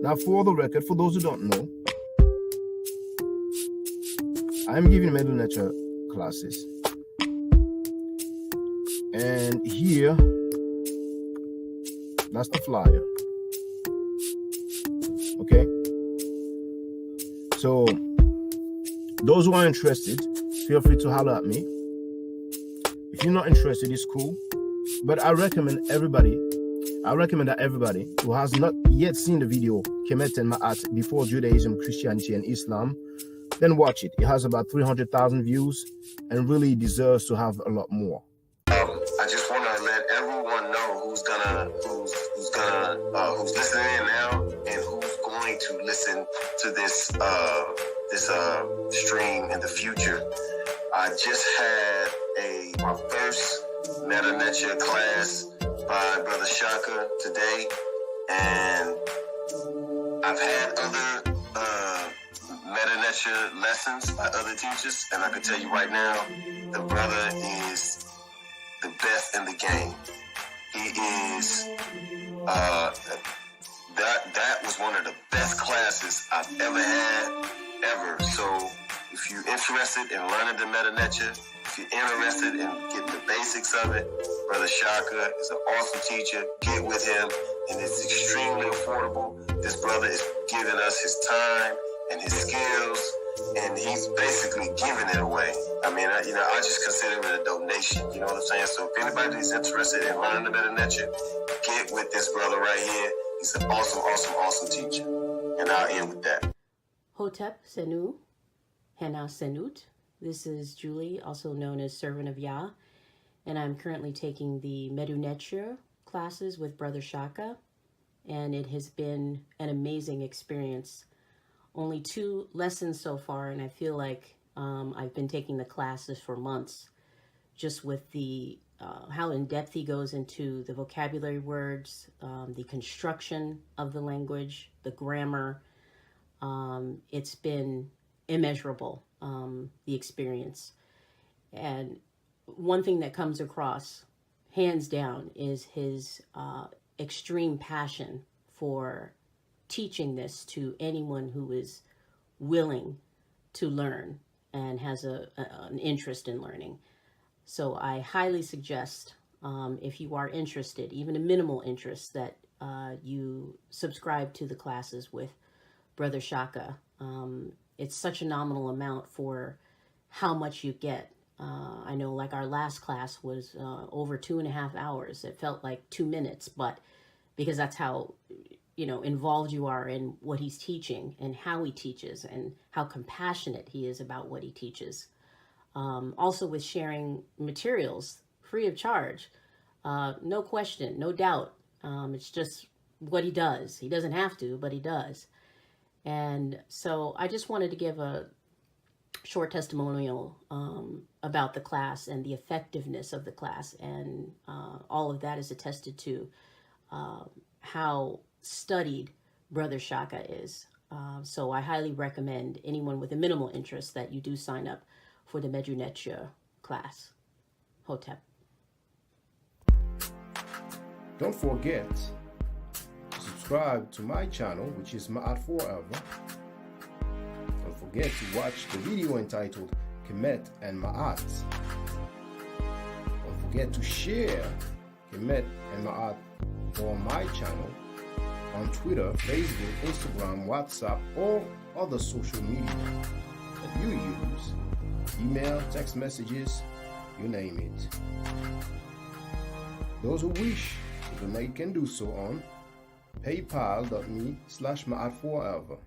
Now, for the record, for those who don't know, I'm giving middle nature classes. And here, that's the flyer. Okay? So, those who are interested, feel free to holler at me. If you're not interested, it's cool. But I recommend that everybody who has not yet seen the video, Kemet and Ma'at, Before Judaism, Christianity, and Islam, then watch it. It has about 300,000 views and really deserves to have a lot more. I just want to let everyone know who's listening in now and who's going to listen to this stream in the future. I just had my first Meta Nature class by Brother Shaka today, and I've had other Meta Nature lessons by other teachers, and I can tell you right now, the brother is the best in the game. He is that was one of the best classes I've ever had, ever. So if you're interested in learning the Meta Nature, if you're interested in getting the basics of it, Brother Shaka is an awesome teacher. Get with him, and it's extremely affordable. This brother is giving us his time and his skills, and he's basically giving it away. I mean, I just consider it a donation. You know what I'm saying? So if anybody's interested in learning the Meta Nature, get with this brother right here. He's an awesome, awesome, awesome teacher. And I'll end with that. Hotep Senu, Hena Senut. This is Julie, also known as Servant of Yah, and I'm currently taking the Medu Neture classes with Brother Shaka, and it has been an amazing experience. Only 2 lessons so far, and I feel like I've been taking the classes for months, just with the how in depth he goes into the vocabulary words, the construction of the language, the grammar. It's been immeasurable, the experience. And one thing that comes across, hands down, is his extreme passion for teaching this to anyone who is willing to learn and has an interest in learning. So I highly suggest, if you are interested, even a minimal interest, that you subscribe to the classes with Brother Shaka. It's such a nominal amount for how much you get. I know, like, our last class was over 2.5 hours. It felt like 2 minutes, but because that's how, involved you are in what he's teaching and how he teaches and how compassionate he is about what he teaches. Also with sharing materials free of charge, no question, no doubt. It's just what he does. He doesn't have to, but he does. And so I just wanted to give a short testimonial about the class and the effectiveness of the class. And all of that is attested to how studied Brother Shaka is. So I highly recommend anyone with a minimal interest that you do sign up for the Medunetya class. Hotep. Don't forget to subscribe to my channel, which is Ma'at Forever. Don't forget to watch the video entitled Kemet and Ma'at. Don't forget to share Kemet and Ma'at on my channel on Twitter, Facebook, Instagram, WhatsApp, or other social media that you use. Email, text messages, you name it. Those who wish to donate can do so on paypal.me/ma'atforever.